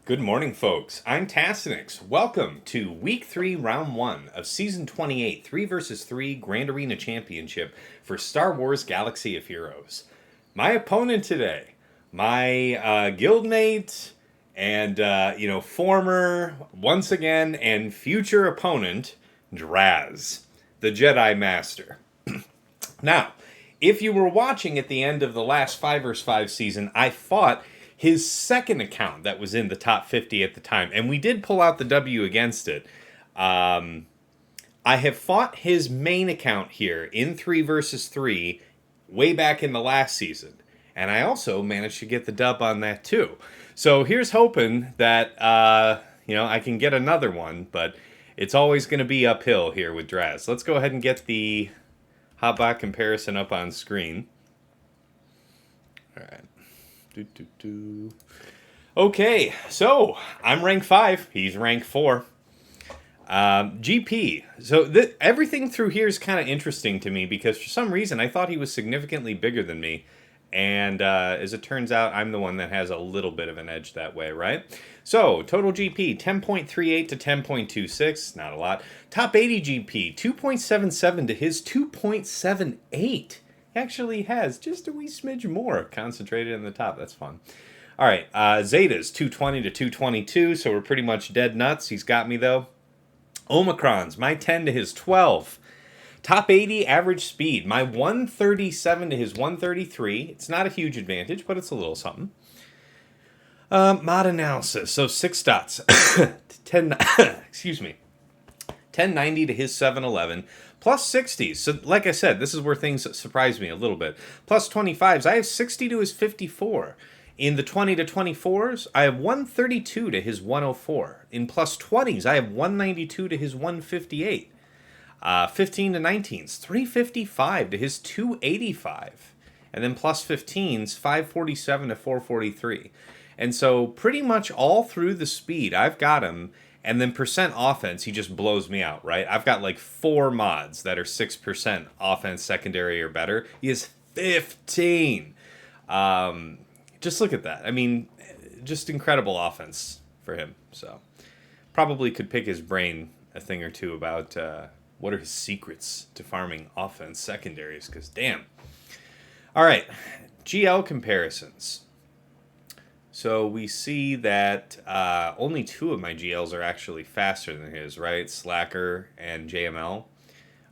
Good morning, folks. I'm Tassinix. Welcome to Week 3, Round 1 of Season 28, 3 vs 3 Grand Arena Championship for Star Wars Galaxy of Heroes. My opponent today, my guildmate and, former, once again, and future opponent, Draz, the Jedi Master. Now, if you were watching at the end of the last 5 vs 5 season, I fought his second account that was in the top 50 at the time, and we did pull out the W against it. I have fought his main account here in 3 vs 3 way back in the last season, and I also managed to get the dub on that too. So here's hoping that I can get another one, but it's always going to be uphill here with Draz. Let's go ahead and get the hotbot comparison up on screen. All right. Okay, so I'm rank 5. He's rank 4. GP. So everything through here is kind of interesting to me because for some reason I thought he was significantly bigger than me. And as it turns out, I'm the one that has a little bit of an edge that way, right? So, total GP, 10.38 to 10.26. Not a lot. Top 80 GP, 2.77 to his 2.78. Actually has just a wee smidge more concentrated in the top. That's fun. All right, Zeta's 220 to 222, so we're pretty much dead nuts. He's got me, though. Omicron's, my 10 to his 12. Top 80 average speed, my 137 to his 133. It's not a huge advantage, but it's a little something. Mod analysis, so 6 dots. 10, excuse me. 1090 to his 711. Plus 60s. So, like I said, this is where things surprise me a little bit. Plus 25s. I have 60 to his 54. In the 20 to 24s, I have 132 to his 104. In plus 20s, I have 192 to his 158. 15 to 19s, 355 to his 285. And then plus 15s, 547 to 443. And so pretty much all through the speed, I've got him. And then percent offense, he just blows me out, right? I've got like 4 mods that are 6% offense, secondary, or better. He is 15. Just look at that. I mean, just incredible offense for him. So probably could pick his brain a thing or two about what are his secrets to farming offense secondaries, because damn. All right, GL comparisons. So we see that only 2 of my GLs are actually faster than his, right? Slacker and JML.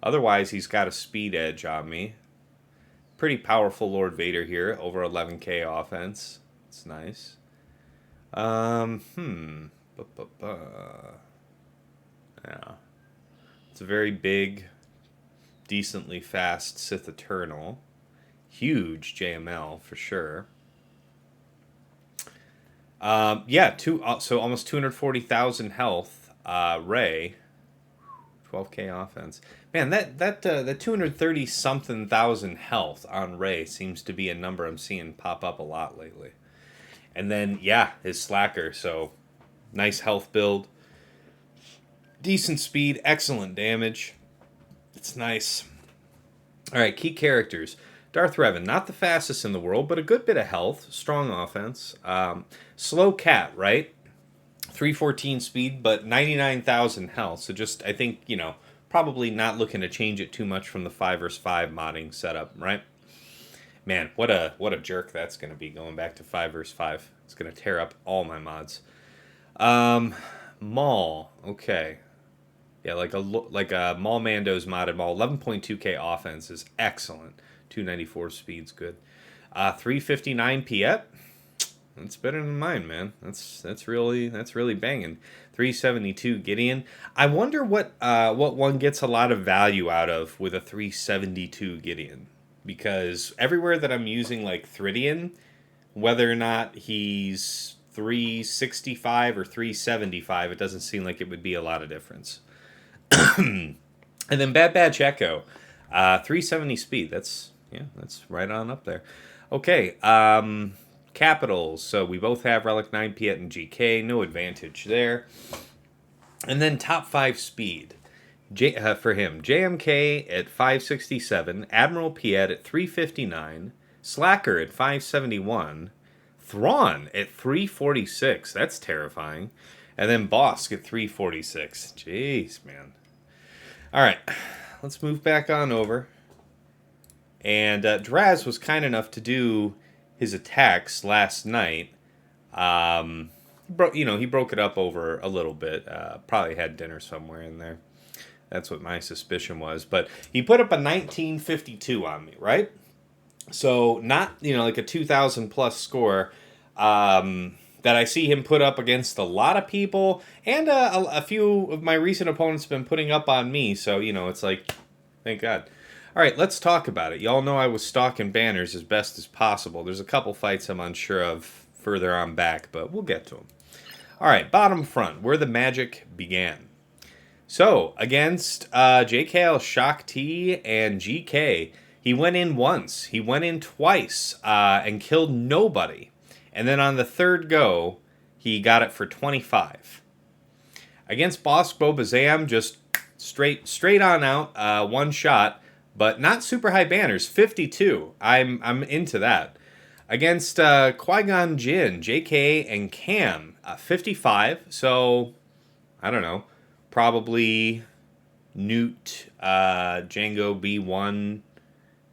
Otherwise, he's got a speed edge on me. Pretty powerful Lord Vader here, over 11k offense. It's nice. Yeah. It's a very big, decently fast Sith Eternal. Huge JML for sure. So almost 240,000 health. Ray, 12k offense. Man, that 230 something thousand health on Ray seems to be a number I'm seeing pop up a lot lately. And then his Slacker. So nice health build, decent speed, excellent damage. It's nice. All right, key characters. Darth Revan, not the fastest in the world, but a good bit of health, strong offense. Slow Cat, right? 314 speed, but 99,000 health. So just, I think, probably not looking to change it too much from the 5 vs 5 modding setup, right? Man, what a jerk that's going to be going back to 5 vs 5. It's going to tear up all my mods. Maul, okay. Yeah, like a Maul Mando's modded Maul. 11.2k offense is excellent. 294 speed's good. 359 Piett. That's better than mine, man. That's really banging. 372 Gideon. I wonder what one gets a lot of value out of with a 372 Gideon, because everywhere that I'm using like Thridian, whether or not he's 365 or 375, it doesn't seem like it would be a lot of difference. And then Bad Batch Echo, 370 speed. That's right on up there. Okay, capitals. So we both have Relic 9, Piett, and GK. No advantage there. And then top 5 speed. For him, JMK at 567, Admiral Piett at 359, Slacker at 571, Thrawn at 346. That's terrifying. And then Bosk at 346. Jeez, man. All right, let's move back on over. And Draz was kind enough to do his attacks last night. He broke it up over a little bit. Probably had dinner somewhere in there. That's what my suspicion was. But he put up a 1952 on me, right? So not, like a 2,000 plus score that I see him put up against a lot of people. And a few of my recent opponents have been putting up on me. So, it's like, thank God. All right, let's talk about it. Y'all know I was stalking banners as best as possible. There's a couple fights I'm unsure of further on back, but we'll get to them. All right, bottom front, where the magic began. So, against JKL, Shock T, and GK, he went in once. He went in twice and killed nobody. And then on the third go, he got it for 25. Against Boss Boba Zam, just straight on out, one shot, but not super high banners, 52. I'm into that. Against Qui-Gon Jinn, JK, and Cam, 55. So, I don't know. Probably Nute, Jango B1,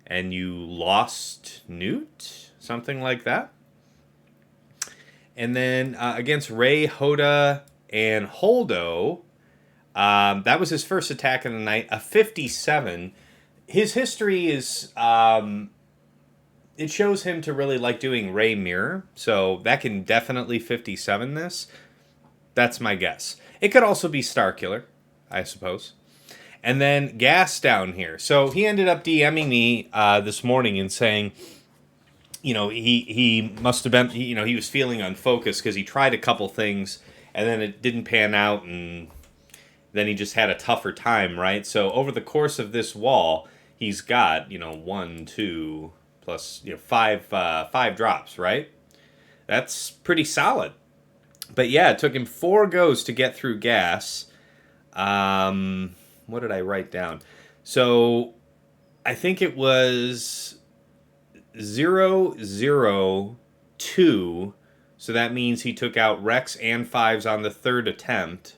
and you lost Nute? Something like that. And then against Rey, Hoda, and Holdo, that was his first attack of the night, a 57. His history is, it shows him to really like doing Rey Mirror, so that can definitely 57 this. That's my guess. It could also be Starkiller, I suppose. And then Gas down here. So he ended up DMing me this morning and saying, he must have been, he was feeling unfocused because he tried a couple things and then it didn't pan out and then he just had a tougher time, right? So over the course of this wall, he's got, 1, 2, plus, 5 drops, right? That's pretty solid. But yeah, it took him 4 goes to get through Gas. What did I write down? So I think it was 0-0-2. So that means he took out Rex and 5s on the third attempt.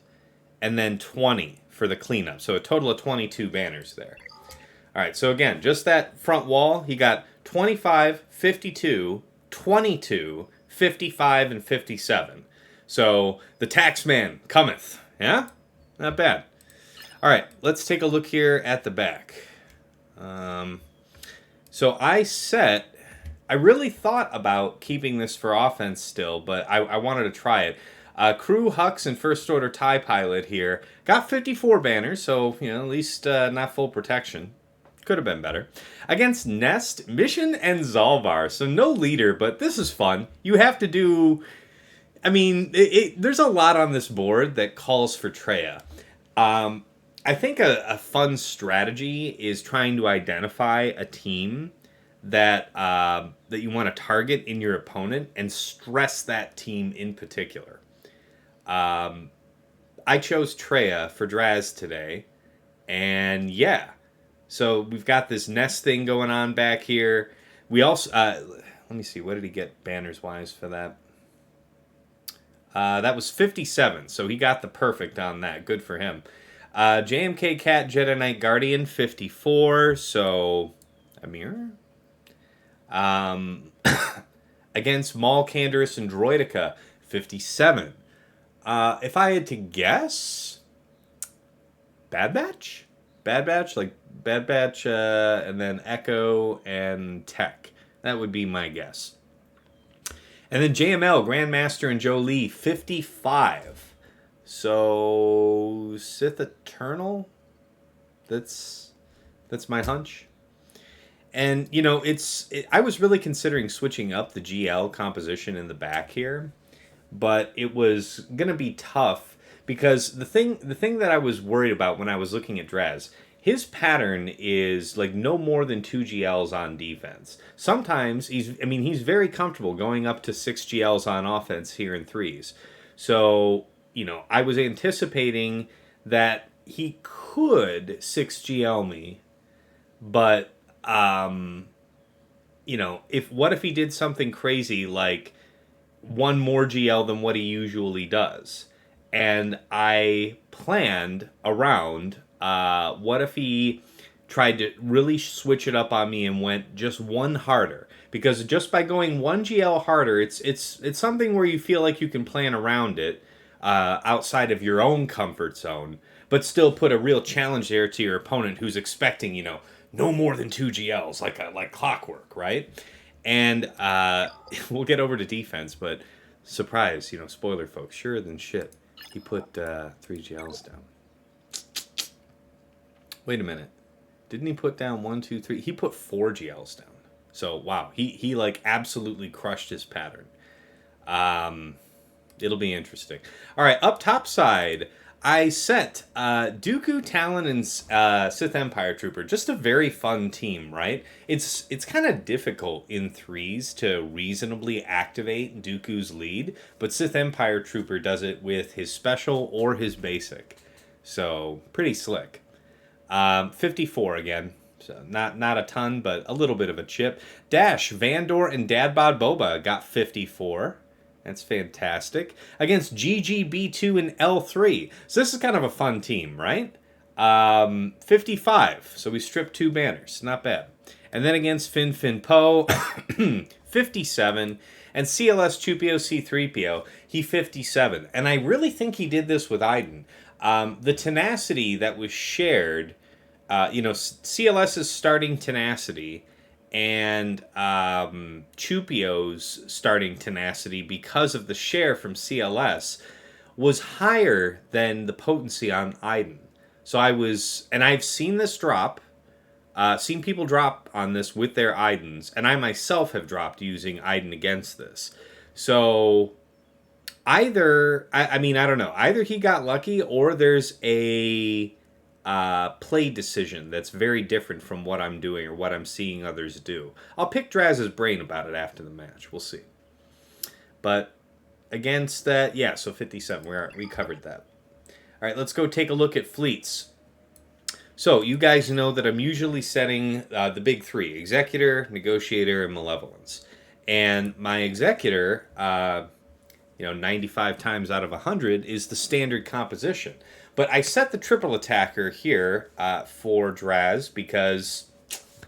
And then 20 for the cleanup. So a total of 22 banners there. All right, so again, just that front wall, he got 25, 52, 22, 55, and 57. So the taxman cometh. Yeah? Not bad. All right, let's take a look here at the back. So I really thought about keeping this for offense still, but I wanted to try it. Crew, Hux, and First Order TIE Pilot here. Got 54 banners, so, at least not full protection. Could have been better. Against Nest, Mission, and Zalvar. So no leader, but this is fun. You have to do... there's a lot on this board that calls for Traya. I think a fun strategy is trying to identify a team that you want to target in your opponent and stress that team in particular. I chose Traya for Draz today, and yeah. So we've got this Nest thing going on back here. We also, let me see, what did he get banners-wise for that? That was 57, so he got the perfect on that. Good for him. JMK Cat Jedi Knight Guardian, 54, so a mirror. Against Maul, Canderous, and Droidica, 57. If I had to guess, Bad Batch? Bad Batch? Like Bad Batch, and then Echo and Tech. That would be my guess. And then JML, Grandmaster, and Jolie, 55. So, Sith Eternal? That's my hunch. And, I was really considering switching up the GL composition in the back here. But it was going to be tough because the thing that I was worried about when I was looking at Draz, his pattern is like no more than 2 GLs on defense. Sometimes he's very comfortable going up to 6 GLs on offense here in 3s. So, I was anticipating that he could 6 GL me, but what if he did something crazy like one more GL than what he usually does. And I planned around, what if he tried to really switch it up on me and went just one harder? Because just by going one GL harder, it's something where you feel like you can plan around it, outside of your own comfort zone, but still put a real challenge there to your opponent who's expecting, no more than 2 GLs, like clockwork, right? And we'll get over to defense, but surprise, spoiler folks, sure than shit, he put 3 GLs down. Wait a minute. Didn't he put down 1, 2, 3? He put 4 GLs down. So, wow. He like absolutely crushed his pattern. It'll be interesting. All right, up top side, I set Dooku, Talon, and Sith Empire Trooper. Just a very fun team, right? It's kind of difficult in 3s to reasonably activate Dooku's lead, but Sith Empire Trooper does it with his special or his basic. So, pretty slick. 54 again. So not a ton, but a little bit of a chip. Dash, Vandor, and Dadbod Boba got 54. That's fantastic. Against GGB2 and L3. So this is kind of a fun team, right? 55. So we stripped 2 banners. Not bad. And then against Fin Poe, 57. And CLS Chewpio C3PO, he 57. And I really think he did this with Iden. The tenacity that was shared, CLS's starting tenacity and Chewpio's starting tenacity, because of the share from CLS, was higher than the potency on Iden. So I've seen this drop, seen people drop on this with their Idens, and I myself have dropped using Iden against this. So either, I don't know, either he got lucky or there's a play decision that's very different from what I'm doing or what I'm seeing others do. I'll pick Draz's brain about it after the match. We'll see. But against that, yeah, so 57. We covered that. All right, let's go take a look at fleets. So you guys know that I'm usually setting the big 3: Executor, Negotiator, and Malevolence. And my Executor, 95 times out of 100 is the standard composition. But I set the triple attacker here for Draz because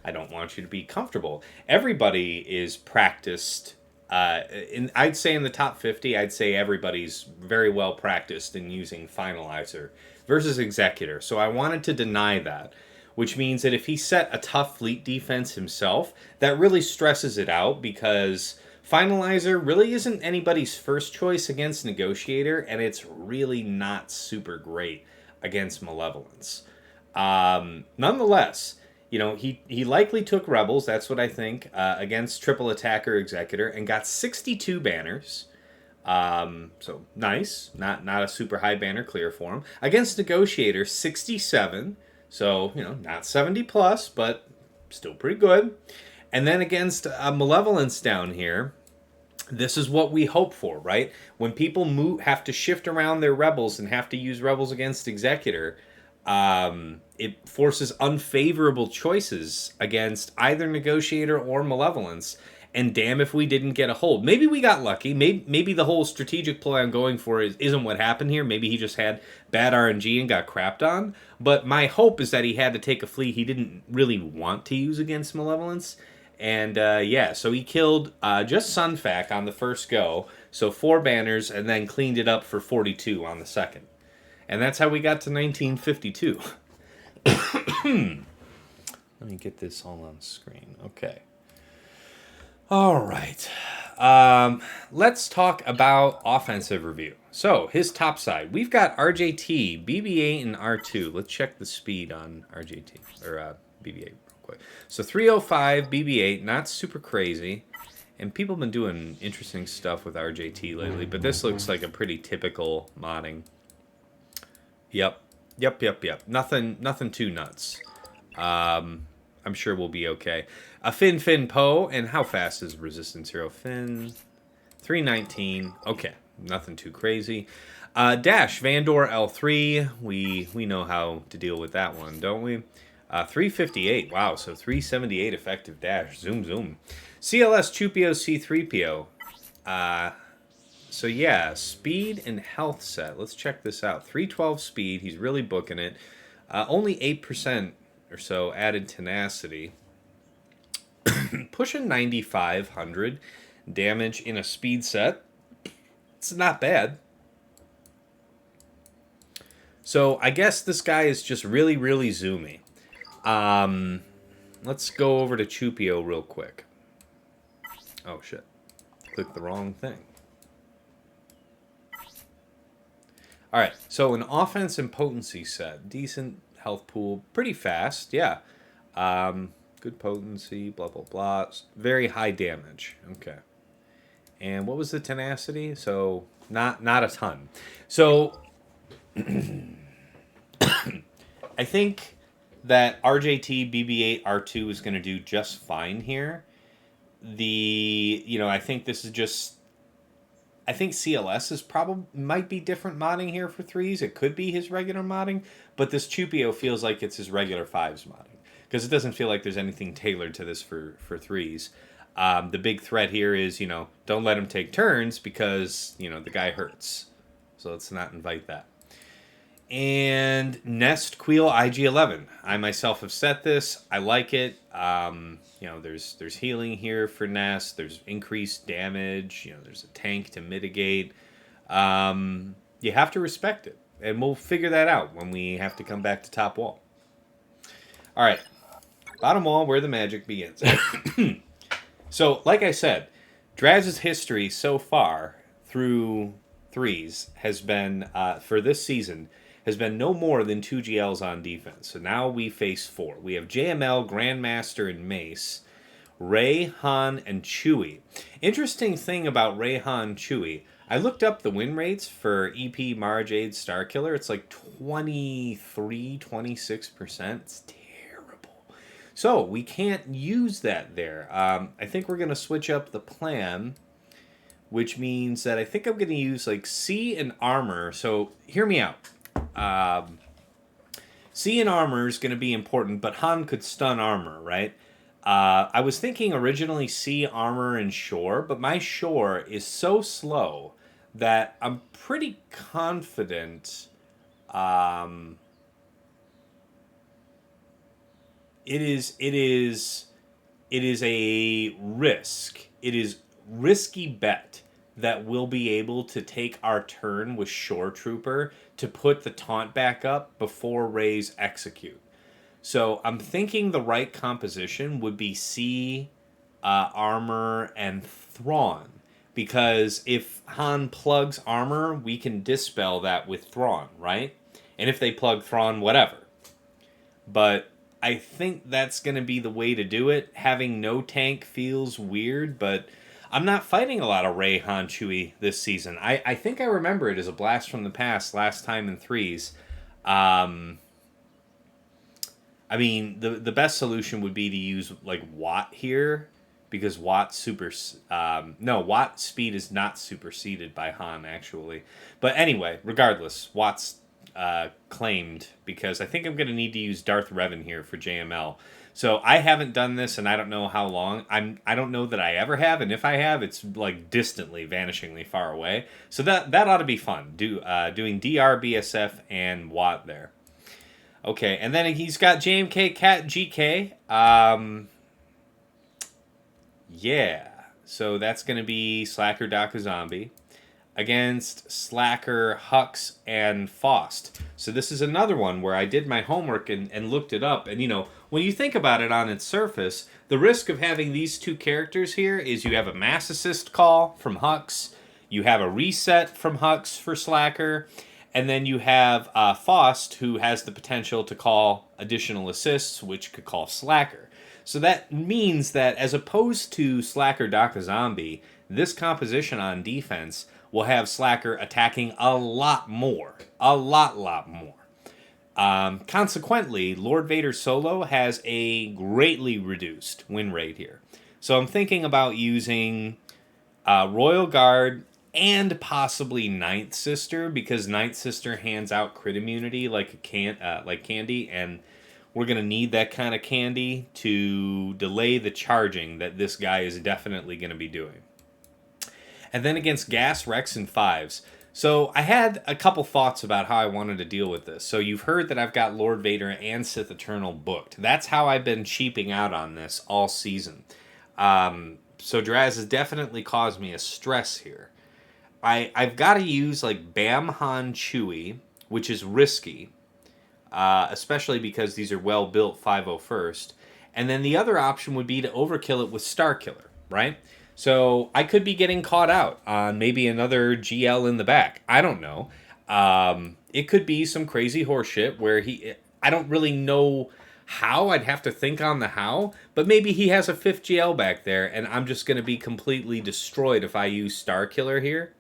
I don't want you to be comfortable. Everybody is practiced. I'd say in the top 50, I'd say everybody's very well practiced in using Finalizer versus Executor. So I wanted to deny that, which means that if he set a tough fleet defense himself, that really stresses it out, because Finalizer really isn't anybody's first choice against Negotiator, and it's really not super great against Malevolence. Nonetheless, he likely took Rebels, that's what I think, against Triple Attacker Executor, and got 62 banners. So nice. Not a super high banner clear for him. Against Negotiator, 67. So, not 70 plus, but still pretty good. And then against Malevolence down here, this is what we hope for, right? When people have to shift around their Rebels and have to use Rebels against Executor, it forces unfavorable choices against either Negotiator or Malevolence. And damn if we didn't get a hold. Maybe we got lucky. Maybe the whole strategic play I'm going for isn't what happened here. Maybe he just had bad RNG and got crapped on. But my hope is that he had to take a fleet he didn't really want to use against Malevolence. And so he killed just Sunfac on the first go. So 4 banners, and then cleaned it up for 42 on the second. And that's how we got to 1952. Let me get this all on screen. Okay. All right. Let's talk about offensive review. So, his top side. We've got RJT, BB-8, and R2. Let's check the speed on RJT, or BB-8 real quick. So, 305, BB-8, not super crazy. And people have been doing interesting stuff with RJT lately, but this looks like a pretty typical modding. Yep. Nothing too nuts. I'm sure we'll be okay. A Fin Poe, and how fast is Resistance Hero Fin? 319. Okay, nothing too crazy. Dash Vandor L3. We know how to deal with that one, don't we? 358. Wow, so 378 effective dash. Zoom. CLS Chewpio C3PO. So yeah, speed and health set. Let's check this out. 312 speed. He's really booking it. Only 8% or so added tenacity. Pushing 9,500 damage in a speed set. It's not bad. So I guess this guy is just really, really zoomy. Let's go over to Chewpio real quick. Oh shit. Clicked the wrong thing. Alright, so an offense and potency set. Decent health pool. Pretty fast, yeah. Good potency, blah, blah, blah. Very high damage. Okay. And what was the tenacity? So, not a ton. So, I think that RJT BB-8 R2 is going to do just fine here. I think this is just... I think CLS is might be different modding here for 3s. It could be his regular modding, but this Chewpio feels like it's his regular 5s modding. Because it doesn't feel like there's anything tailored to this for 3s. The big threat here is, don't let him take turns because, the guy hurts. So let's not invite that. And Nest Kuiil IG-11. I myself have set this. I like it. There's healing here for Nest. There's increased damage. There's a tank to mitigate. You have to respect it. And we'll figure that out when we have to come back to top wall. All right. Bottom wall, where the magic begins. So, like I said, Draz's history so far through 3s has been, for this season, has been no more than 2 GLs on defense. So now we face 4. We have JML, Grandmaster, and Mace, Rey, Han, and Chewie. Interesting thing about Rey, Han, Chewie, I looked up the win rates for EP MaraJ Starkiller. It's like 23, 26%. It's terrible. So we can't use that there. I think we're going to switch up the plan, which means that I think I'm going to use like C and armor. So hear me out. C and armor is going to be important, but Han could stun armor, right? I was thinking originally C, armor, and shore, but my shore is so slow that I'm pretty confident it is a risk. It is risky bet that we'll be able to take our turn with Shore Trooper to put the taunt back up before Rey's execute. So I'm thinking the right composition would be C, armor, and Thrawn. Because if Han plugs armor, we can dispel that with Thrawn, right? And if they plug Thrawn, whatever. But I think that's going to be the way to do it. Having no tank feels weird, but I'm not fighting a lot of Rey, Han, Chewie this season. I think I remember it as a blast from the past last time in 3s. I mean, the best solution would be to use like Watt here, because Watt Watt speed is not superseded by Han actually. But anyway, regardless, Watt's claimed, because I think I'm going to need to use Darth Revan here for JML. So I haven't done this, and I don't know how long. I don't know that I ever have, and if I have, it's like distantly, vanishingly far away. So that ought to be fun. Doing DR, BSF, and Watt there. Okay, and then he's got JMK, Cat, GK. Yeah, so that's going to be Slacker, Daka, Zombie against Slacker, Hux, and FOST. So this is another one where I did my homework and looked it up. And, when you think about it on its surface, the risk of having these two characters here is you have a mass assist call from Hux, you have a reset from Hux for Slacker, and then you have FOST, who has the potential to call additional assists, which could call Slacker. So that means that as opposed to Slacker, Daka, Zombie, this composition on defense will have Slacker attacking a lot more. A lot more. Consequently, Lord Vader Solo has a greatly reduced win rate here. So I'm thinking about using Royal Guard and possibly Ninth Sister, because Ninth Sister hands out crit immunity like candy, and we're going to need that kind of candy to delay the charging that this guy is definitely going to be doing. and then against Gas, Rex, and 5s. So I had a couple thoughts about how I wanted to deal with this. So you've heard that I've got Lord Vader and Sith Eternal booked. That's how I've been cheaping out on this all season. So Draz has definitely caused me a stress here. I've got to use like Bam Han Chewie, which is risky, especially because these are well-built 501st. And then the other option would be to overkill it with Starkiller, right? So I could be getting caught out on maybe another GL in the back. I don't know. It could be some crazy horseshit where I don't really know how. I'd have to think on the how. But maybe he has a 5th GL back there, and I'm just going to be completely destroyed if I use Starkiller here.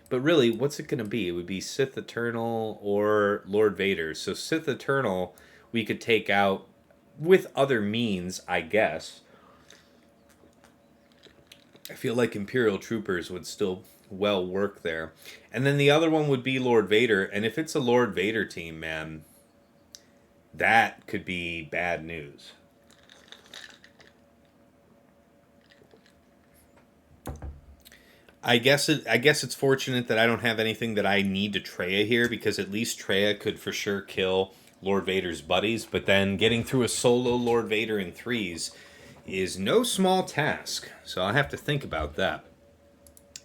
But really, what's it going to be? It would be Sith Eternal or Lord Vader. So Sith Eternal we could take out with other means, I guess. I feel like Imperial Troopers would still well work there. And then the other one would be Lord Vader. And if it's a Lord Vader team, man, that could be bad news. I guess it's fortunate that I don't have anything that I need to Traya here, because at least Traya could for sure kill Lord Vader's buddies. But then getting through a solo Lord Vader in 3s is no small task, so I'll have to think about that.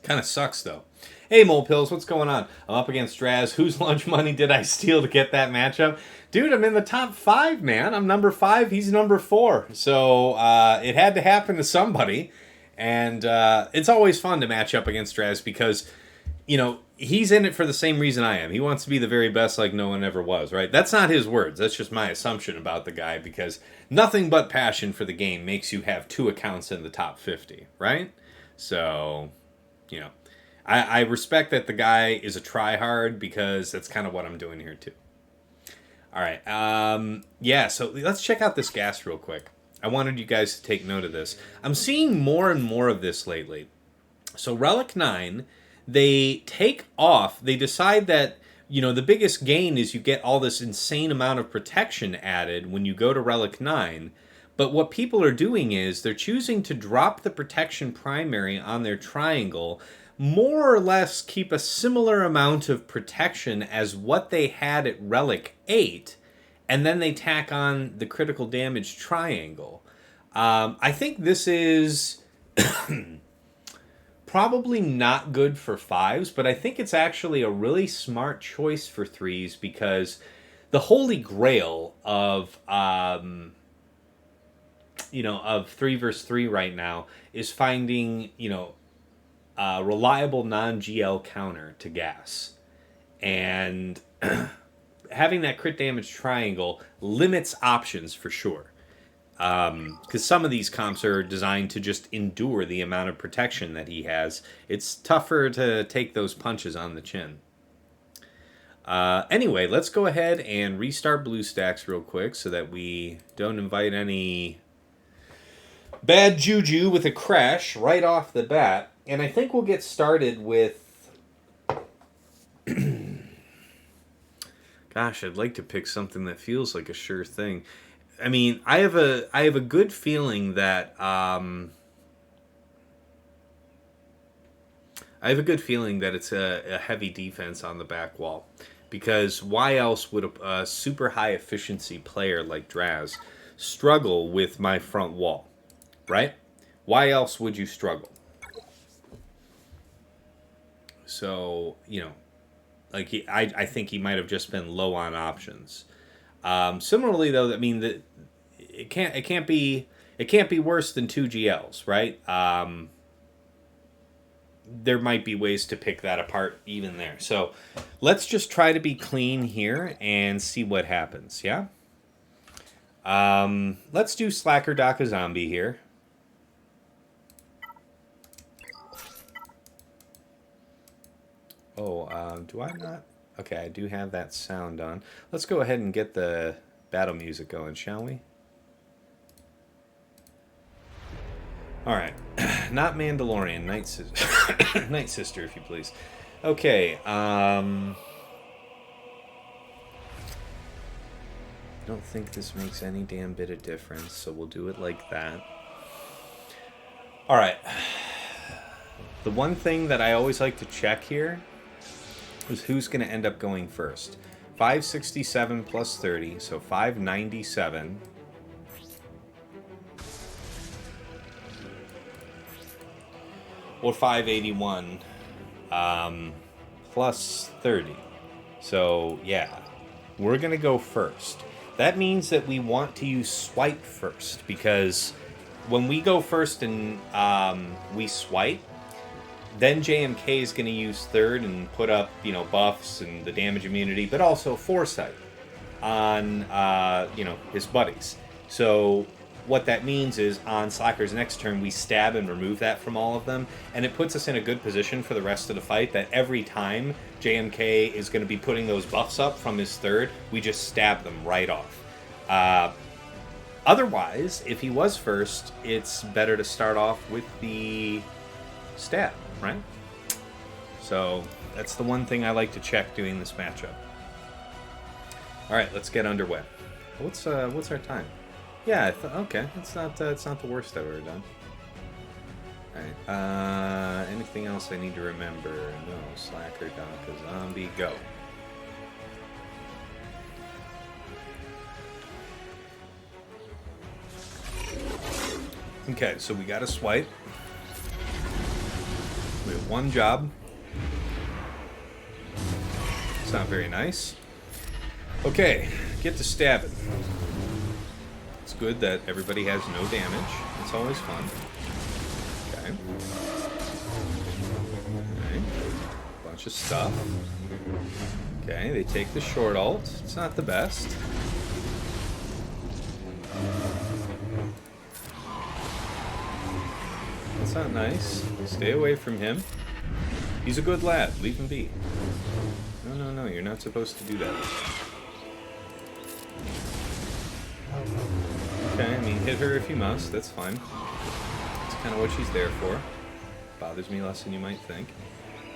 Kind of sucks, though. Hey, Mole Pills, what's going on? I'm up against Draz. Whose lunch money did I steal to get that matchup? Dude, I'm in the top 5, man. I'm number 5, he's number 4. So it had to happen to somebody. And it's always fun to match up against Draz because, you know, he's in it for the same reason I am. He wants to be the very best like no one ever was, right? That's not his words. That's just my assumption about the guy, because nothing but passion for the game makes you have 2 accounts in the top 50, right? So, you know, I respect that the guy is a tryhard, because that's kind of what I'm doing here too. All right. Yeah, so let's check out this gas real quick. I wanted you guys to take note of this. I'm seeing more and more of this lately. So Relic 9... they take off, they decide that, you know, the biggest gain is you get all this insane amount of protection added when you go to Relic 9. But what people are doing is they're choosing to drop the protection primary on their triangle, more or less keep a similar amount of protection as what they had at Relic 8, and then they tack on the critical damage triangle. I think this is... probably not good for 5s, but I think it's actually a really smart choice for 3s, because the holy grail of of 3 versus 3 right now is finding, you know, a reliable non-GL counter to gas. And having that crit damage triangle limits options for sure. Because some of these comps are designed to just endure the amount of protection that he has. It's tougher to take those punches on the chin. Anyway, let's go ahead and restart BlueStacks real quick so that we don't invite any bad juju with a crash right off the bat. And I think we'll get started with... Gosh, I'd like to pick something that feels like a sure thing. I mean, I have a good feeling that it's a heavy defense on the back wall, because why else would a super high efficiency player like Draz struggle with my front wall, right? Why else would you struggle? So, you know, like I think he might have just been low on options. Similarly, though, I mean that it can't be worse than 2 GLs, right? There might be ways to pick that apart even there. So let's just try to be clean here and see what happens. Yeah. Let's do Slacker Daka Zombie here. Oh, do I not? Okay, I do have that sound on. Let's go ahead and get the battle music going, shall we? All right. Not Mandalorian, Night Sister. Night Sister, if you please. Okay. Don't think this makes any damn bit of difference, so we'll do it like that. All right. The one thing that I always like to check here is who's going to end up going first. 567 plus 30, so 597. Or 581 plus 30. So, yeah, we're going to go first. That means that we want to use swipe first, because when we go first and we swipe, then JMK is going to use third and put up, you know, buffs and the damage immunity, but also foresight on, you know, his buddies. So what that means is on Slacker's next turn, we stab and remove that from all of them, and it puts us in a good position for the rest of the fight that every time JMK is going to be putting those buffs up from his third, we just stab them right off. Otherwise, if he was first, it's better to start off with the stab, right? So that's the one thing I like to check doing this matchup. All right, let's get underway. What's our time? Yeah, okay. It's not the worst I've ever done. All right. Anything else I need to remember? No. Slacker, Daka, Zombie, go. Okay, so we got a swipe. We have one job. It's not very nice. Okay, get to stabbing. It's good that everybody has no damage. It's always fun. Okay. Alright. Bunch of stuff. Okay, they take the short ult. It's not the best. That's not nice. Stay away from him. He's a good lad. Leave him be. No, you're not supposed to do that. Okay, I mean, hit her if you must. That's fine. That's kind of what she's there for. Bothers me less than you might think.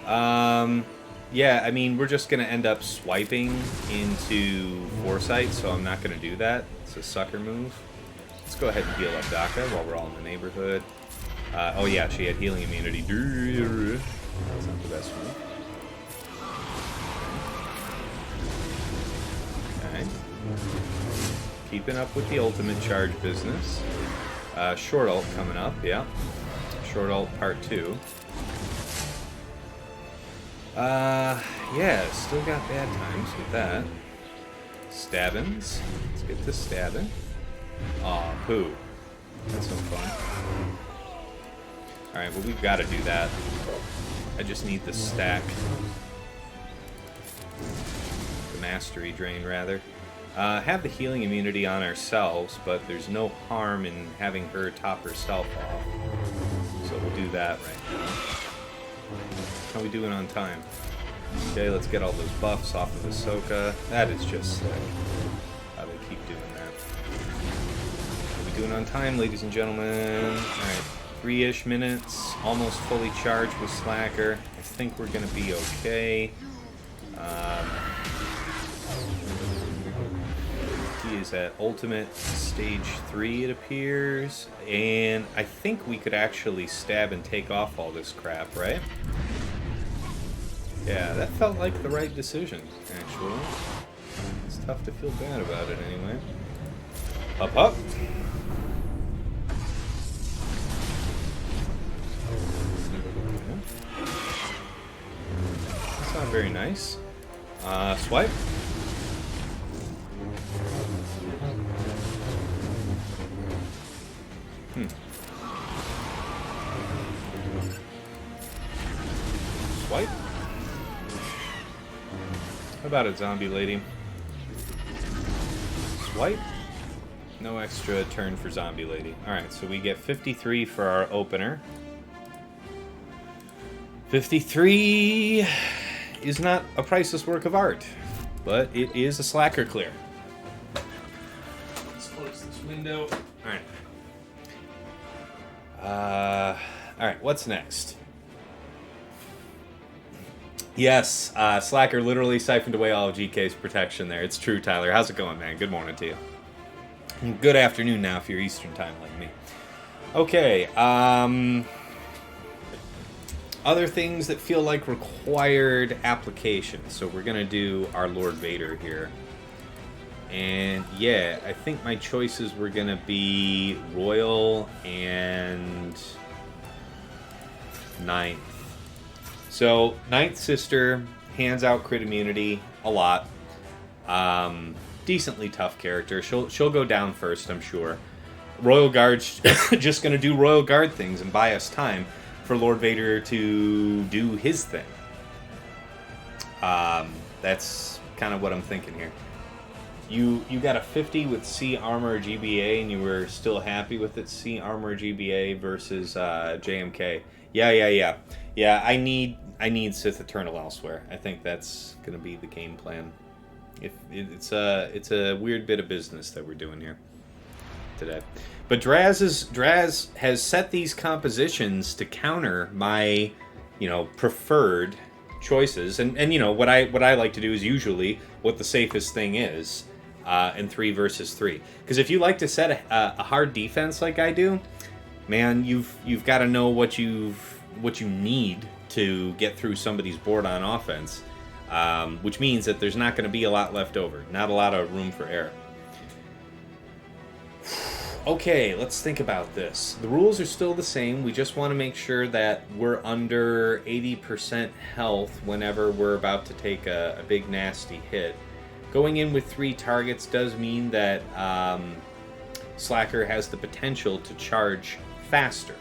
Yeah, I mean, we're just going to end up swiping into Foresight, so I'm not going to do that. It's a sucker move. Let's go ahead and heal up Daka while we're all in the neighborhood. Oh yeah, she had healing immunity. That's not the best move. Okay. Keeping up with the ultimate charge business. Short ult coming up, yeah. Short ult part 2. Yeah, still got bad times with that. Stabbins. Let's get to stabbing. Aw, poo. That's no fun. Alright, well, we've got to do that. I just need the stack. The mastery drain, rather. Have the healing immunity on ourselves, but there's no harm in having her top herself off. So we'll do that right now. How are we doing on time? Okay, let's get all those buffs off of Ahsoka. That is just sick. How they keep doing that. How are we doing on time, ladies and gentlemen? Alright. 3-ish minutes, almost fully charged with Slacker. I think we're going to be okay. He is at ultimate stage 3, it appears. And I think we could actually stab and take off all this crap, right? Yeah, that felt like the right decision, actually. It's tough to feel bad about it anyway. Up, up. That's not very nice. Swipe. Swipe. How about it, zombie lady? Swipe. No extra turn for zombie lady. Alright, so we get 53 for our opener. 53 is not a priceless work of art, but it is a Slacker clear. Let's close this window. Alright. Alright, what's next? Yes, Slacker literally siphoned away all of GK's protection there. It's true, Tyler. How's it going, man? Good morning to you. And good afternoon now if you're Eastern time like me. Okay, other things that feel like required application. So we're going to do our Lord Vader here. And yeah, I think my choices were going to be Royal and Ninth. So Ninth Sister hands out crit immunity a lot. Decently tough character. She'll go down first, I'm sure. Royal Guard's just going to do Royal Guard things and buy us time for Lord Vader to do his thing. That's kind of what I'm thinking here. You got a 50 with C Armor GBA, and you were still happy with it. C Armor GBA versus JMK. Yeah. I need Sith Eternal elsewhere. I think that's gonna be the game plan. It's a weird bit of business that we're doing here today. But Draz has set these compositions to counter my, preferred choices, and what I like to do is usually what the safest thing is. In 3 versus 3, because if you like to set a hard defense like I do, man, you've got to know what you need to get through somebody's board on offense, which means that there's not going to be a lot left over, not a lot of room for error. Okay, let's think about this. The rules are still the same. We just want to make sure that we're under 80% health whenever we're about to take a big nasty hit. Going in with 3 targets does mean that Slacker has the potential to charge faster.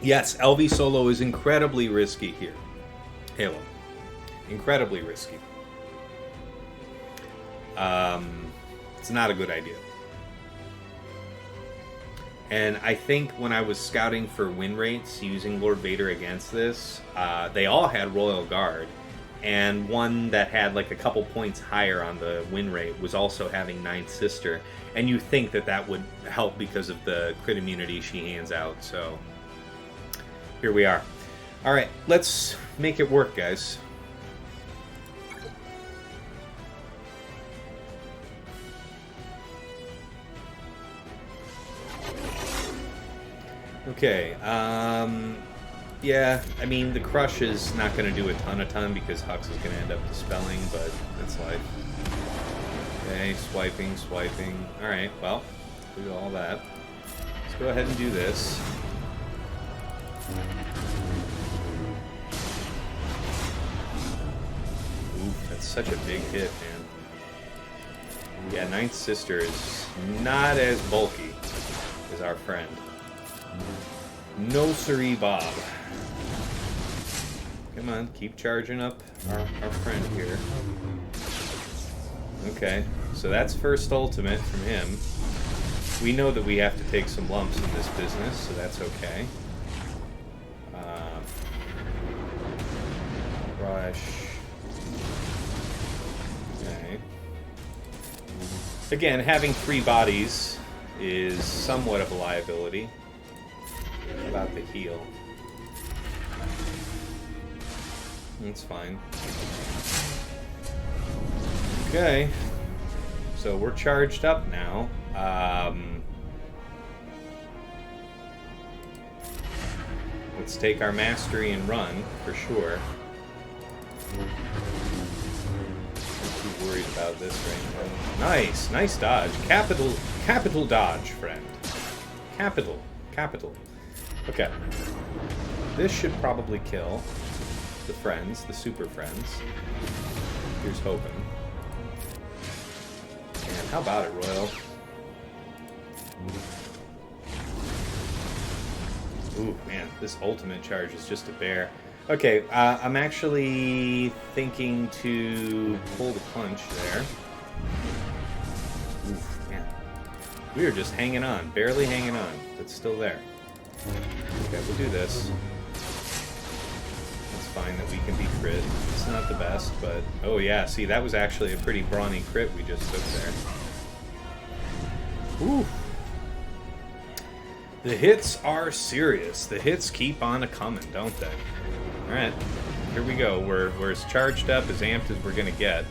Yes, LV Solo is incredibly risky here. Halo. Incredibly risky. It's not a good idea. And I think when I was scouting for win rates using Lord Vader against this, they all had Royal Guard, and one that had like a couple points higher on the win rate was also having Ninth Sister, and you think that would help because of the crit immunity she hands out. So here we are. All right, let's make it work, guys. Okay, yeah, I mean, the Crush is not going to do a ton because Hux is going to end up dispelling, but that's life. Okay, swiping. Alright, well, do all that. Let's go ahead and do this. Oof, that's such a big hit, man. Yeah, Ninth Sister is not as bulky as our friend. No siree, Bob. Come on, keep charging up our friend here. Okay, so that's first ultimate from him. We know that we have to take some lumps in this business, so that's okay. Rush. Okay. Again, having 3 bodies is somewhat of a liability. About the heal. That's fine. Okay. So we're charged up now. Let's take our mastery and run, for sure. Not too worried about this right now. Nice dodge. Capital dodge, friend. Capital. Okay. This should probably kill the friends, the super friends. Here's hoping. And how about it, Royal? Ooh, man, this ultimate charge is just a bear. Okay, I'm actually thinking to pull the punch there. Oof, man. We are just hanging on, barely hanging on. It's still there. Okay, we'll do this. It's fine that we can be crit. It's not the best, but... Oh yeah, see, that was actually a pretty brawny crit we just took there. Ooh. The hits are serious. The hits keep on a-coming, don't they? Alright, here we go. We're as charged up, as amped as we're gonna get.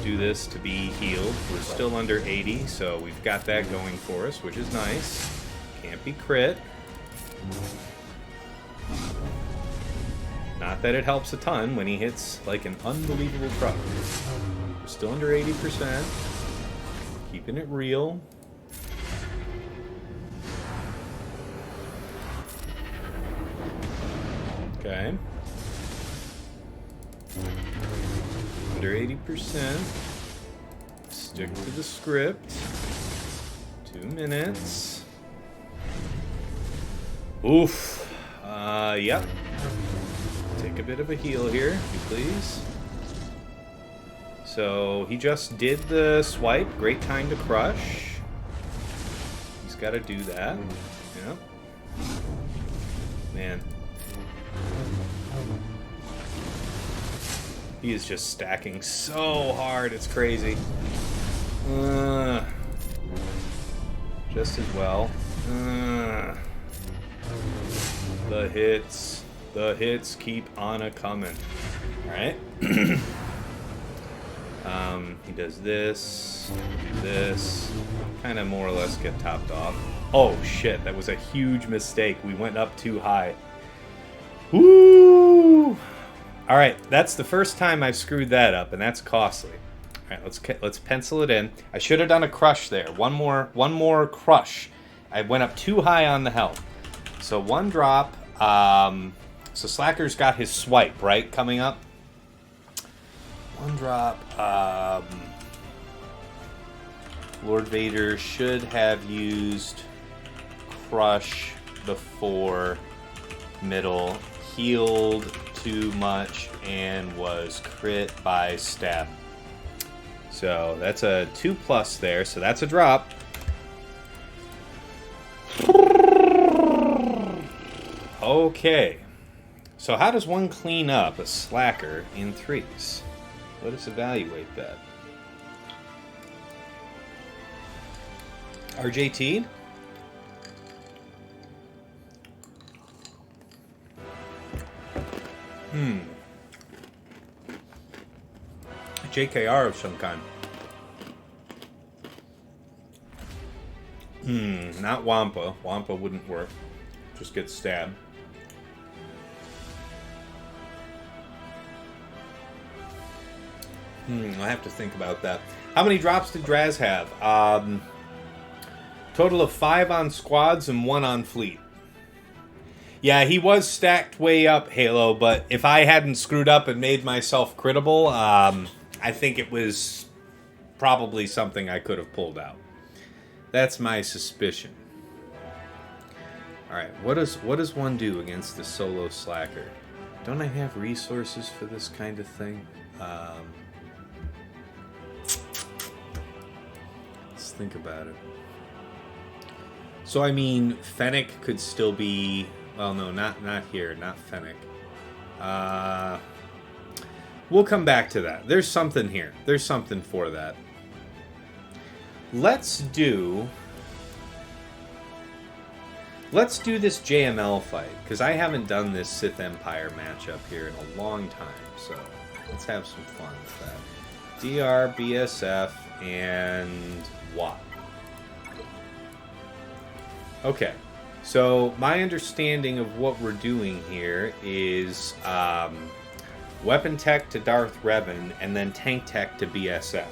do this to be healed. We're still under 80, so we've got that going for us, which is nice. Can't be crit. Not that it helps a ton when he hits like an unbelievable truck. We're still under 80%. Keeping it real. Okay. Under 80%. Stick to the script. 2 minutes. Oof. Yep. Take a bit of a heal here, if you please. So, he just did the swipe. Great time to crush. He's got to do that. Yep. Man. He is just stacking so hard, it's crazy. Just as well. The hits keep on a-coming. Alright. He does this, kind of more or less get topped off. Oh shit, that was a huge mistake. We went up too high. Woo! Alright, that's the first time I've screwed that up, and that's costly. Alright, let's pencil it in. I should have done a crush there. One more crush. I went up too high on the health. So 1 drop. So Slacker's got his swipe, right, coming up? 1 drop. Lord Vader should have used crush before middle. Healed too much and was crit by stab. So that's a 2+ there, so that's a drop. Okay. So how does one clean up a slacker in 3s? Let us evaluate that. RJT? JKR of some kind. Not Wampa. Wampa wouldn't work. Just get stabbed. I'll have to think about that. How many drops did Draz have? Total of 5 on squads and 1 on fleet. Yeah, he was stacked way up, Halo, but if I hadn't screwed up and made myself crittable, I think it was probably something I could have pulled out. That's my suspicion. Alright, what does one do against the solo slacker? Don't I have resources for this kind of thing? Let's think about it. So, I mean, Fennec could still be... Well, no, not here. Not Fennec. We'll come back to that. There's something here. There's something for that. Let's do this JML fight, because I haven't done this Sith Empire matchup here in a long time, so let's have some fun with that. DR, BSF, and WAP. Okay, so my understanding of what we're doing here is weapon tech to Darth Revan, and then tank tech to BSF.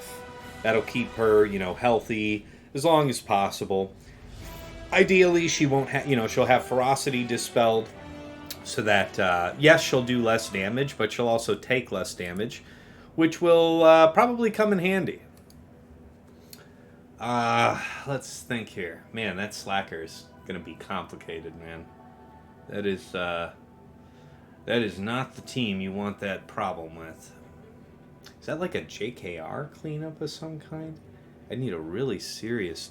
That'll keep her, healthy as long as possible. Ideally, she won't have, she'll have ferocity dispelled, so that yes, she'll do less damage, but she'll also take less damage, which will probably come in handy. Let's think here. Man, that slacker's gonna be complicated, man. That is not the team you want that problem with. Is that like a JKR cleanup of some kind? I need a really serious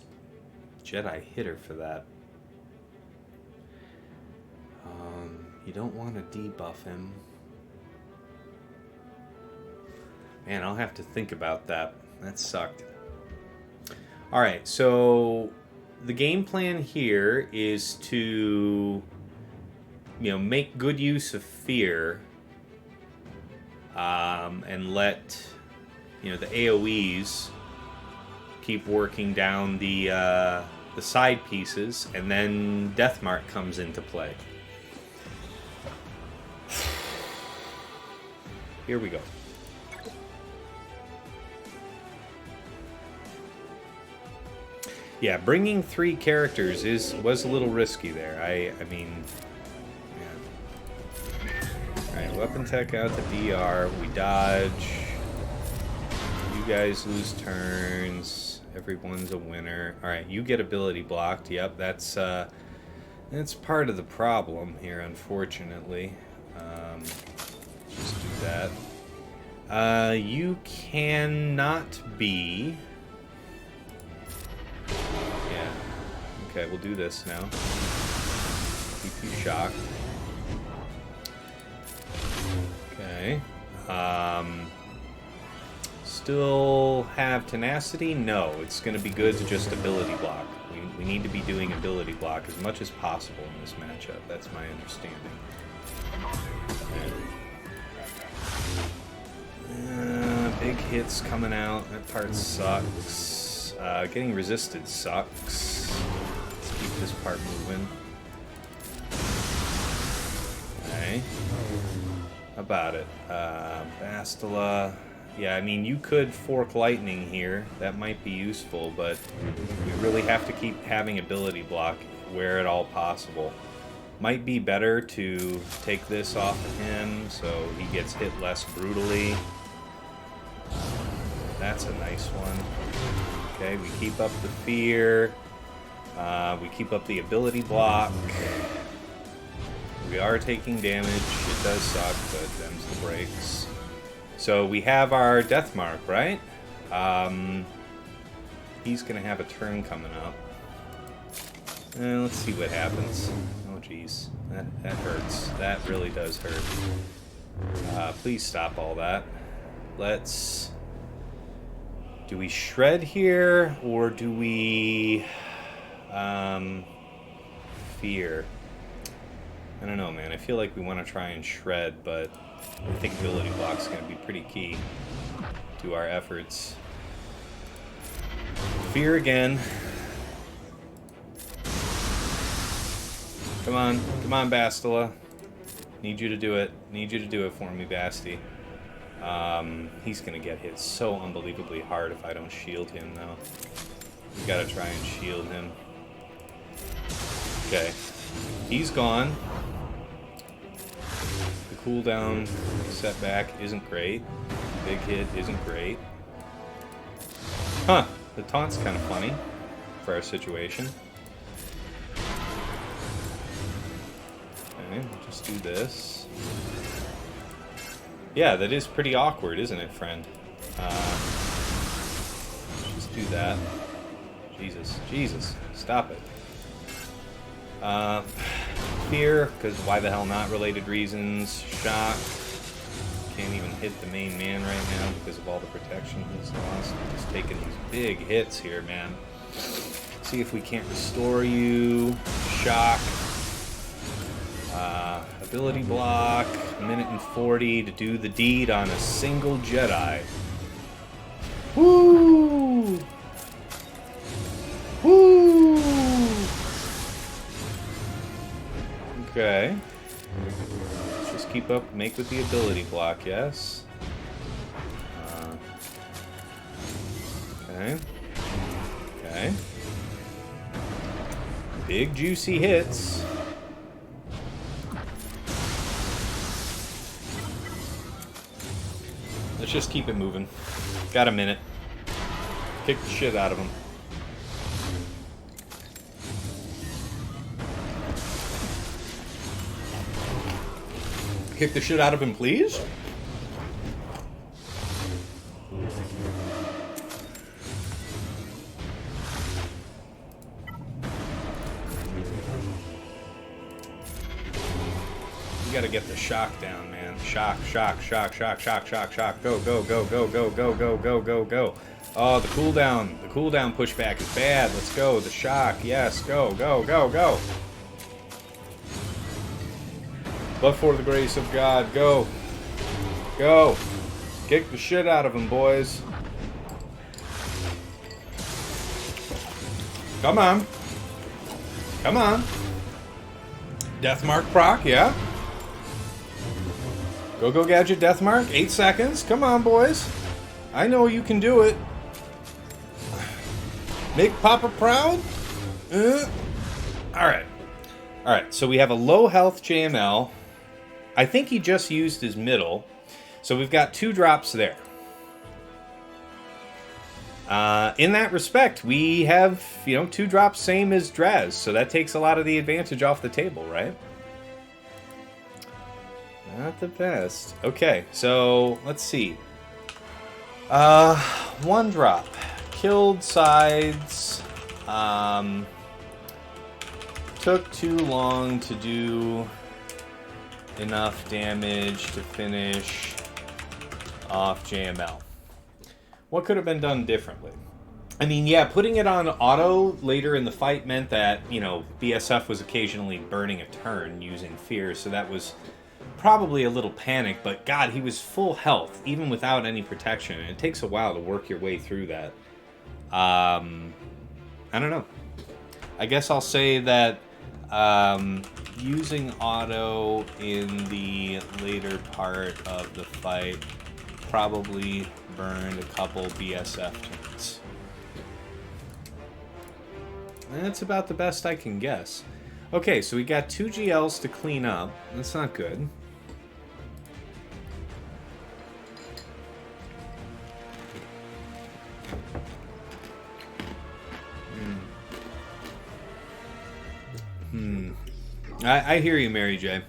Jedi hitter for that. You don't want to debuff him. Man, I'll have to think about that. That sucked. Alright, so the game plan here is to, make good use of fear, and let you know, the AoEs keep working down the side pieces, and then Death Mark comes into play. Here we go. Yeah, bringing 3 characters was a little risky there. I mean, yeah. Alright, weapon tech out to DR. We dodge. You guys lose turns. Everyone's a winner. Alright, you get ability blocked. Yep, that's part of the problem here, unfortunately. Just do that. You cannot be... Yeah. Okay, we'll do this now. Keep you shocked. Okay. Still have tenacity? No, it's going to be good to just ability block. We need to be doing ability block as much as possible in this matchup. That's my understanding. Big hits coming out. That part sucks. Getting resisted sucks. Let's keep this part moving. Okay. How about it? Bastila. Yeah, I mean, you could fork lightning here. That might be useful, but we really have to keep having ability block where at all possible. Might be better to take this off of him so he gets hit less brutally. That's a nice one. Okay, we keep up the fear. We keep up the ability block. We are taking damage. It does suck, but them's the breaks. So we have our death mark, right? He's gonna have a turn coming up. Let's see what happens. Oh jeez, that hurts. That really does hurt. Please stop all that. Let's... Do we shred here, or do we... fear? I don't know, man. I feel like we want to try and shred, but I think ability block's going to be pretty key to our efforts. Fear again. Come on, Bastila. Need you to do it. Need you to do it for me, Basti. He's going to get hit so unbelievably hard if I don't shield him, though. We got to try and shield him. Okay. He's gone. The cooldown setback isn't great. Big hit isn't great. Huh. The taunt's kind of funny for our situation. Okay, we'll just do this. Yeah, that is pretty awkward, isn't it, friend? Just do that. Jesus. Stop it. Fear, because why the hell not? Related reasons. Shock. Can't even hit the main man right now because of all the protection he's lost. He's taking these big hits here, man. See if we can't restore you. Shock. Ability block. 1:40 to do the deed on a single Jedi. Woo! Woo! Okay. Let's just keep up, make with the ability block, yes. Okay. Okay. Big juicy hits. Let's just keep it moving. Got a minute. Kick the shit out of him. Kick the shit out of him, please? You gotta get the shock down, man. Shock. Go. Oh, the cooldown pushback is bad. Let's go. The shock. Yes, go. But for the grace of God, go. Kick the shit out of him, boys. Come on. Come on. Death Mark proc, yeah. Go Gadget Death Mark, 8 seconds. Come on, boys. I know you can do it. Make Papa proud. Alright. Alright, so we have a low health JML. I think he just used his middle. So we've got 2 drops there. In that respect, we have, 2 drops same as Draz, so that takes a lot of the advantage off the table, right? Not the best. Okay, so let's see. 1 drop. Killed sides. Took too long to do enough damage to finish off JML. What could have been done differently? I mean, yeah, putting it on auto later in the fight meant that, BSF was occasionally burning a turn using fear, so that was probably a little panic, but God, he was full health, even without any protection, and it takes a while to work your way through that. I don't know. I guess I'll say that using auto in the later part of the fight probably burned a couple BSF turns. That's about the best I can guess. Okay, so we got 2 GLs to clean up. That's not good. I hear you, MaraJ.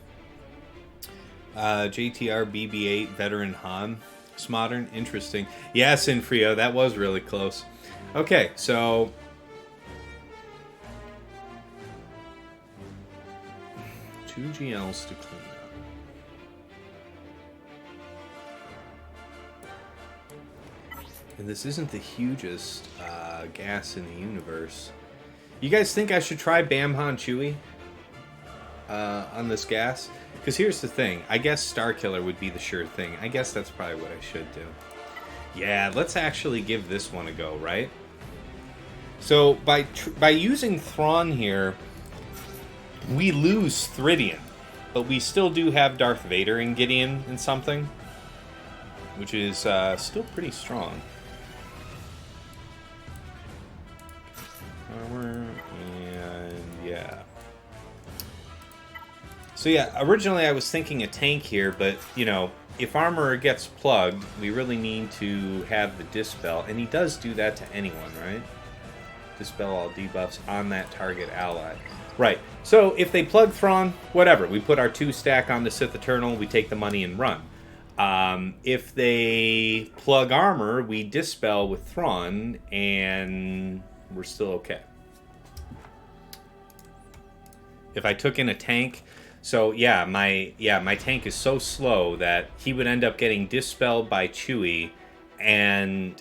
JTR BB-8 veteran Han. Modern, interesting. Yeah, Sinfrio, that was really close. Okay, so two GLs to clean up. And this isn't the hugest gas in the universe. You guys think I should try Bamhan Chewie on this gas? Because here's the thing. I guess Starkiller would be the sure thing. I guess that's probably what I should do. Yeah, let's actually give this one a go, right? So by using Thrawn here, we lose Thridian, but we still do have Darth Vader and Gideon and something, which is still pretty strong. Armor, and yeah. So yeah, originally I was thinking a tank here, but, if Armor gets plugged, we really need to have the Dispel, and he does do that to anyone, right? Dispel all debuffs on that target ally. Right, so if they plug Thrawn, whatever, we put our 2 stack on the Sith Eternal, we take the money and run. If they plug Armor, we Dispel with Thrawn, and we're still okay. If I took in a tank... So yeah, my tank is so slow that he would end up getting dispelled by Chewie, and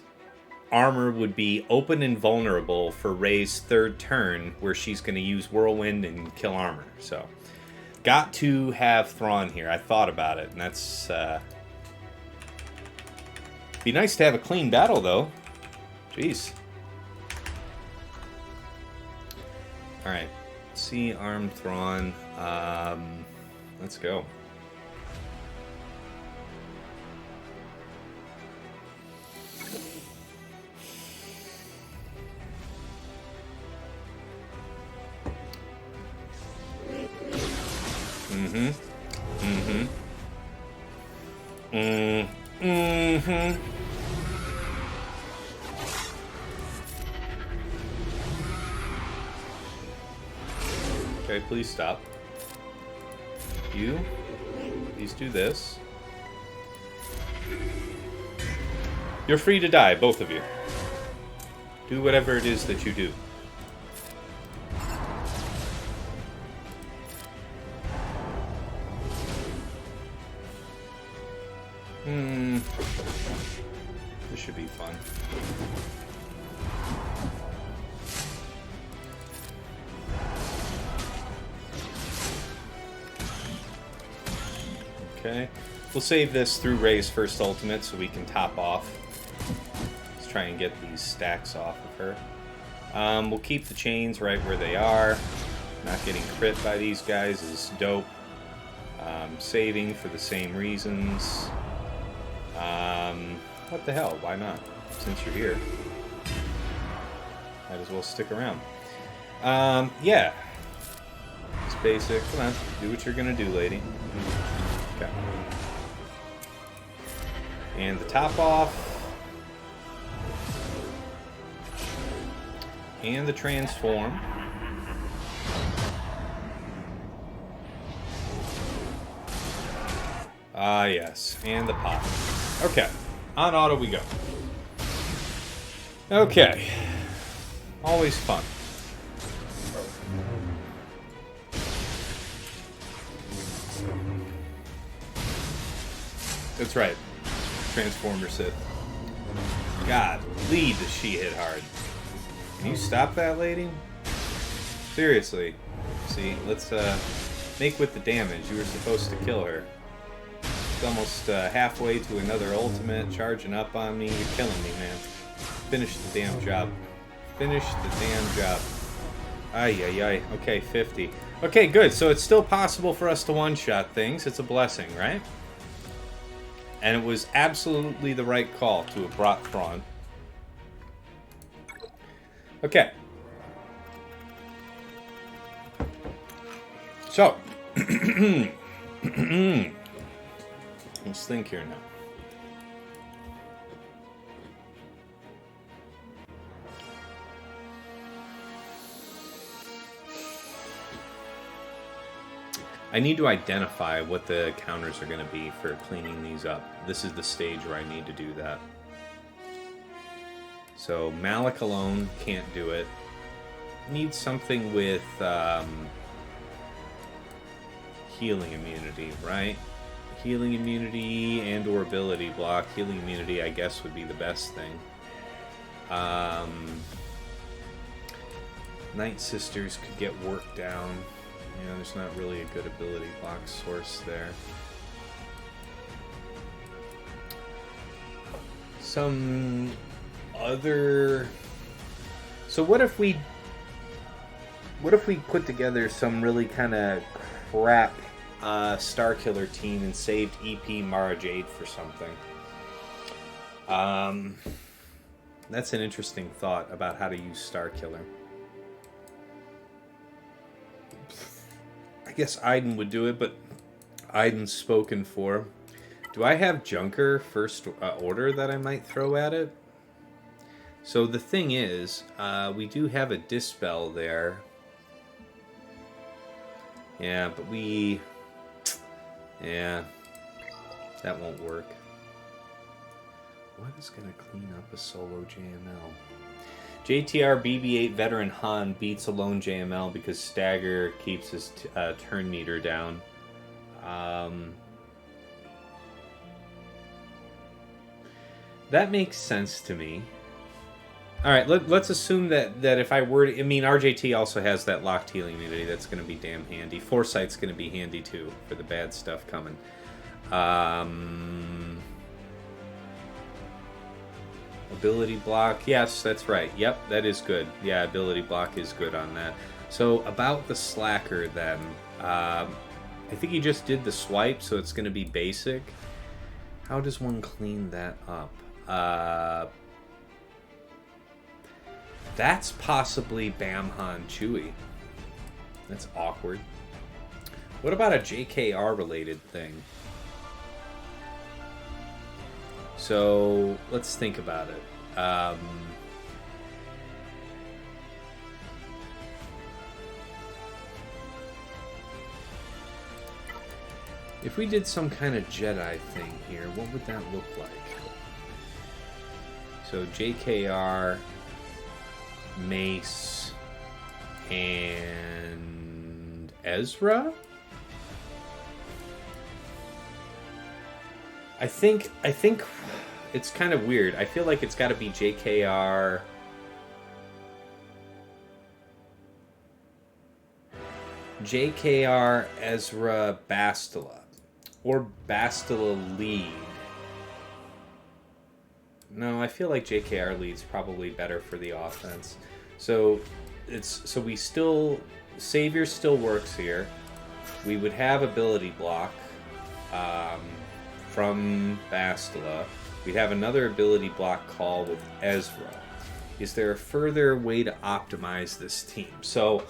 Armor would be open and vulnerable for Rey's 3rd turn, where she's going to use Whirlwind and kill Armor. So, got to have Thrawn here. I thought about it, and that's be nice to have a clean battle though. Jeez. All right. See arm Thrawn. Let's go. Okay, please stop. You, please do this. You're free to die, both of you. Do whatever it is that you do. This should be fun. Okay, we'll save this through Rey's first ultimate so we can top off. Let's try and get these stacks off of her. We'll keep the chains right where they are. Not getting crit by these guys is dope. Saving for the same reasons. What the hell? Why not? Since you're here. Might as well stick around. Yeah. It's basic. Come on. Do what you're gonna do, lady. Okay. And the top off. And the transform. Ah, yes. And the pop. Okay. On auto we go. Okay. Always fun. That's right. Transformer Sith. God, lead does she hit hard. Can you stop that lady? Seriously. See, let's make with the damage. You were supposed to kill her. It's almost halfway to another ultimate, charging up on me. You're killing me, man. Finish the damn job. Finish the damn job. Ay, ay, ay. Okay, 50. Okay, good. So it's still possible for us to one-shot things. It's a blessing, right? And it was absolutely the right call to have brought Thrawn. Okay. So. Let's think here now. I need to identify what the counters are going to be for cleaning these up. This is the stage where I need to do that. So Malak alone can't do it. Need something with healing immunity, right? Healing immunity and or ability block. Healing immunity, I guess, would be the best thing. Night Sisters could get worked down. You know, there's not really a good ability block source there. Some other... So what if we put together some really kind of crap Starkiller team and saved EP MaraJ for something? That's an interesting thought about how to use Starkiller. I guess Iden would do it, but Iden's spoken for. Do I have Junker first order that I might throw at it? So the thing is, we do have a Dispel there. Yeah, but yeah, that won't work. What is going to clean up a solo JML? JTR BB-8 veteran Han beats a lone JML because Stagger keeps his turn meter down. That makes sense to me. Alright, let's assume that if I were to... I mean, RJT also has that locked healing immunity. That's going to be damn handy. Foresight's going to be handy, too, for the bad stuff coming. Ability block. Yes, that's right. Yep, that is good. Yeah, ability block is good on that. So, about the Slacker, then. I think he just did the swipe, so it's going to be basic. How does one clean that up? That's possibly Bamhan Chewie. That's awkward. What about a JKR related thing? So let's think about it. If we did some kind of Jedi thing here, what would that look like? So JKR, Mace, and Ezra? I think it's kind of weird. I feel like it's got to be JKR, Ezra, Bastila, or Bastila lead. No, I feel like JKR lead's probably better for the offense. So we still, Savior still works here. We would have ability block from Bastila. We'd have another ability block call with Ezra. Is there a further way to optimize this team? So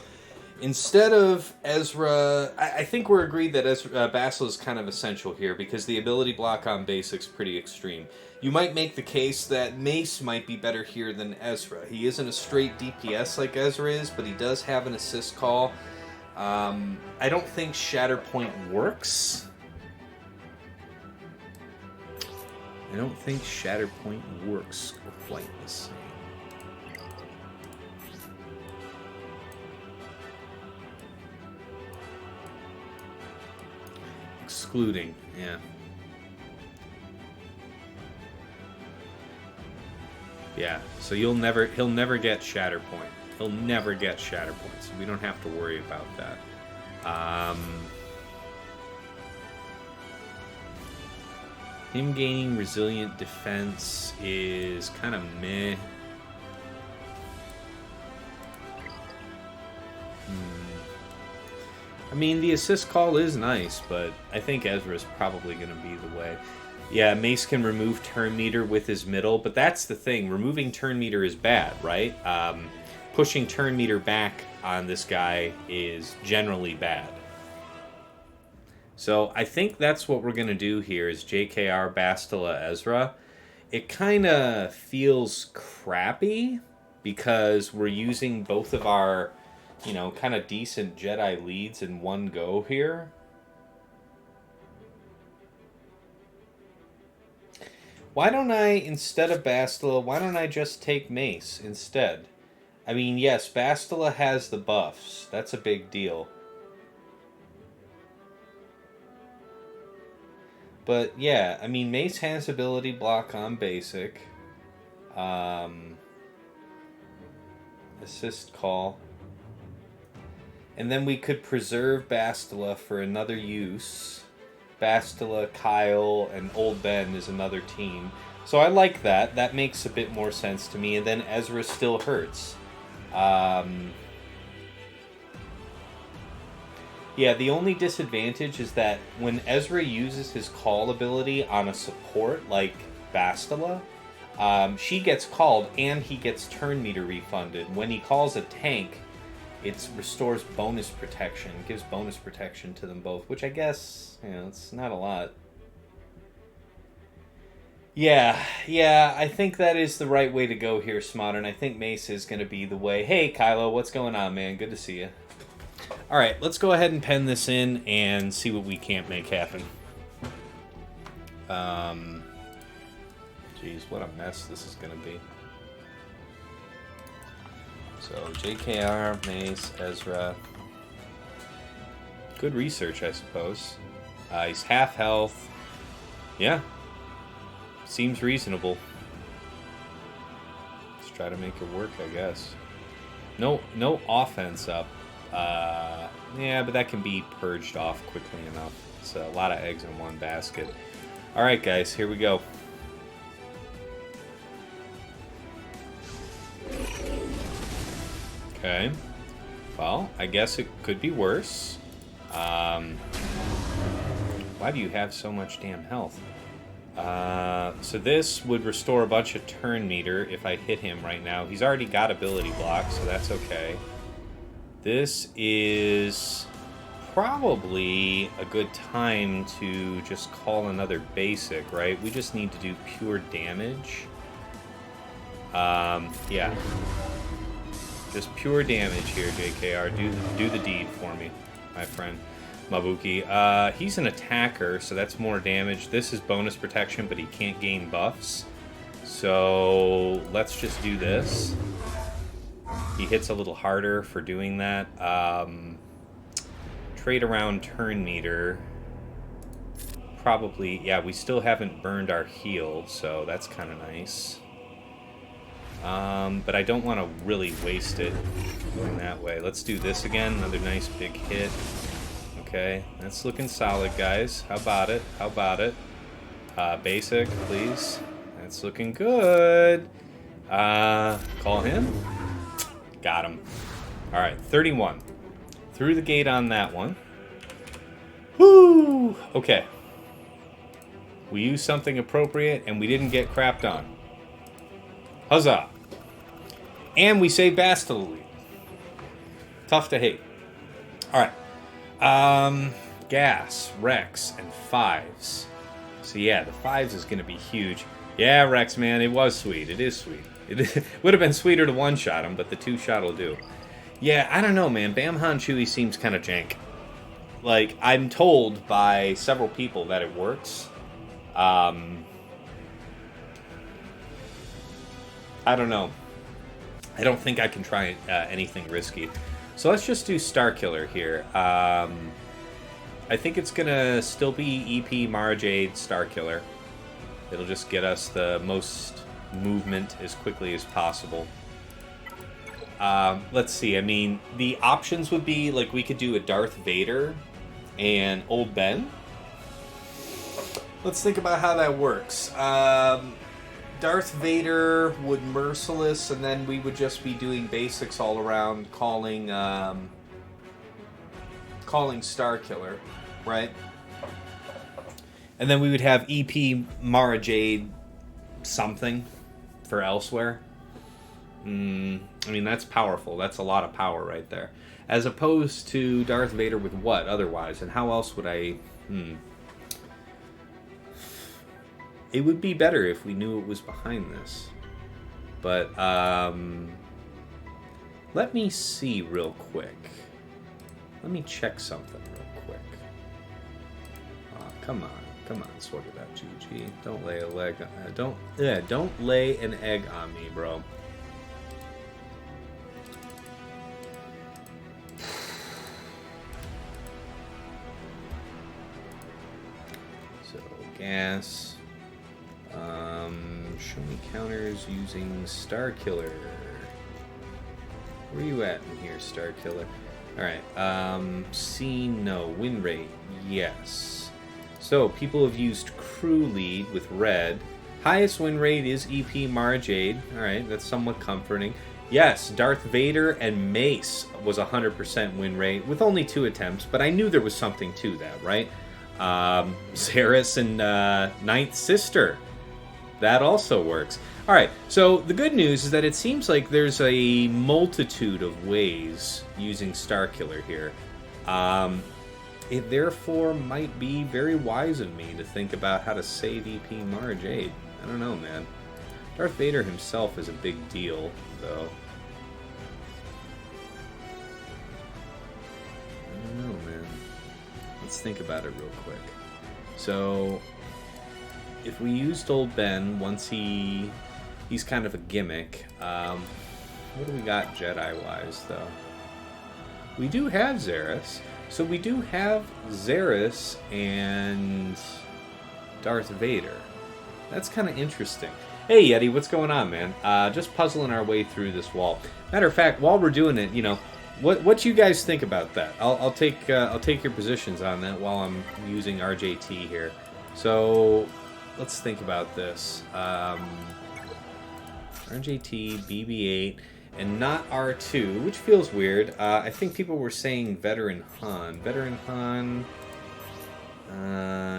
instead of Ezra, I think we're agreed that Bastila is kind of essential here because the ability block on Basic's pretty extreme. You might make the case that Mace might be better here than Ezra. He isn't a straight DPS like Ezra is, but he does have an assist call. I don't think Shatterpoint works. I don't think Shatterpoint works quite the same. Excluding, yeah. Yeah, so he'll never get Shatterpoint. He'll never get Shatterpoint, so we don't have to worry about that. Him gaining resilient defense is kind of meh. I mean, the assist call is nice, but I think Ezra's probably going to be the way. Yeah, Mace can remove turn meter with his middle, but that's the thing. Removing turn meter is bad, right? Pushing turn meter back on this guy is generally bad. So I think that's what we're going to do here is JKR Bastila Ezra. It kind of feels crappy because we're using both of our, you know, kind of decent Jedi leads in one go here. Why don't I, instead of Bastila, why don't I just take Mace instead? I mean, yes, Bastila has the buffs. That's a big deal. But, yeah, I mean, Mace has ability block on basic. Assist call. And then we could preserve Bastila for another use. Bastila, Kuiil, and Old Ben is another team. So I like that. That makes a bit more sense to me. And then Ezra still hurts. Yeah, the only disadvantage is that when Ezra uses his call ability on a support like Bastila, she gets called and he gets turn meter refunded. When he calls a tank, it restores bonus protection. It gives bonus protection to them both, which I guess, you know, it's not a lot. Yeah, I think that is the right way to go here, Smodern. I think Mace is going to be the way. Hey, Kylo, what's going on, man? Good to see you. All right, let's go ahead and pen this in and see what we can't make happen. Geez, what a mess this is going to be. So, JKR, Mace, Ezra. Good research, I suppose. He's half health. Yeah. Seems reasonable. Let's try to make it work, I guess. No offense up. Yeah, but that can be purged off quickly enough. It's a lot of eggs in one basket. Alright, guys, here we go. Okay. Well, I guess it could be worse. Why do you have so much damn health? So this would restore a bunch of turn meter if I hit him right now. He's already got ability block, so that's okay. This is probably a good time to just call another basic, right? We just need to do pure damage. Yeah. Just pure damage here, JKR. Do the deed for me, my friend. Mabuki. He's an attacker, so that's more damage. This is bonus protection, but he can't gain buffs. So let's just do this. He hits a little harder for doing that. Trade around turn meter. Probably, yeah, we still haven't burned our heal, so that's kind of nice. But I don't want to really waste it going that way. Let's do this again. Another nice big hit. Okay, that's looking solid, guys. How about it? How about it? Basic, please. That's looking good. Call him. Got him. All right, 31. Through the gate on that one. Woo! Okay. We used something appropriate, and we didn't get crapped on. Huzzah! And we saved Bastila. Tough to hate. All right. Gas, Rex, and 5s. So yeah, the 5s is going to be huge. Yeah, Rex, man, it was sweet. It is sweet. It would have been sweeter to one-shot him, but the 2-shot will do. Yeah, I don't know, man. Bam-Han Chewie seems kind of jank. Like, I'm told by several people that it works. I don't know. I don't think I can try anything risky. So let's just do Starkiller here. I think it's going to still be EP MaraJ Starkiller. It'll just get us the most movement as quickly as possible. Let's see. I mean, the options would be, like, we could do a Darth Vader and Old Ben. Let's think about how that works. Darth Vader would Merciless, and then we would just be doing basics all around, calling Starkiller, right? And then we would have EP MaraJ something for elsewhere. I mean, that's powerful. That's a lot of power right there. As opposed to Darth Vader with what otherwise? And how else would I... It would be better if we knew it was behind this. But, let me see real quick. Let me check something real quick. Come on. Come on, sort it out, GG. Don't lay a leg... don't lay an egg on me, bro. So, gas... show me counters using Starkiller. Where are you at in here, Starkiller? Alright, scene, no. Win rate, yes. So, people have used Crew Lead with red. Highest win rate is EP MaraJ. Alright, that's somewhat comforting. Yes, Darth Vader and Mace was 100% win rate with only 2 attempts, but I knew there was something to that, right? Saris and Ninth Sister. That also works. Alright, so the good news is that it seems like there's a multitude of ways using Starkiller here. It therefore might be very wise of me to think about how to save EP MaraJ. I don't know, man. Darth Vader himself is a big deal, though. I don't know, man. Let's think about it real quick. So, if we used Old Ben, once he's kind of a gimmick, what do we got Jedi-wise, though? We do have Zaris. So we do have Zaris and Darth Vader. That's kind of interesting. Hey, Yeti, what's going on, man? Just puzzling our way through this wall. Matter of fact, while we're doing it, you know, what you guys think about that? I'll take your positions on that while I'm using RJT here. So let's think about this. RJT, BB-8, and not R2, which feels weird. I think people were saying Veteran Han. Veteran Han...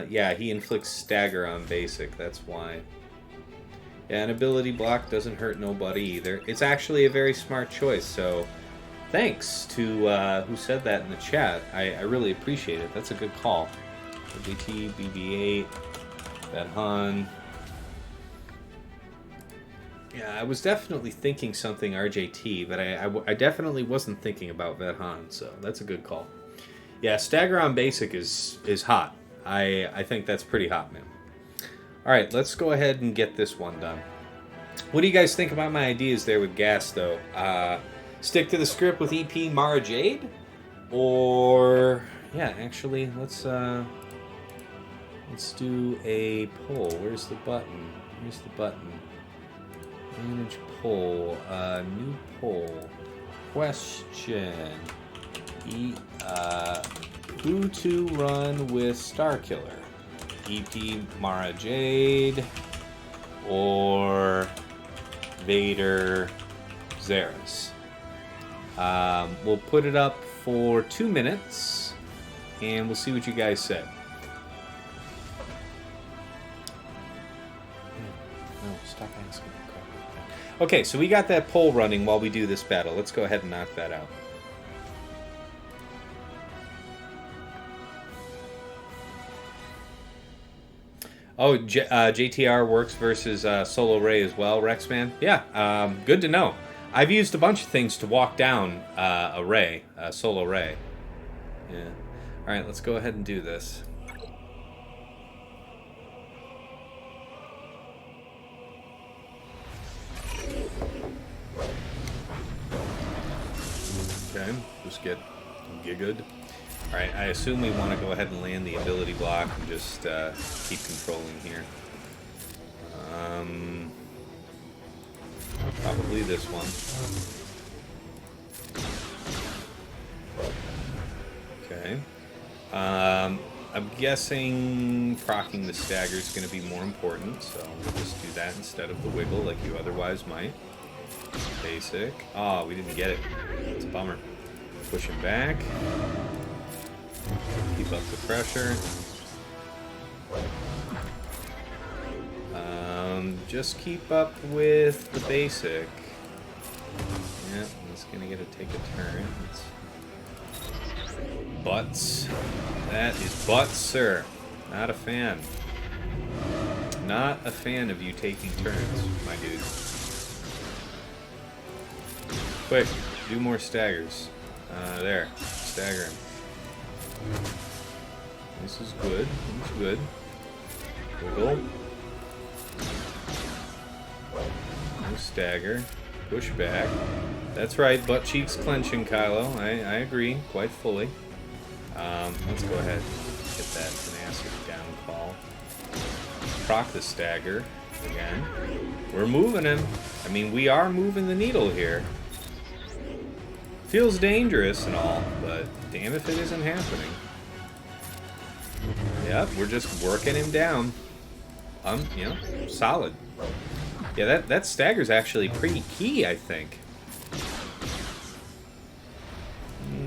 yeah, he inflicts stagger on basic, that's why. Yeah, an ability block doesn't hurt nobody either. It's actually a very smart choice, so thanks to who said that in the chat. I really appreciate it. That's a good call. RJT, BB-8, Vet Han. Yeah, I was definitely thinking something RJT, but I definitely wasn't thinking about Vet Han, so that's a good call. Yeah, stagger on basic is hot. I think that's pretty hot, man. Alright, let's go ahead and get this one done. What do you guys think about my ideas there with gas, though? Stick to the script with EP MaraJ? Or... yeah, actually, let's do a poll. Where's the button? Where's the button? Manage poll. New poll. Question. Who to run with Starkiller? EP MaraJ or Vader Zaris? We'll put it up for 2 minutes, and we'll see what you guys say. No, stop asking. Okay, so we got that poll running while we do this battle. Let's go ahead and knock that out. Oh, JTR works versus Solo Ray as well, Rexman. Yeah, good to know. I've used a bunch of things to walk down a Ray, Solo Ray. Yeah. All right, let's go ahead and do this. Okay, just get gigged. Alright, I assume we want to go ahead and land the ability block and just keep controlling here. Probably this one. Okay. I'm guessing proccing the stagger is going to be more important, so we'll just do that instead of the wiggle like you otherwise might. Basic. Oh, we didn't get it. It's a bummer. Push him back. Keep up the pressure. Just keep up with the basic. Yeah, it's gonna get to take a turn. It's butts. That is butts, sir. Not a fan. Not a fan of you taking turns, my dude. Quick, do more staggers. There, stagger him. This is good. This is good. Wiggle. No stagger. Push back. That's right, butt cheeks clenching, Kylo. I agree quite fully. Let's go ahead and get that tenacity down call. Proc the stagger again. We're moving him. I mean, we are moving the needle here. Feels dangerous and all, but damn if it isn't happening. Yep, we're just working him down. You know, solid. Yeah, that stagger's actually pretty key, I think.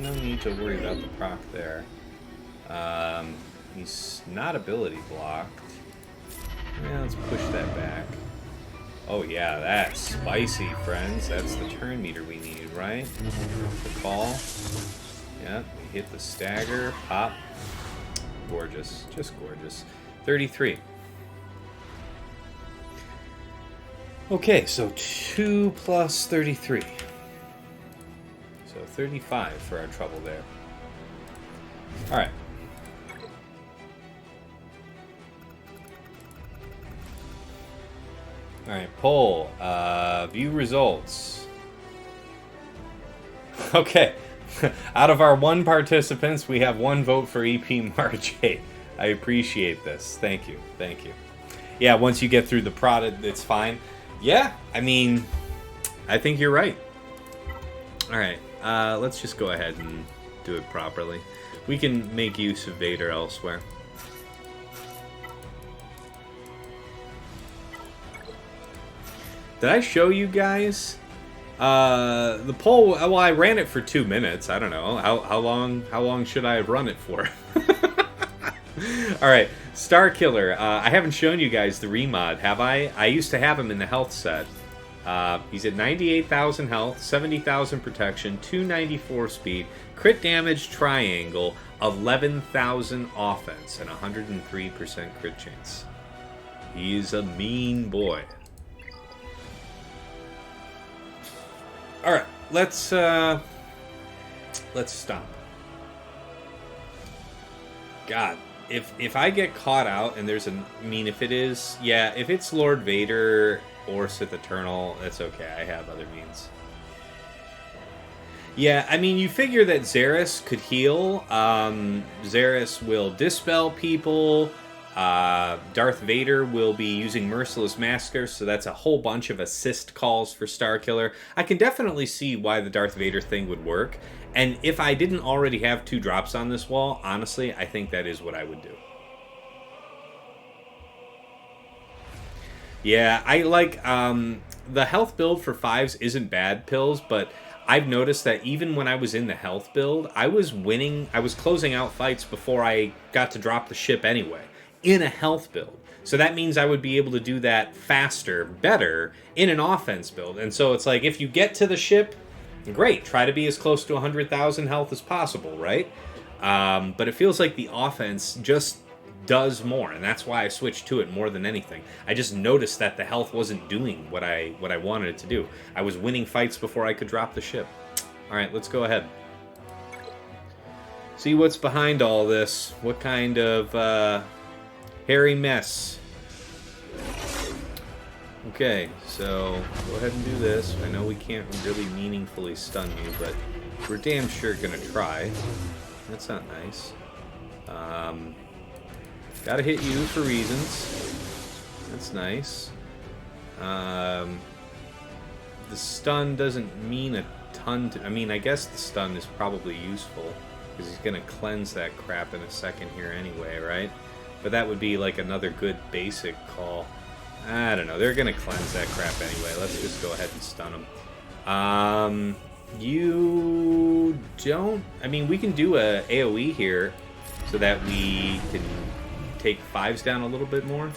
No need to worry about the proc there. He's not ability blocked. Yeah, let's push that back. Oh yeah, that's spicy, friends. That's the turn meter we need, right? The call. Yeah, we hit the stagger. Pop. Gorgeous. Just gorgeous. 33. Okay, so 2 plus 33. So 35 for our trouble there. Alright. Alright, poll. View results. Okay. Out of our 1 participants, we have 1 vote for EP MaraJ. I appreciate this. Thank you. Thank you. Yeah, once you get through the prod, it's fine. Yeah, I mean, I think you're right. Alright, let's just go ahead and do it properly. We can make use of Vader elsewhere. Did I show you guys the poll? Well, I ran it for 2 minutes. I don't know how long should I have run it for? All right, Star Killer. I haven't shown you guys the remod, have I? I used to have him in the health set. He's at 98,000 health, 70,000 protection, 294 speed, crit damage triangle, 11,000 offense, and 103% crit chance. He's a mean boy. All right, let's stop. God, if I get caught out and there's if it is, yeah, if it's Lord Vader or Sith Eternal, that's okay. I have other means. Yeah, I mean, you figure that Xeris could heal. Xeris will dispel people. Darth Vader will be using Merciless Massacre, so that's a whole bunch of assist calls for Starkiller. I can definitely see why the Darth Vader thing would work. And if I didn't already have 2 drops on this wall, honestly, I think that is what I would do. Yeah, I like, the health build for 5s isn't bad, Pills, but I've noticed that even when I was in the health build, I was winning. I was closing out fights before I got to drop the ship anyway, in a health build. So that means I would be able to do that faster, better, in an offense build. And so it's like, if you get to the ship, great. Try to be as close to 100,000 health as possible, right? But it feels like the offense just does more, and that's why I switched to it more than anything. I just noticed that the health wasn't doing what I wanted it to do. I was winning fights before I could drop the ship. All right, let's go ahead. See what's behind all this. What kind of hairy mess. Okay, so go ahead and do this. I know we can't really meaningfully stun you, but we're damn sure gonna try. That's not nice. Gotta hit you for reasons. That's nice. The stun doesn't mean a ton to... I mean, I guess the stun is probably useful, because he's gonna cleanse that crap in a second here anyway, right? But that would be like another good basic call. I don't know. They're gonna cleanse that crap anyway. Let's just go ahead and stun them. You don't... I mean, we can do a AoE here so that we can take 5s down a little bit more.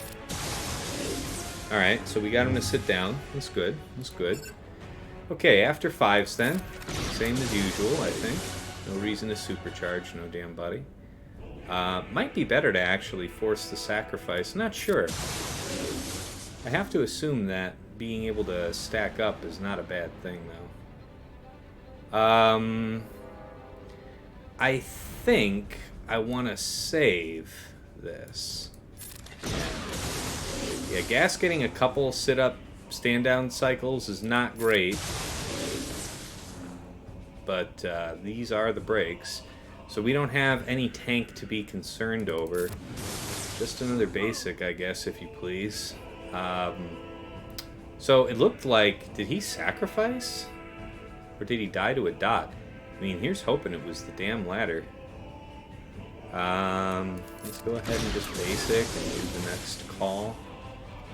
Alright, so we got him to sit down. That's good. That's good. Okay, after 5s then. Same as usual, I think. No reason to supercharge, no damn buddy. Might be better to actually force the sacrifice. Not sure. I have to assume that being able to stack up is not a bad thing, though. I think I want to save this. Yeah, gas getting a couple sit-up, stand-down cycles is not great. But these are the breaks. So we don't have any tank to be concerned over. Just another basic, I guess, if you please. So it looked like... Did he sacrifice? Or did he die to a dot? I mean, here's hoping it was the damn ladder. Let's go ahead and just basic and do the next call.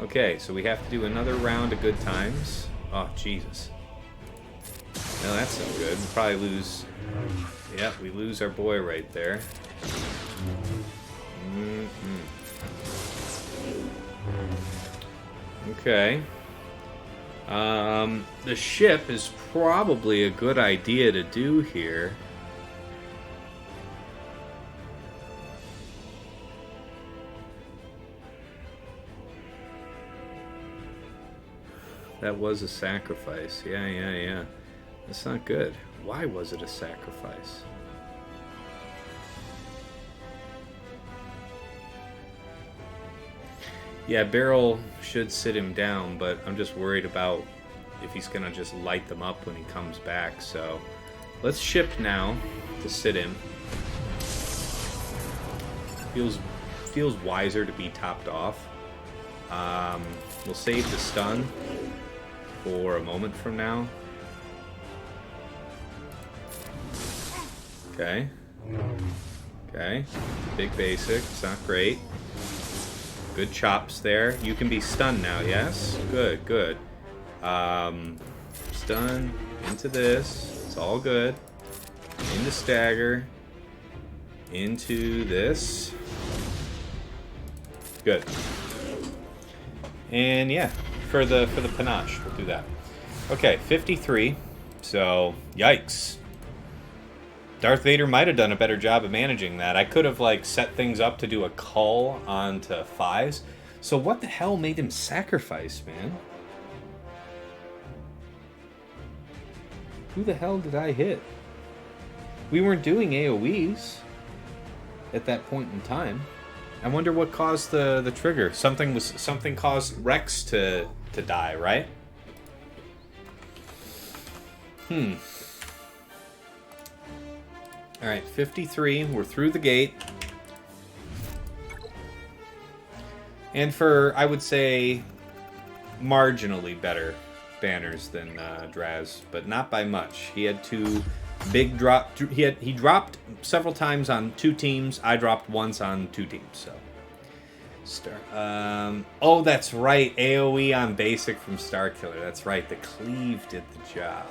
Okay, so we have to do another round of good times. Oh, Jesus. No, that's no good. We'll probably lose... Yep, we lose our boy right there. Okay. The ship is probably a good idea to do here. That was a sacrifice. Yeah. That's not good. Why was it a sacrifice? Yeah, Barrel should sit him down, but I'm just worried about if he's going to just light them up when he comes back. So let's ship now to sit him. Feels wiser to be topped off. We'll save the stun for a moment from now. Okay. Big basic. It's not great. Good chops there. You can be stunned now, yes? Good. Stun into this. It's all good. Into stagger. Into this. Good. And yeah, for the panache, we'll do that. Okay, 53. So, yikes. Darth Vader might have done a better job of managing that. I could have set things up to do a cull onto 5s. So what the hell made him sacrifice, man? Who the hell did I hit? We weren't doing AoEs at that point in time. I wonder what caused the trigger. Something caused Rex to die, right? Alright, 53. We're through the gate. And for, I would say, marginally better banners than Draz, but not by much. He had two big drop. He dropped several times on 2 teams. I dropped once on 2 teams. So, oh, that's right. AOE on basic from Starkiller. That's right. The cleave did the job.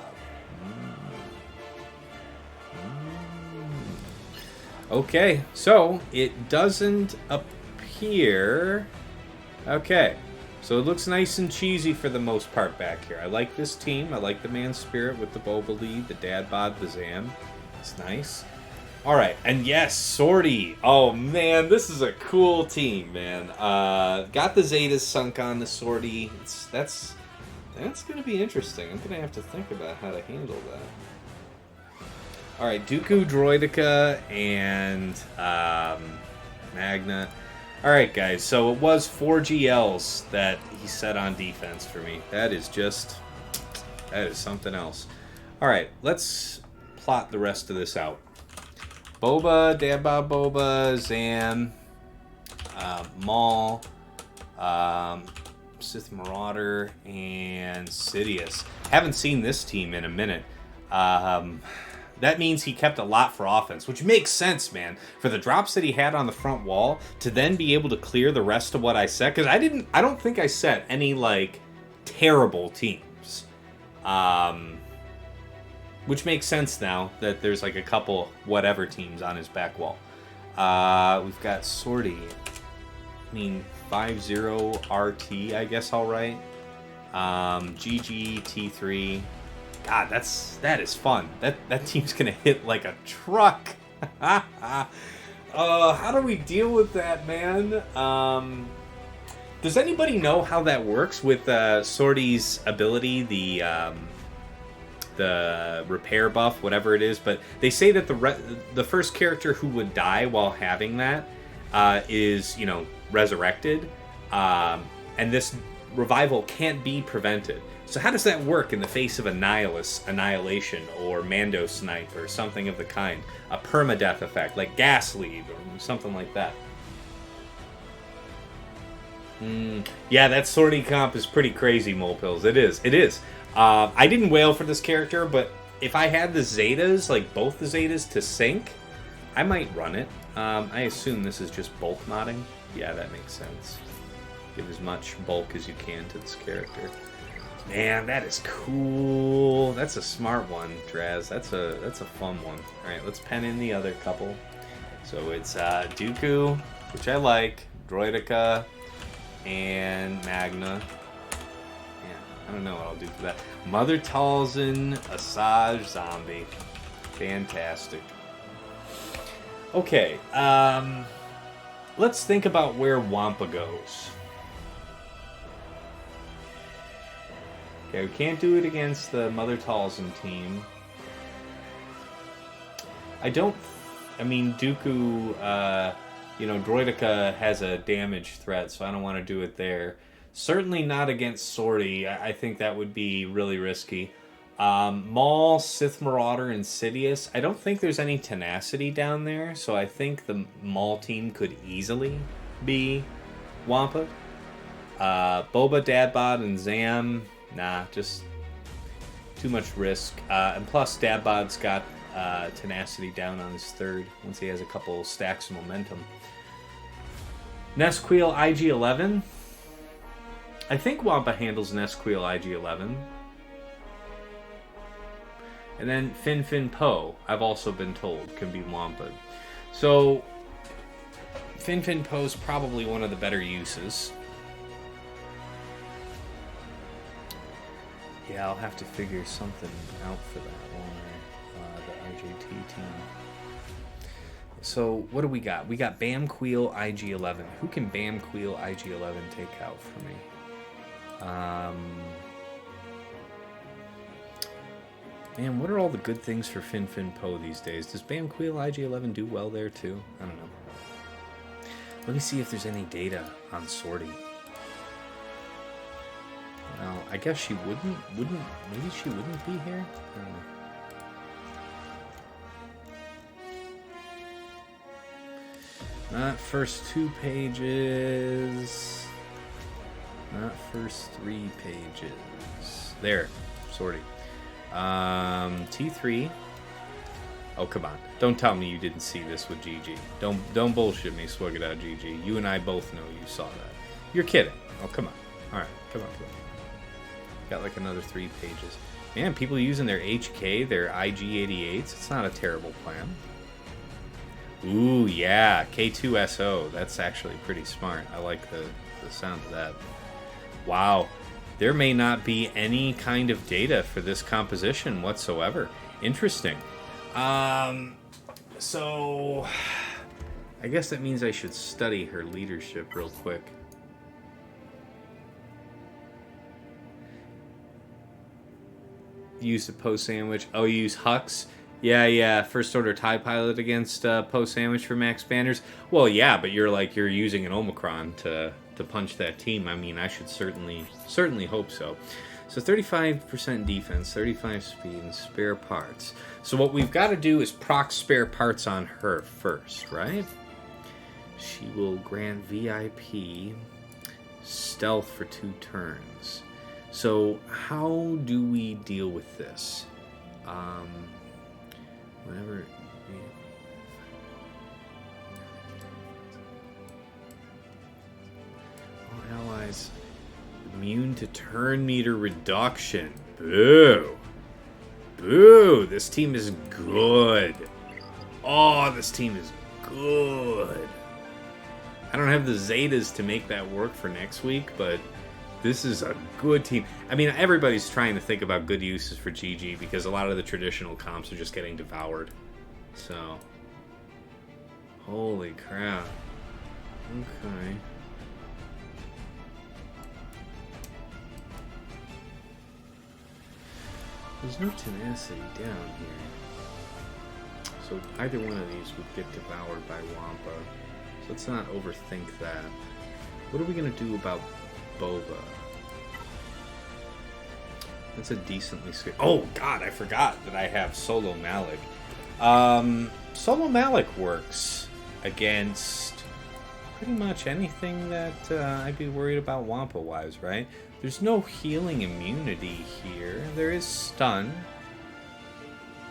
Okay, so it doesn't appear... Okay, so it looks nice and cheesy for the most part back here. I like this team. I like the man spirit with the Boba lead, the dad bod, the Zam. It's nice. All right, and yes, Sortie. Oh, man, this is a cool team, man. Got the Zetas sunk on the Sortie. That's going to be interesting. I'm going to have to think about how to handle that. All right, Dooku, Droideka, and Magna. All right, guys, so it was 4 GLs that he set on defense for me. That is something else. All right, let's plot the rest of this out. Boba, Daba Boba, Zam, Maul, Sith Marauder, and Sidious. Haven't seen this team in a minute. That means he kept a lot for offense, which makes sense, man. For the drops that he had on the front wall, to then be able to clear the rest of what I set, because I don't think I set any, like, terrible teams. Which makes sense now that there's like a couple whatever teams on his back wall. We've got Sortie. I mean, 5-0 RT, I guess, all right. GG T3. God, that is fun. That team's gonna hit like a truck. How do we deal with that, man? Does anybody know how that works with Sortie's ability? The repair buff, whatever it is, but they say that the first character who would die while having that is, resurrected, and this revival can't be prevented. So how does that work in the face of Annihilation or Mando Snipe or something of the kind? A permadeath effect, like Gas Lead or something like that. Yeah, that Sortie comp is pretty crazy, Molepills. It is. I didn't wail for this character, but if I had the Zetas, like both the Zetas, to sync, I might run it. I assume this is just bulk modding. Yeah, that makes sense. Give as much bulk as you can to this character. Man, that is cool. That's a smart one, Draz. That's a fun one. All right, let's pen in the other couple. So it's Dooku, which I like, Droideka, and Magna. I don't know what I'll do for that. Mother Talzin, Asajj, Zombie. Fantastic. Okay, let's think about where Wampa goes. Okay, we can't do it against the Mother Talzin team. Dooku, Droideka has a damage threat, so I don't want to do it there. Certainly not against Sortie. I think that would be really risky. Maul, Sith Marauder, and Sidious. I don't think there's any tenacity down there, so I think the Maul team could easily be Wampa. Boba, Dadbod, and Zam. Nah, just too much risk. And plus, Dadbod's got tenacity down on his third once he has a couple stacks of momentum. Kuiil, IG-11. I think Wampa handles Kuiil, IG-11. And then Fin Poe, I've also been told, can be Wampa. So, Fin Poe's probably one of the better uses. Yeah, I'll have to figure something out for that one, the RJT team. So, what do we got? We got Bam Kuiil, IG-11. Who can Bam Kuiil, IG-11 take out for me? Man, what are all the good things for Fin Poe these days? Does Bam Kuiil IG-11 do well there too? I don't know. Let me see if there's any data on Sortie. Well, I guess she wouldn't, maybe she wouldn't be here? I don't know. Not first 2 pages. Not first 3 pages. There, Sortie. T3. Oh, come on. Don't tell me you didn't see this with GG. Don't bullshit me, Swug It Out GG. You and I both know you saw that. You're kidding. Oh, come on. Alright, come on. Got like another 3 pages. Man, people using their HK, their IG-88s. It's not a terrible plan. Ooh, yeah. K2SO. That's actually pretty smart. I like the sound of that. Wow. There may not be any kind of data for this composition whatsoever. Interesting. So I guess that means I should study her leadership real quick. Use the post sandwich. Oh, you use Hux? Yeah. First order TIE pilot against post sandwich for Max Banners. Well, yeah, but you're using an Omicron to punch that team. I mean, I should certainly hope so. So 35% defense, 35 speed, and spare parts. So what we've got to do is proc spare parts on her first, right? She will grant VIP stealth for 2 turns. So how do we deal with this? Whenever... Allies immune to turn meter reduction. Boo. Boo. This team is good. Oh, this team is good. I don't have the Zetas to make that work for next week, but this is a good team. I mean, everybody's trying to think about good uses for GG because a lot of the traditional comps are just getting devoured. So, holy crap. Okay. There's no tenacity down here. So either one of these would get devoured by Wampa. So let's not overthink that. What are we going to do about Boba? That's a decently scary... Oh, God, I forgot that I have Solo Malak. Solo Malak works against pretty much anything that I'd be worried about Wampa-wise, right? There's no healing immunity here. There is stun.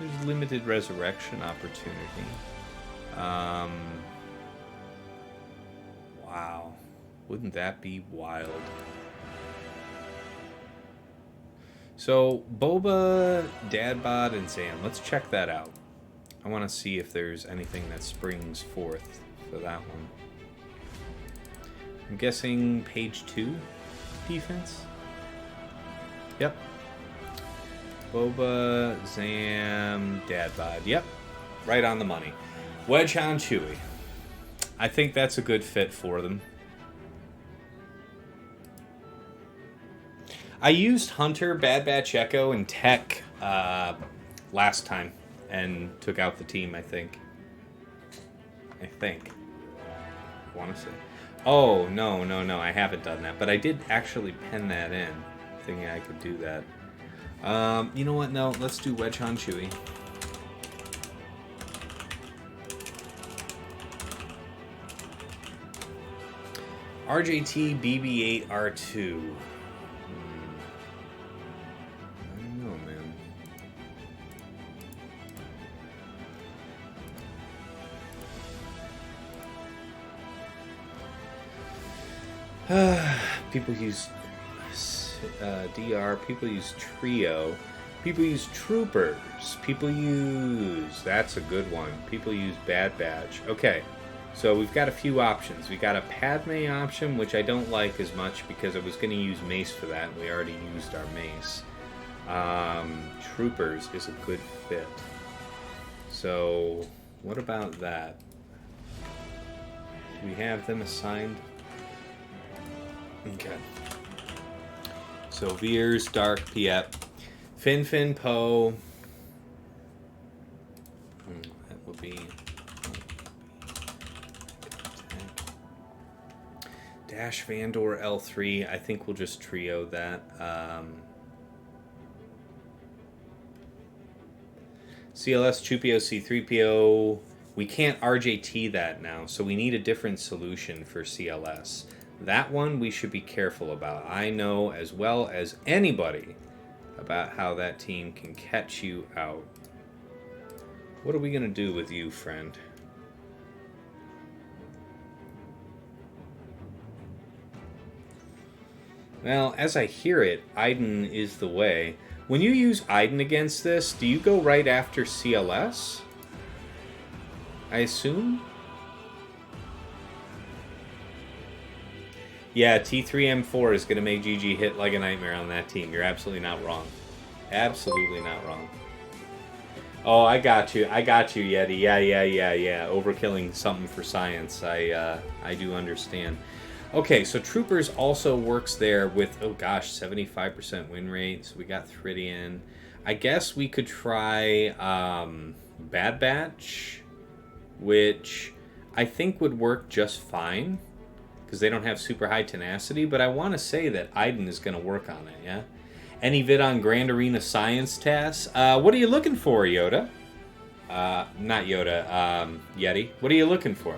There's limited resurrection opportunity. Wow. Wouldn't that be wild? So, Boba, Dadbod, and Zam. Let's check that out. I want to see if there's anything that springs forth for that one. I'm guessing page 2 defense? Yep. Boba, Zam, Dadbod. Yep. Right on the money. Wedge on Chewie. I think that's a good fit for them. I used Hunter, Bad Batch Echo, and Tech last time and took out the team, I think. I want to say. Oh, no, I haven't done that. But I did actually pen that in, thinking I could do that. You know what? No, let's do Wedge on Chewie. RJT BB-8 R2. I don't know, man. People use DR. People use Trio. People use Troopers. People use... That's a good one. People use Bad Batch. Okay. So we've got a few options. We got a Padme option, which I don't like as much because I was going to use Mace for that, and we already used our Mace. Troopers is a good fit. So, what about that? Do we have them assigned? Okay. So Veers, Dark, Piett, Fin, Poe. That would be... Dash, Vandor, L3. I think we'll just trio that. CLS, Chewpio, C3PO. We can't RJT that now, so we need a different solution for CLS. That one we should be careful about. I know as well as anybody about how that team can catch you out. What are we going to do with you, friend? Well, as I hear it, Iden is the way. When you use Iden against this, do you go right after CLS? I assume? Yeah, T3M4 is going to make GG hit like a nightmare on that team. You're absolutely not wrong. Absolutely not wrong. Oh, I got you. I got you, Yeti. Yeah. Overkilling something for science. I do understand. Okay, so Troopers also works there with, oh gosh, 75% win rate. So we got Thridian. I guess we could try Bad Batch, which I think would work just fine because they don't have super high tenacity, but I want to say that Iden is going to work on it, yeah? Any vid on Grand Arena Science tasks? What are you looking for, Yoda? Not Yoda, Yeti. What are you looking for?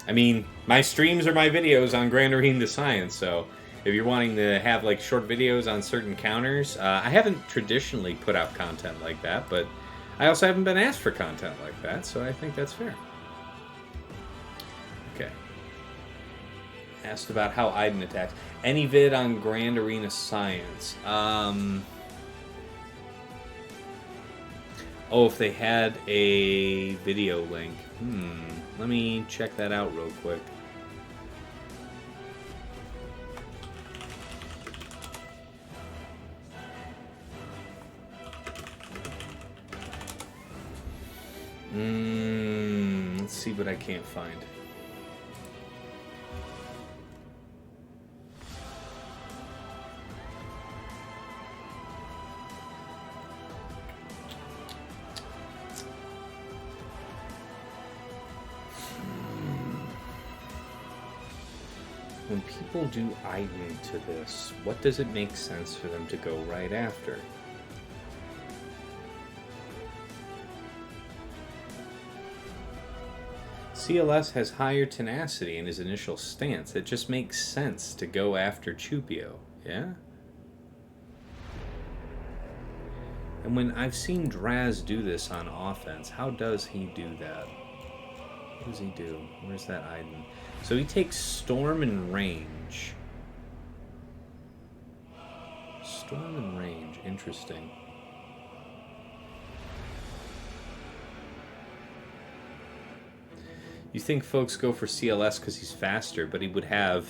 I mean, my streams are my videos on Grand Arena Science, so if you're wanting to have like short videos on certain counters, I haven't traditionally put out content like that, but I also haven't been asked for content like that, so I think that's fair. Okay. Asked about how Iden attacks. Any vid on Grand Arena Science? Oh, if they had a video link. Let me check that out real quick. Let's see what I can't find. When people do Iden to this, what does it make sense for them to go right after? CLS has higher tenacity in his initial stance. It just makes sense to go after Chewpio, yeah? And when I've seen Draz do this on offense, how does he do that? What does he do? Where's that Iden? So he takes Storm and Range. Storm and Range. Interesting. You think folks go for CLS because he's faster, but he would have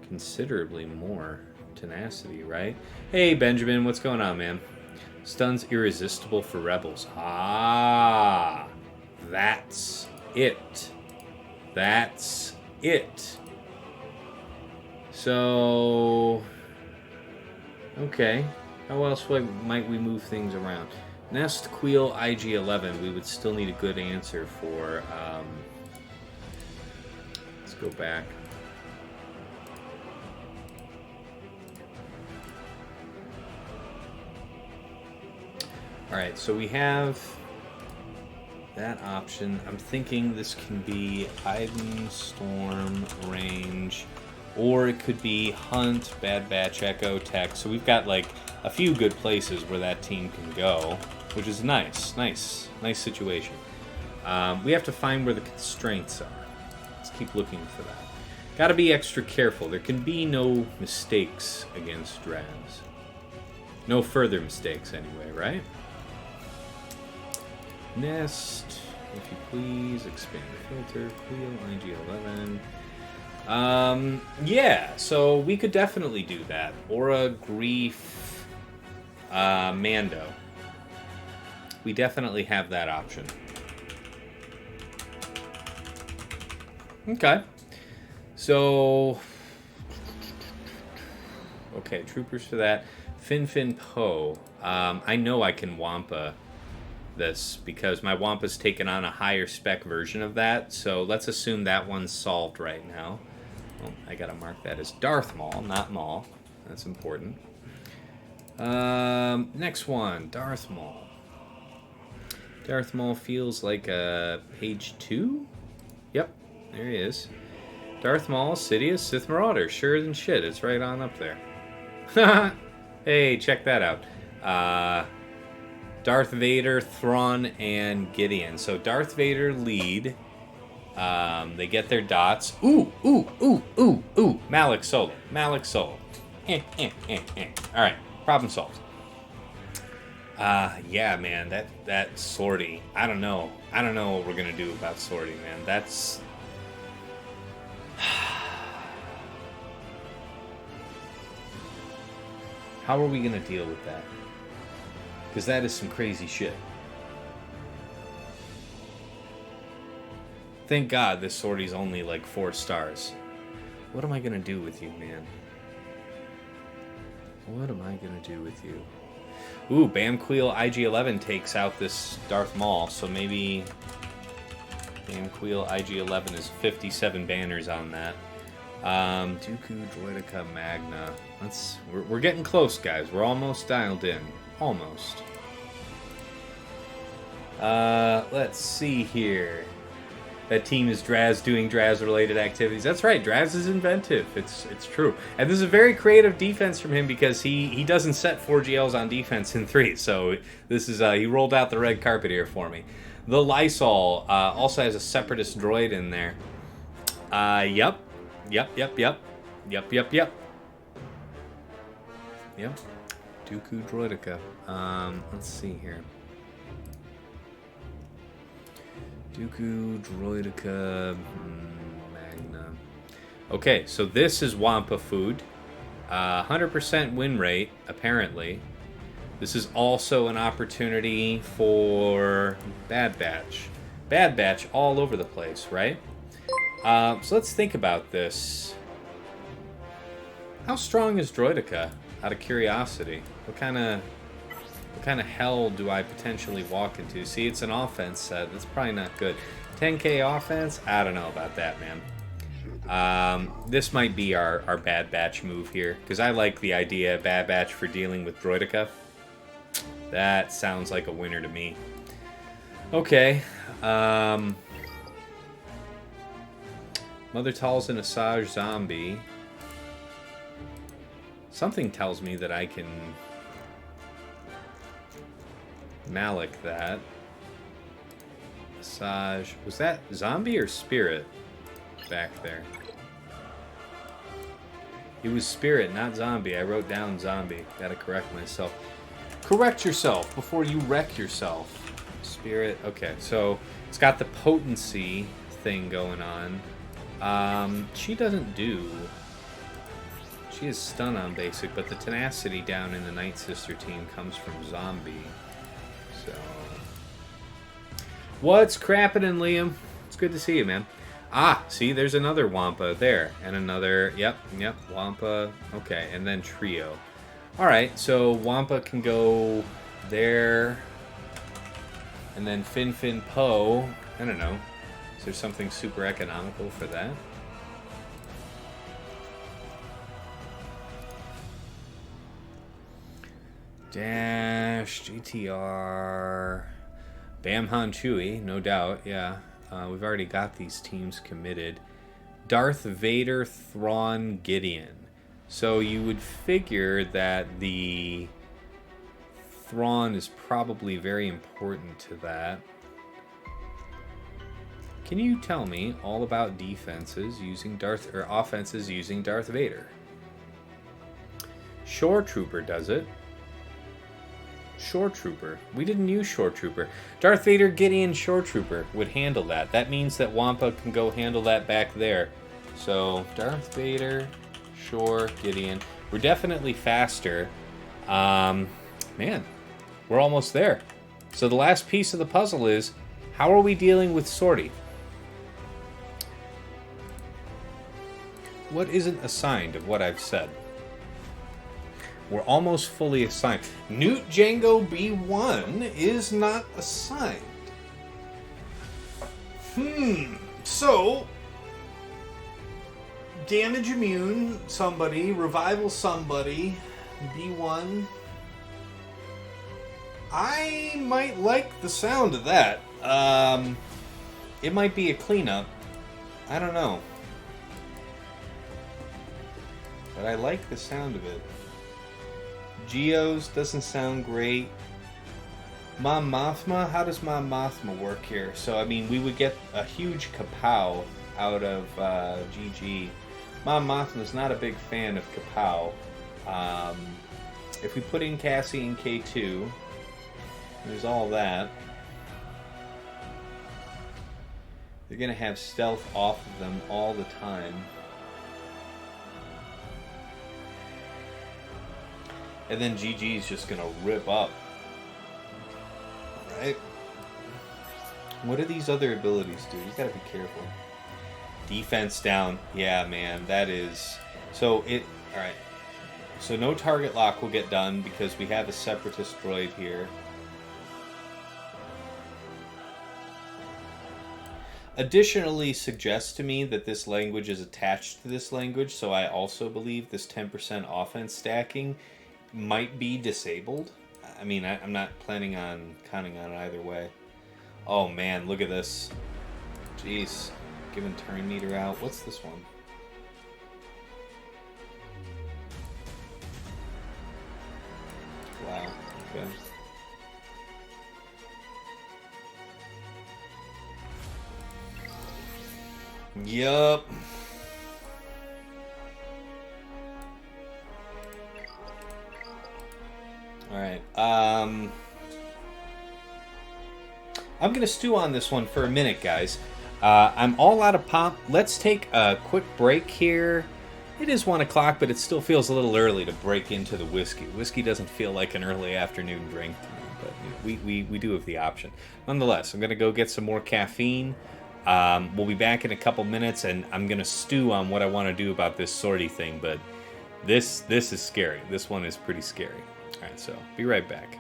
considerably more tenacity, right? Hey, Benjamin, what's going on, man? Stun's irresistible for Rebels. Ah, that's it. That's it. So, okay. How else might we move things around? Nest, Kuiil, IG-11. We would still need a good answer for. Let's go back. All right, so we have that option. I'm thinking this can be Iden, Storm, Range, or it could be Hunt, Bad Batch, Echo, Tech. So we've got like a few good places where that team can go, which is nice situation. We have to find where the constraints are. Let's keep looking for that. Got to be extra careful. There can be no mistakes against Draz. No further mistakes anyway, right? Nest, if you please, expand filter, Kuiil, IG-11. Yeah, so we could definitely do that. Aurra, Greef, Mando. We definitely have that option. Okay. So, okay, troopers for that. Fin Poe. I know I can Wampa this because my Wampa's taken on a higher spec version of that, so let's assume that one's solved right now. Well, I gotta mark that as Darth Maul, not Maul. That's important. Next one, Darth Maul. Darth Maul feels like a page 2? Yep, there he is. Darth Maul, Sidious, Sith Marauder, sure than shit, it's right on up there. Hey, check that out. Darth Vader, Thrawn, and Gideon. So Darth Vader lead. They get their dots. Ooh. Malak solo. Alright, problem solved. Yeah, man, that sortie. I don't know. I don't know what we're going to do about sorting, man. That's... How are we going to deal with that? Because that is some crazy shit. Thank God this sortie's only like 4 stars. What am I going to do with you, man? What am I going to do with you? Ooh, Bam Kuiil IG-11 takes out this Darth Maul, so maybe Bam Kuiil IG-11 is 57 banners on that. Dooku, Droideka, Magna. We're getting close, guys. We're almost dialed in. Almost. Let's see here. That team is Draz doing Draz-related activities. That's right, Draz is inventive. It's true. And this is a very creative defense from him because he doesn't set 4 GLs on defense in 3. So this is he rolled out the red carpet here for me. The Lysol also has a Separatist droid in there. Yep. Dooku Droideka. Let's see here. Dooku, Droideka, Magna. Okay, so this is Wampa food. 100% win rate, apparently. This is also an opportunity for Bad Batch. Bad Batch all over the place, right? So let's think about this. How strong is Droideka, out of curiosity? What kind of hell do I potentially walk into? See, it's an offense set. That's probably not good. 10k offense? I don't know about that, man. This might be our Bad Batch move here, because I like the idea of Bad Batch for dealing with Droideka. That sounds like a winner to me. Okay. Mother Tal's an Asajj zombie. Something tells me that I can Malak that. Asajj. Was that zombie or spirit back there? It was spirit, not zombie. I wrote down zombie. Gotta correct myself. Correct yourself before you wreck yourself. Spirit. Okay, so it's got the potency thing going on. She doesn't do... She is stun on basic, but the tenacity down in the Night Sister team comes from zombie. So... What's crappin', Liam? It's good to see you, man. Ah, see, there's another Wampa there. And another... Yep, Wampa. Okay, and then Trio. Alright, so Wampa can go there. And then Fin Po. I don't know. Is there something super economical for that? Dash, GTR, Bam Han Chewie, no doubt, yeah. We've already got these teams committed. Darth Vader, Thrawn, Gideon. So you would figure that the Thrawn is probably very important to that. Can you tell me all about defenses using offenses using Darth Vader? Shore Trooper does it. Shore Trooper. We didn't use Shore Trooper. Darth Vader, Gideon, Shore Trooper would handle that. That means that Wampa can go handle that back there. So, Darth Vader, Shore, Gideon. We're definitely faster. Man, we're almost there. So the last piece of the puzzle is, how are we dealing with Sortie? What isn't assigned of what I've said? We're almost fully assigned. Nute Jango B1 is not assigned. So, damage immune somebody, revival somebody, B1. I might like the sound of that. It might be a cleanup. I don't know. But I like the sound of it. Geos doesn't sound great. Mon Mothma, how does Mon Mothma work here? So, I mean, we would get a huge kapow out of GG. Mon Mothma's not a big fan of kapow. If we put in Cassie in K2, there's all that. They're going to have stealth off of them all the time. And then GG's just going to rip up. Right? What do these other abilities do? You got to be careful. Defense down. Yeah, man, that is... So it... Alright. So no target lock will get done because we have a Separatist droid here. Additionally suggests to me that this language is attached to this language, so I also believe this 10% offense stacking might be disabled. I mean, I'm not planning on counting on it either way. Oh man, look at this. Jeez. Giving turn meter out. What's this one? Wow. Okay. Yup. Alright. I'm going to stew on this one for a minute, guys. I'm all out of pop. Let's take a quick break here. It is 1 o'clock, but it still feels a little early to break into the whiskey. Whiskey doesn't feel like an early afternoon drink to me, but you know, we do have the option. Nonetheless, I'm going to go get some more caffeine. We'll be back in a couple minutes, and I'm going to stew on what I want to do about this sortie thing, but this is scary. This one is pretty scary. All right, so be right back.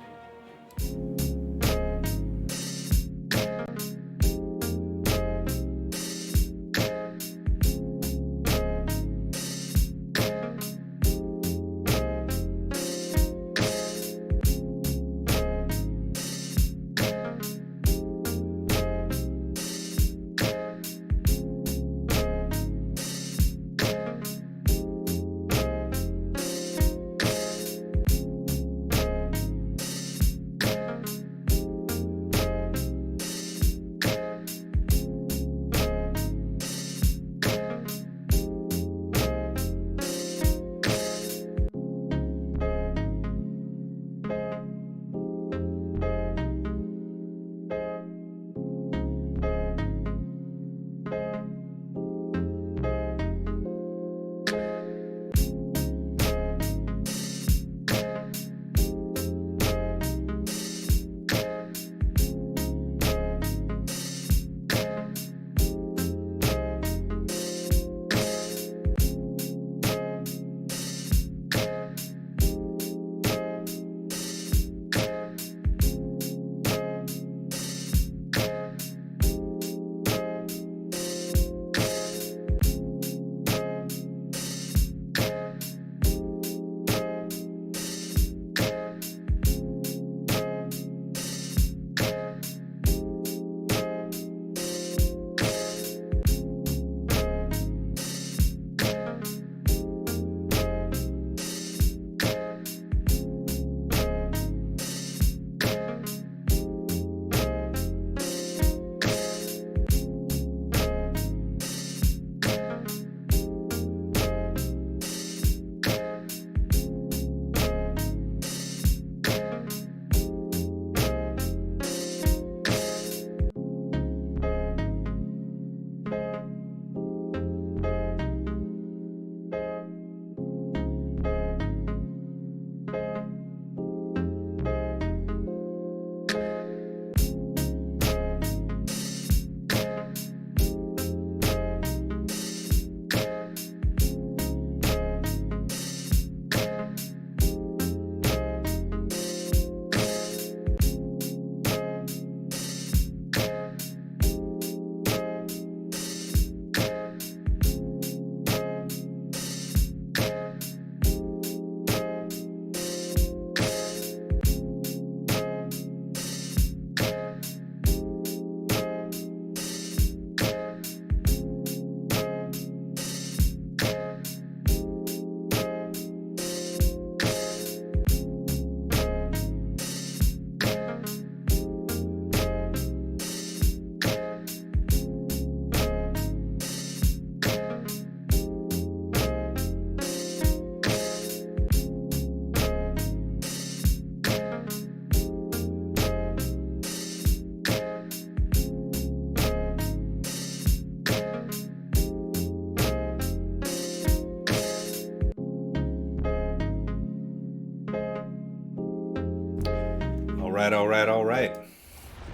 All right.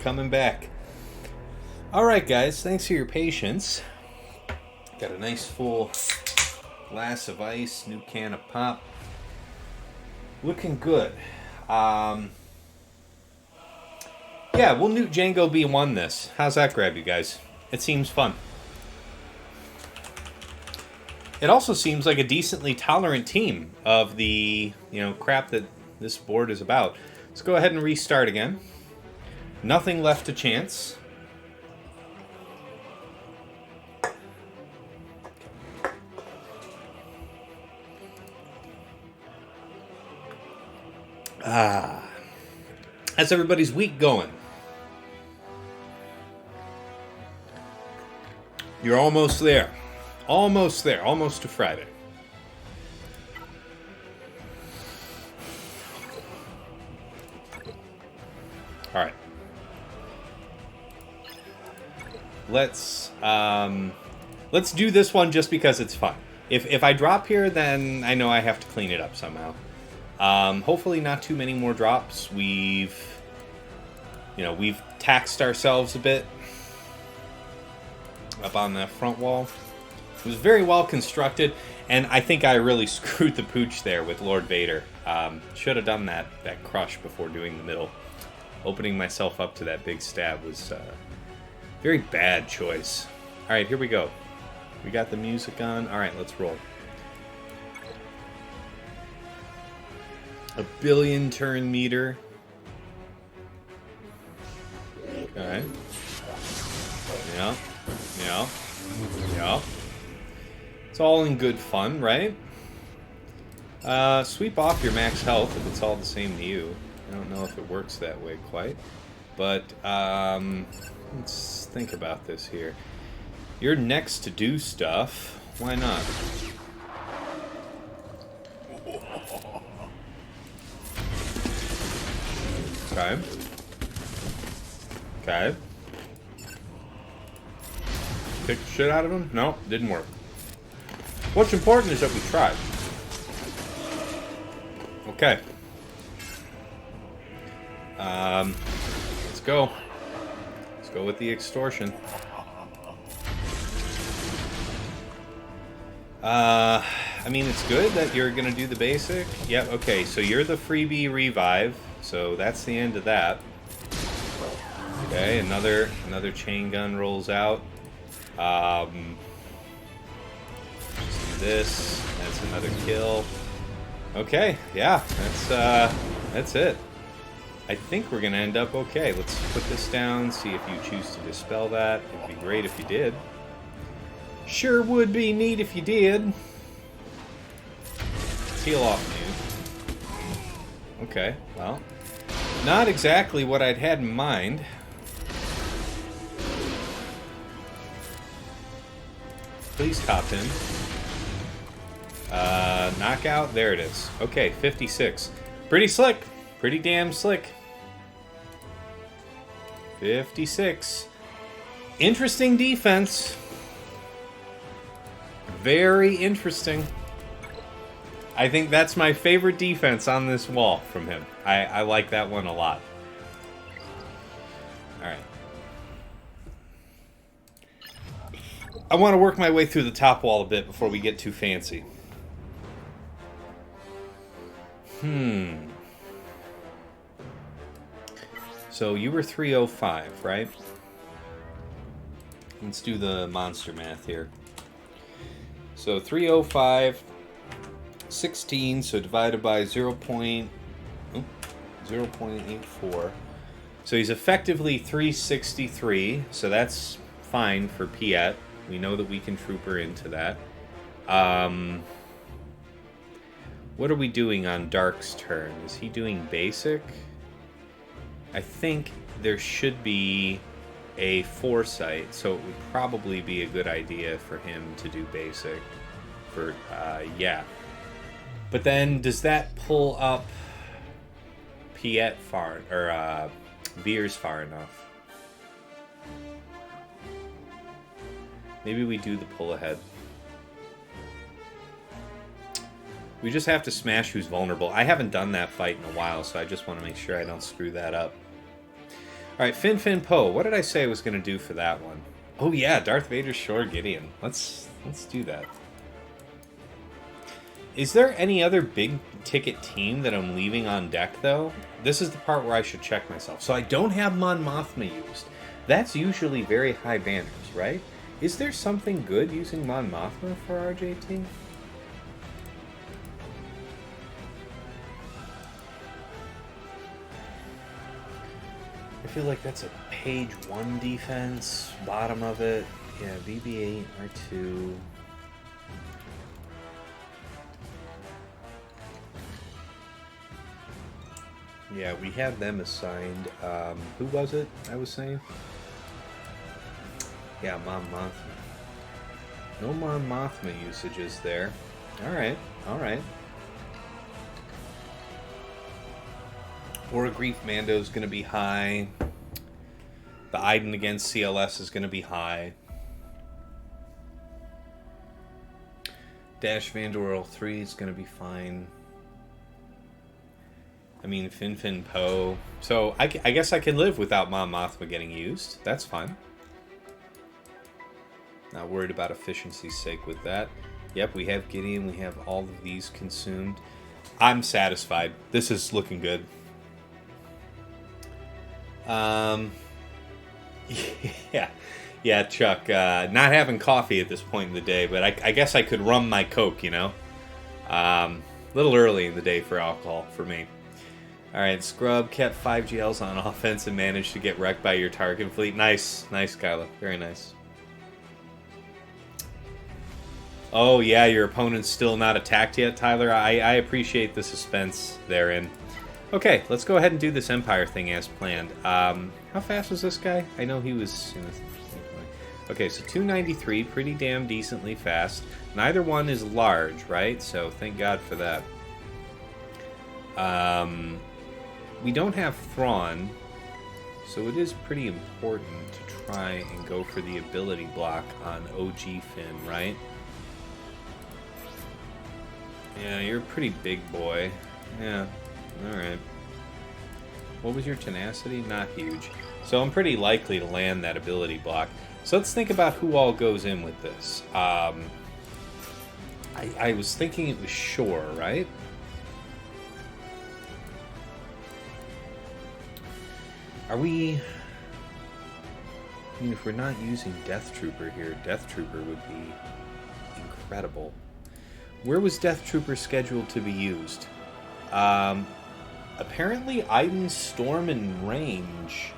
Coming back. All right, guys. Thanks for your patience. Got a nice full glass of ice, new can of pop. Looking good. Yeah, we'll Nute Jango B1 this. How's that grab, you guys? It seems fun. It also seems like a decently tolerant team of the, crap that this board is about. Let's go ahead and restart again. Nothing left to chance. How's everybody's week going? You're almost there. Almost there. Almost to Friday. All right. Let's do this one just because it's fun. If I drop here, then I know I have to clean it up somehow. Hopefully not too many more drops. We've taxed ourselves a bit up on the front wall. It was very well constructed, and I think I really screwed the pooch there with Lord Vader. Should have done that crush before doing the middle. Opening myself up to that big stab was a very bad choice. All right, here we go. We got the music on. All right, let's roll. A billion turn meter. Okay. Yeah. It's all in good fun, right? Sweep off your max health if it's all the same to you. I don't know if it works that way quite. But, let's think about this here. You're next to do stuff. Why not? Okay. Okay. Kick the shit out of him? No, didn't work. What's important is that we tried. Okay. Let's go. Let's go with the extortion. I mean, it's good that you're gonna do the basic. Yep, okay, so you're the freebie revive, so that's the end of that. Okay, another chain gun rolls out. That's another kill. Okay, yeah, that's it. I think we're gonna end up okay. Let's put this down, see if you choose to dispel that. It'd be great if you did. Sure would be neat if you did. Peel off, Nute. Okay, well, not exactly what I'd had in mind. Please top him. Knockout, there it is. Okay, 56. Pretty slick. Pretty damn slick. 56. Interesting defense. Very interesting. I think that's my favorite defense on this wall from him. I like that one a lot. Alright. I want to work my way through the top wall a bit before we get too fancy. So you were 305, right? Let's do the monster math here. So 305, 16, so divided by 0.84. So he's effectively 363, so that's fine for Piett. We know that we can trooper into that. What are we doing on Dark's turn? Is he doing basic? I think there should be a foresight, so it would probably be a good idea for him to do basic. Yeah. But then, does that pull up Piett far, or Veers far enough? Maybe we do the pull ahead. We just have to smash who's vulnerable. I haven't done that fight in a while, so I just want to make sure I don't screw that up. Alright, Fin Poe. What did I say I was going to do for that one? Oh yeah, Darth Vader's Shore Gideon. Let's do that. Is there any other big ticket team that I'm leaving on deck, though? This is the part where I should check myself. So I don't have Mon Mothma used. That's usually very high banners, right? Is there something good using Mon Mothma for RJT? I feel like that's a page 1 defense, bottom of it. Yeah, BB-8, R2... Yeah, we have them assigned. Who was it I was saying? Yeah, Mon Mothma. No Mon Mothma usages there. Alright, alright. Or a Greef Mando is going to be high. The Iden against CLS is going to be high. Dash Vandor 3 is going to be fine. I mean, Fin Poe. So, I guess I can live without Mon Mothma getting used. That's fine. Not worried about efficiency's sake with that. Yep, we have Gideon. We have all of these consumed. I'm satisfied. This is looking good. Yeah, Chuck. Not having coffee at this point in the day, but I guess I could rum my Coke, you know? A little early in the day for alcohol for me. Alright, Scrub kept 5 GLs on offense and managed to get wrecked by your Tarkin fleet. Nice, Kyla. Very nice. Oh, yeah, your opponent's still not attacked yet, Tyler. I appreciate the suspense therein. Okay, let's go ahead and do this Empire thing as planned. How fast was this guy? I know he was... Okay, so 293, pretty damn decently fast. Neither one is large, right? So thank God for that. We don't have Thrawn, so it is pretty important to try and go for the ability block on OG Finn, right? Yeah, you're a pretty big boy. Yeah, alright. What was your tenacity? Not huge. So I'm pretty likely to land that ability block. So let's think about who all goes in with this. I was thinking it was Shore, right? Are we... I mean, if we're not using Death Trooper here, Death Trooper would be incredible. Where was Death Trooper scheduled to be used? Apparently, Iden's Storm and Range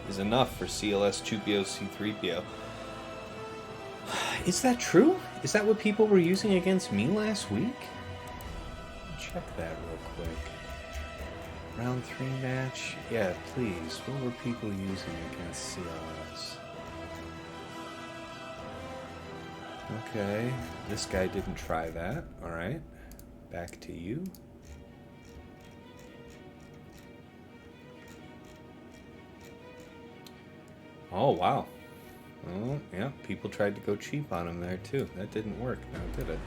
is enough for CLS, Chewpio, C-3PO. Is that true? Is that what people were using against me last week? Check that real quick. Round 3 match? Yeah, please. What were people using against CLS? Okay. This guy didn't try that. Alright. Back to you. Oh, wow. Oh, yeah. People tried to go cheap on him there, too. That didn't work now, did it?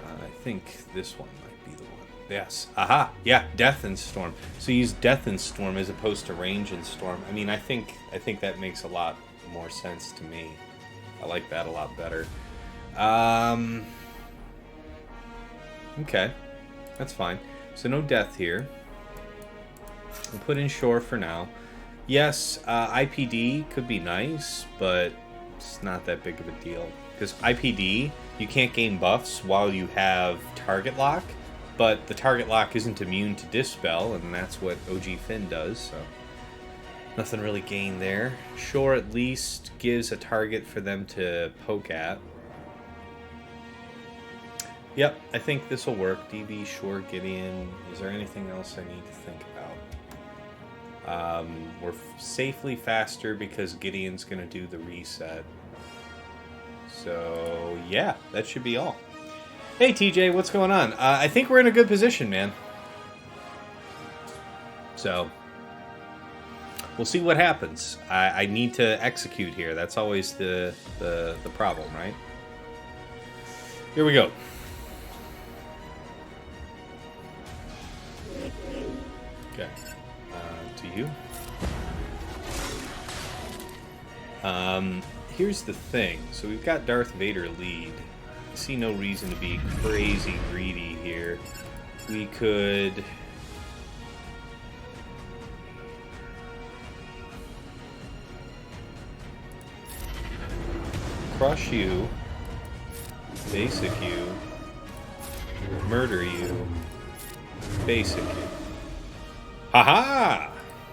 I think this one might be the one. Yes. Aha! Yeah, Death and Storm. So use Death and Storm as opposed to Range and Storm. I mean, I think that makes a lot more sense to me. I like that a lot better. Okay. That's fine. So no Death here. We'll put in Shore for now. Yes, IPD could be nice, but it's not that big of a deal. Because IPD, you can't gain buffs while you have target lock, but the target lock isn't immune to Dispel, and that's what OG Finn does, so nothing really gained there. Shore at least gives a target for them to poke at. Yep, I think this will work. DB, Shore, Gideon. Is there anything else I need to think about? We're safely faster because Gideon's going to do the reset. So, yeah, that should be all. Hey, TJ, what's going on? I think we're in a good position, man. So, we'll see what happens. I need to execute here. That's always the problem, right? Here we go. Okay. To you. Here's the thing. So we've got Darth Vader lead. I see no reason to be crazy greedy here. We could... crush you, basic you, murder you, basic you. Haha!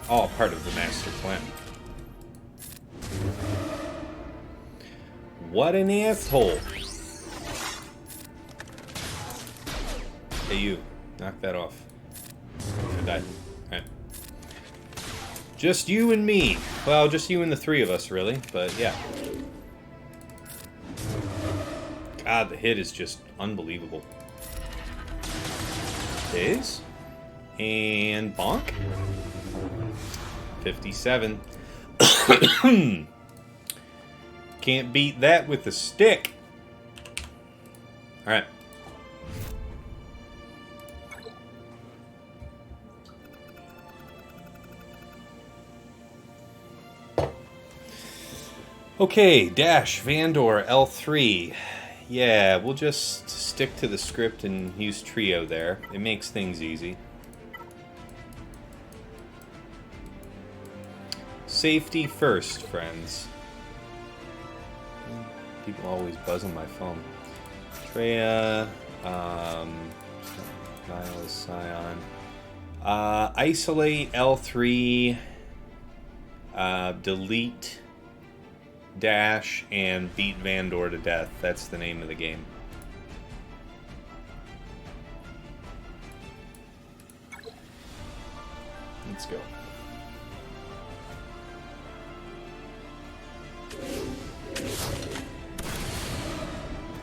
All part of the master plan. What an asshole! Hey you, knock that off. I died. Alright. Just you and me. Well, just you and the three of us, really, but yeah. God, the hit is just unbelievable. Days. And bonk. 57. Can't beat that with a stick. Alright. Okay, Dash, Vandor, L3. Yeah, we'll just stick to the script and use trio there. It makes things easy. Safety first, friends. People always buzz on my phone. Treya, Niles, Scion. Isolate L3, delete Dash, and beat Vandor to death. That's the name of the game. Let's go.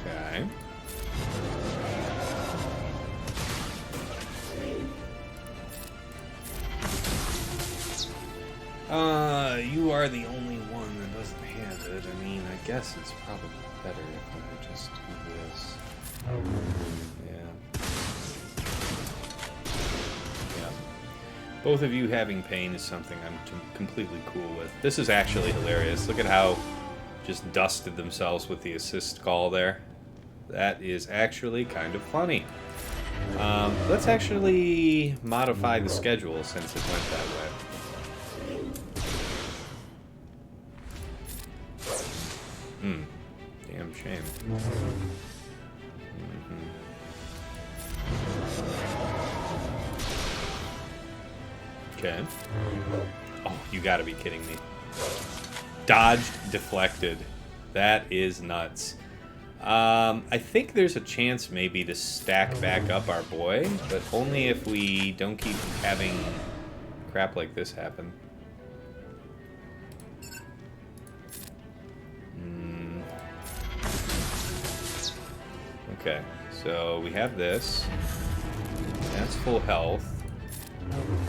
Okay. You are the only one that doesn't have it. I mean, I guess it's probably better if I just do this. Yeah. Yeah. Both of you having pain is something I'm completely cool with. This is actually hilarious. Look at how just dusted themselves with the assist call there. That is actually kind of funny. Let's actually modify the schedule since it went that way. Damn shame. Okay. Oh, you gotta be kidding me. Dodged, deflected. That is nuts. I think there's a chance maybe to stack back up our boy, but only if we don't keep having crap like this happen. Okay, so we have this. That's full health.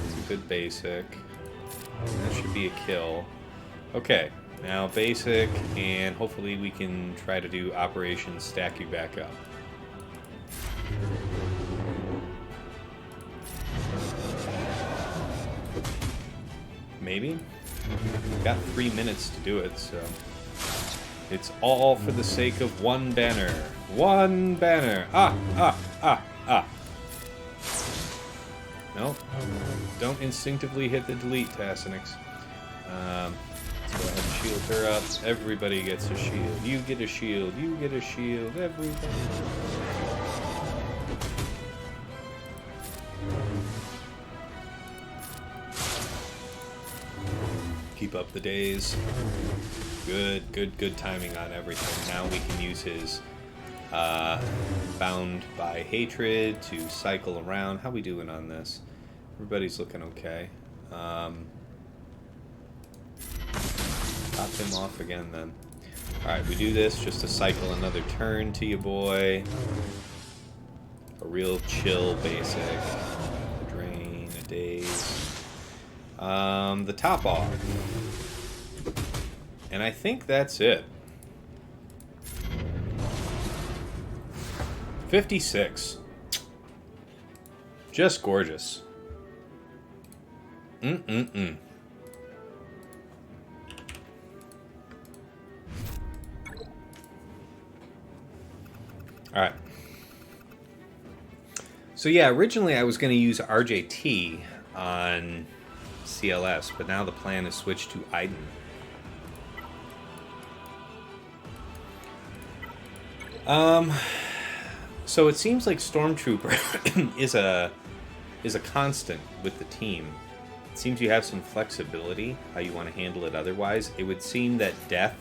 It's a good basic. That should be a kill. Okay, now basic, and hopefully we can try to do Operation Stack You Back Up. Maybe? We've got 3 minutes to do it, so... It's all for the sake of one banner. One banner! Ah! Nope. Don't instinctively hit the delete, Tassinix. Let's go ahead and shield her up. Everybody gets a shield. You get a shield. You get a shield. Everybody. Keep up the days. Good timing on everything. Now we can use his bound by hatred to cycle around. How we doing on this? Everybody's looking okay. Pop him off again then. Alright, we do this just to cycle another turn to you, boy. A real chill basic. A drain, a daze. The top off. And I think that's it. 56. Just gorgeous. Mm-mm-mm. All right. So yeah, originally I was going to use RJT on CLS, but now the plan is switched to Iden. So it seems like Stormtrooper is a constant with the team. It seems you have some flexibility how you want to handle it otherwise. It would seem that Death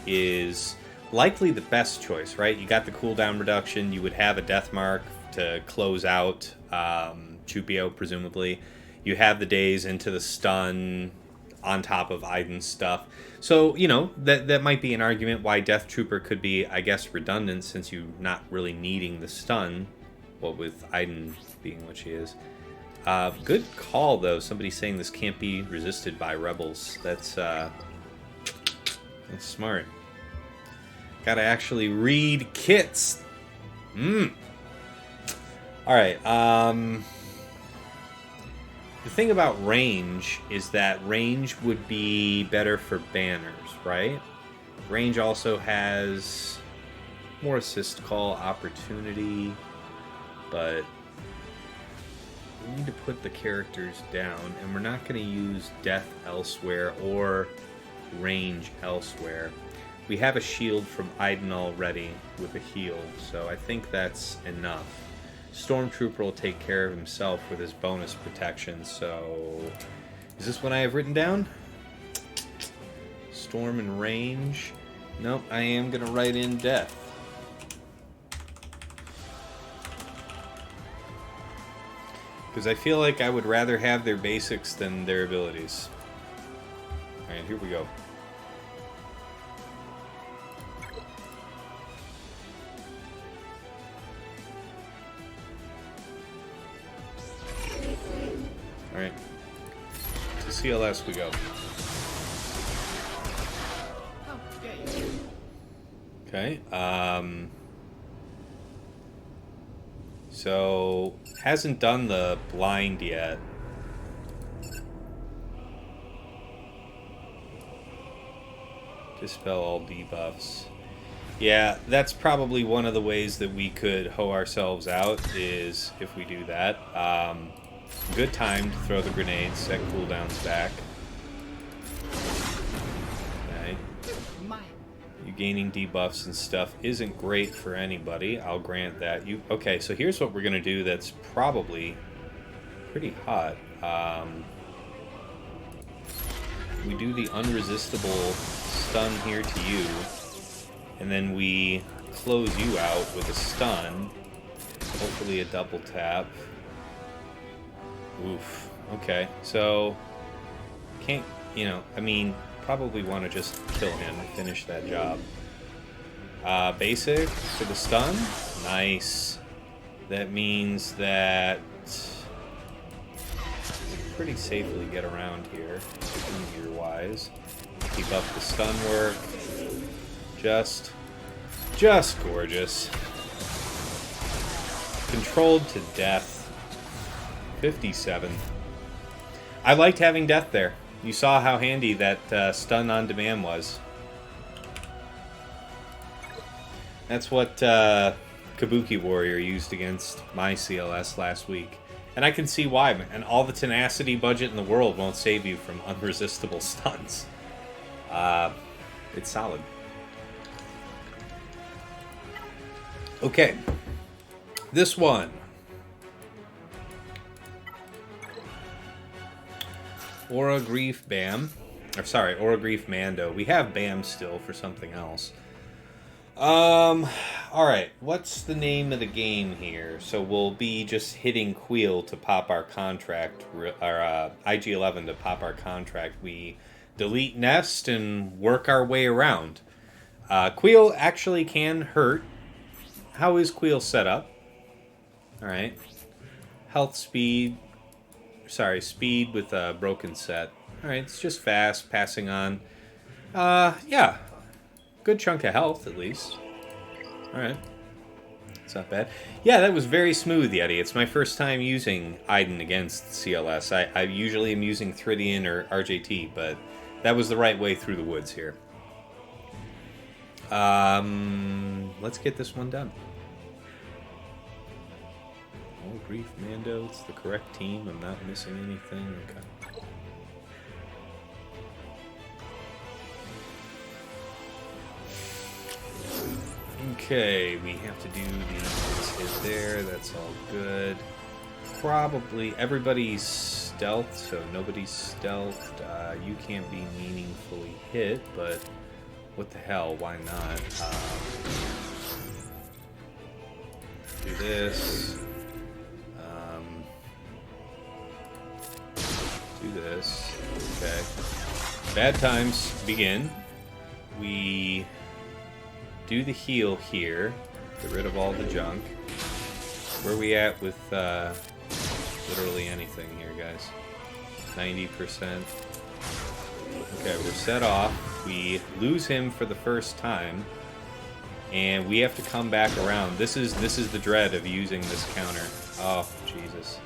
is likely the best choice, right? You got the cooldown reduction. You would have a Death Mark to close out Chewpio, presumably. You have the days into the stun on top of Iden's stuff. So, you know, that might be an argument why Death Trooper could be, I guess, redundant since you're not really needing the stun. Well, with Iden being what she is. Good call, though. Somebody saying this can't be resisted by rebels. That's smart. Gotta actually read kits. Alright, the thing about range is that range would be better for banners, right? Range also has more assist call opportunity, but we need to put the characters down, and we're not going to use death elsewhere or range elsewhere. We have a shield from Iden already with a heal, so I think that's enough. Stormtrooper will take care of himself with his bonus protection, so... Is this what I have written down? Storm and range. Nope, I am going to write in death. Because I feel like I would rather have their basics than their abilities. Alright, here we go. Alright. To CLS we go. Okay. So, hasn't done the blind yet. Dispel all debuffs. Yeah, that's probably one of the ways that we could hoe ourselves out, is if we do that. Good time to throw the grenades, set cooldowns back. Okay. You gaining debuffs and stuff isn't great for anybody, I'll grant that. Okay, so here's what we're going to do that's probably pretty hot. We do the unresistible stun here to you, and then we close you out with a stun, hopefully a double tap. Oof. Okay, so can't, you know, I mean, probably want to just kill him and finish that job. Basic for the stun. Nice. That means that we pretty safely get around here, meteor-wise. Keep up the stun work. Just gorgeous. Controlled to death. 57. I liked having death there. You saw how handy that stun on demand was. That's what Kabuki Warrior used against my CLS last week. And I can see why, and all the tenacity budget in the world won't save you from unresistible stuns. It's solid. Okay. This one. Aurra, Greef, Bam. Or sorry, Aurra, Greef, Mando. We have Bam still for something else. Alright, what's the name of the game here? So we'll be just hitting Kuiil to pop our contract, or IG-11 to pop our contract. We delete Nest and work our way around. Kuiil actually can hurt. How is Kuiil set up? Alright. Health, speed. Sorry, speed with a broken set. Alright, it's just fast, passing on. Yeah. Good chunk of health, at least. Alright. It's not bad. Yeah, that was very smooth, Yeti. It's my first time using Iden against CLS. I usually am using Thridian or RJT, but that was the right way through the woods here. Let's get this one done. Oh, Greef, Mando, it's the correct team. I'm not missing anything. Okay. Okay, we have to do this hit there. That's all good. Probably everybody's stealthed, so nobody's stealthed. You can't be meaningfully hit, but what the hell? Why not? Do this. Do this. Okay. Bad times begin. We do the heal here. Get rid of all the junk. Where are we at with literally anything here, guys? 90%. Okay, we're set off. We lose him for the first time. And we have to come back around. This is the dread of using this counter. Oh, Jesus.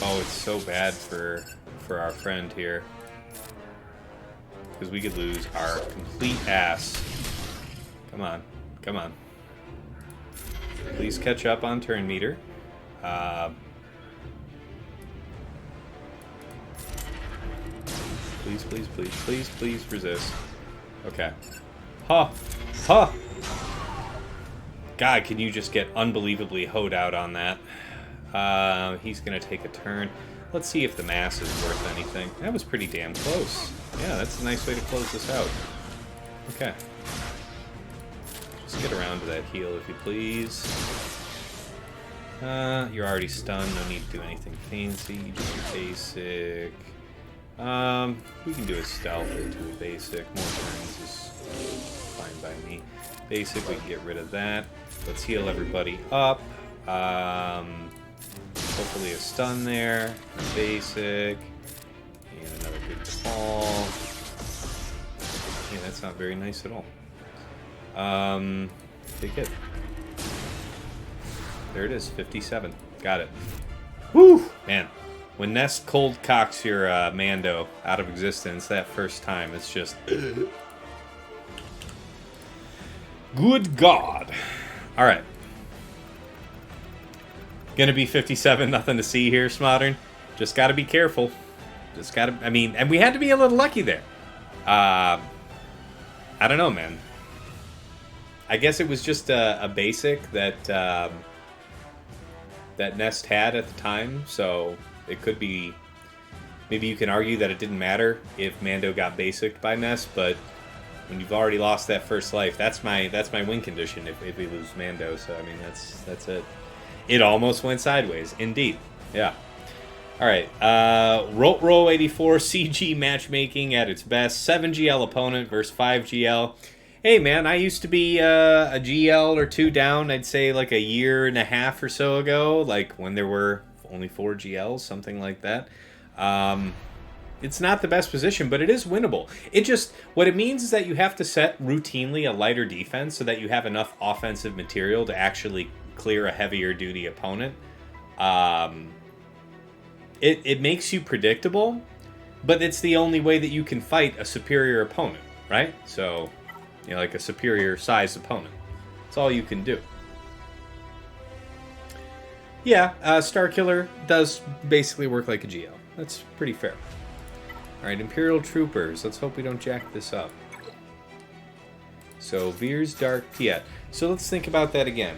Oh, it's so bad for our friend here. Because we could lose our complete ass. Come on. Come on. Please catch up on turn meter. Please, please, please, please, please resist. Okay. Huh. Huh. God, can you just get unbelievably hoed out on that? He's going to take a turn. Let's see if the mass is worth anything. That was pretty damn close. Yeah, that's a nice way to close this out. Okay. Just get around to that heal, if you please. You're already stunned. No need to do anything fancy. Just a basic. We can do a stealth into a basic. More turns is fine by me. Basic, we can get rid of that. Let's heal everybody up. Hopefully a stun there. A basic. And another good call. Yeah, that's not very nice at all. Big hit. There it is, 57. Got it. Woo! Man, when Nest cold cocks your Mando out of existence that first time, it's just... Good God. Alright. Gonna be 57, nothing to see here, Smodern. Just gotta be careful. Just gotta... I mean, and we had to be a little lucky there. I don't know, man. I guess it was just a basic that... that Nest had at the time, so it could be... Maybe you can argue that it didn't matter if Mando got basicked by Nest, but when you've already lost that first life, that's my win condition if we lose Mando, so I mean, that's it. It almost went sideways, indeed. Yeah. Alright, Roll 84, CG matchmaking at its best. 7 GL opponent versus 5 GL. Hey man, I used to be a GL or 2 down, I'd say like a year and a half or so ago, like when there were only 4 GLs, something like that. It's not the best position, but it is winnable. What it means is that you have to set routinely a lighter defense so that you have enough offensive material to actually clear a heavier duty opponent. It makes you predictable, but it's the only way that you can fight a superior opponent, right? So... You know, like a superior sized opponent. That's all you can do. Yeah, Starkiller does basically work like a GL. That's pretty fair. Alright, Imperial Troopers. Let's hope we don't jack this up. So, Veers, Dark, Piett. So let's think about that again.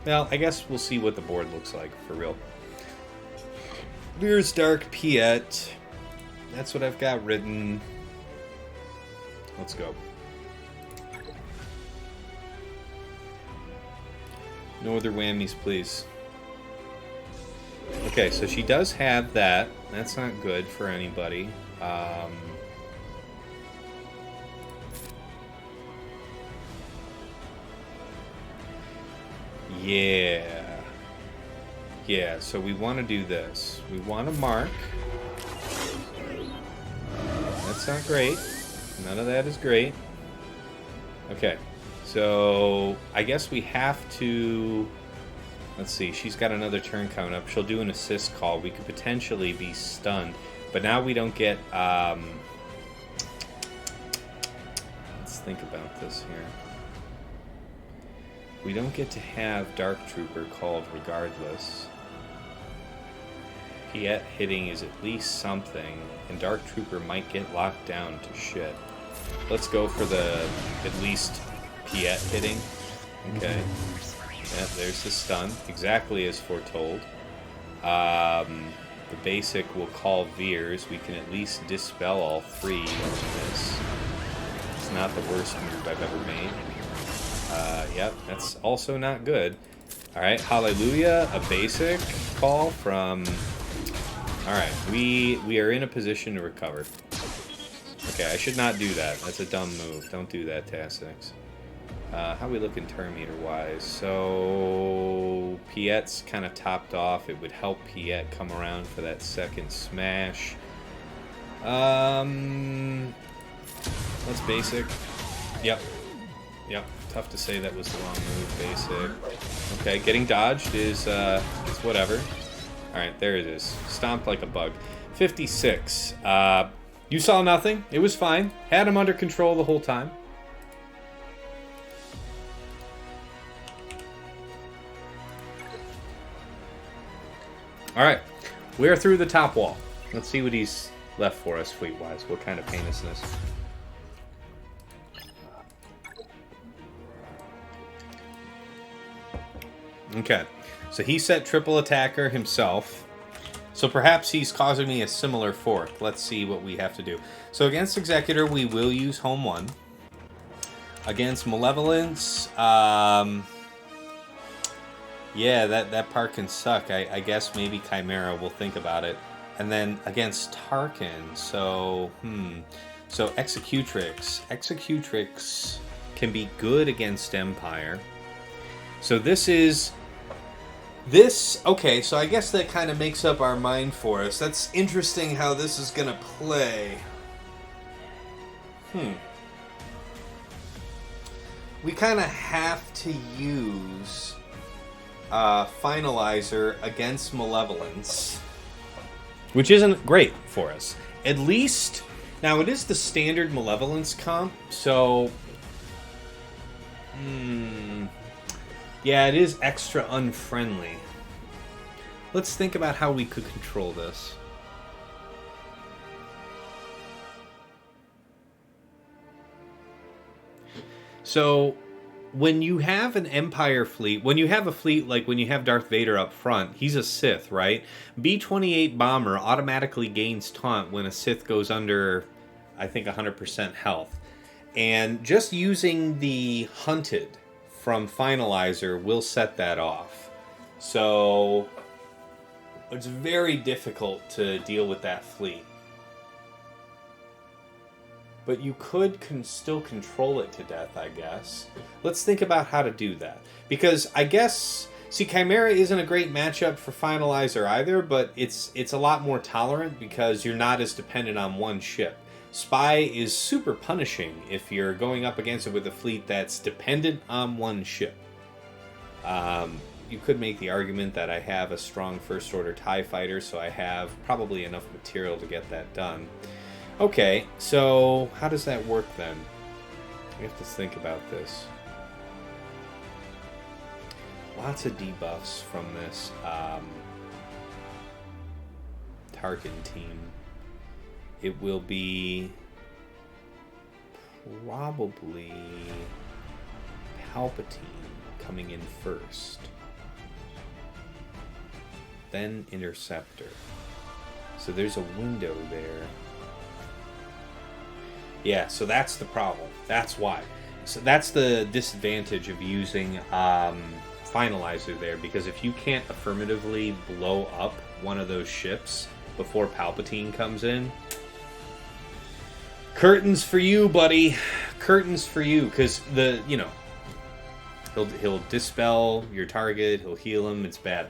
Well, I guess we'll see what the board looks like, for real. Veers, Dark, Piett. That's what I've got written. Let's go. No other whammies, please. Okay, so she does have that. That's not good for anybody. Yeah. Yeah, so we want to do this. We want to mark. That's not great. None of that is great. Okay, so I guess we have to... Let's see, she's got another turn coming up. She'll do an assist call. We could potentially be stunned. But now we don't get... Let's think about this here. We don't get to have Dark Trooper called regardless. Piett hitting is at least something, and Dark Trooper might get locked down to shit. Let's go for the at least Piett hitting. Okay. Yep, there's the stun. Exactly as foretold. The basic will call Veers. We can at least dispel all three of this. It's not the worst move I've ever made. Yep, that's also not good. Alright, Hallelujah, a basic call from... Alright, we are in a position to recover. Okay, I should not do that. That's a dumb move. Don't do that, Tassix. How we looking turn meter wise? So Piett's kind of topped off. It would help Piett come around for that second smash. Let's basic. Yep. Tough to say that was the wrong move. Basic. Okay, getting dodged is whatever. All right, there it is. Stomped like a bug. 56. You saw nothing. It was fine. Had him under control the whole time. All right, we're through the top wall. Let's see what he's left for us fleet-wise. What kind of pain is this? Okay, so he set triple attacker himself. So perhaps he's causing me a similar fork. Let's see what we have to do. So against Executor, we will use Home 1. Against Malevolence, yeah, that part can suck. I guess maybe Chimera will think about it. And then against Tarkin, so Executrix. Executrix can be good against Empire. So okay, so I guess that kind of makes up our mind for us. That's interesting how this is going to play. We kind of have to use Finalizer against Malevolence, which isn't great for us. At least, now it is the standard Malevolence comp, so... yeah, it is extra unfriendly. Let's think about how we could control this. So, when you have an Empire fleet, when you have a fleet, like when you have Darth Vader up front, he's a Sith, right? B-28 Bomber automatically gains taunt when a Sith goes under, I think, 100% health. And just using the Hunted from Finalizer will set that off. So it's very difficult to deal with that fleet. But you could still control it to death, I guess. Let's think about how to do that. Because I guess... See, Chimera isn't a great matchup for Finalizer either, but it's a lot more tolerant because you're not as dependent on one ship. Spy is super punishing if you're going up against it with a fleet that's dependent on one ship. You could make the argument that I have a strong First Order TIE fighter, so I have probably enough material to get that done. Okay, so how does that work then? We have to think about this. Lots of debuffs from this Tarkin team. It will be probably Palpatine coming in first. Then Interceptor. So there's a window there. Yeah, so that's the problem. That's why. So that's the disadvantage of using Finalizer there, because if you can't affirmatively blow up one of those ships before Palpatine comes in, curtains for you, buddy. Curtains for you, because he'll dispel your target, he'll heal him. It's bad.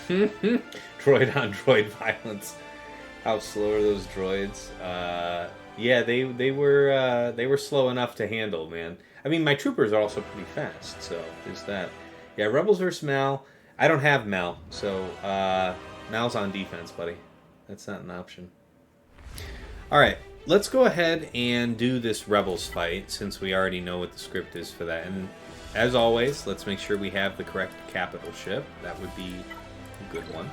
Droid on droid violence. How slow are those droids? Yeah, they were slow enough to handle, man. I mean, my troopers are also pretty fast, so there's that. Yeah, Rebels versus Mal. I don't have Mal, so Mal's on defense, buddy. That's not an option. All right, let's go ahead and do this Rebels fight, since we already know what the script is for that. And as always, let's make sure we have the correct capital ship. That would be a good one.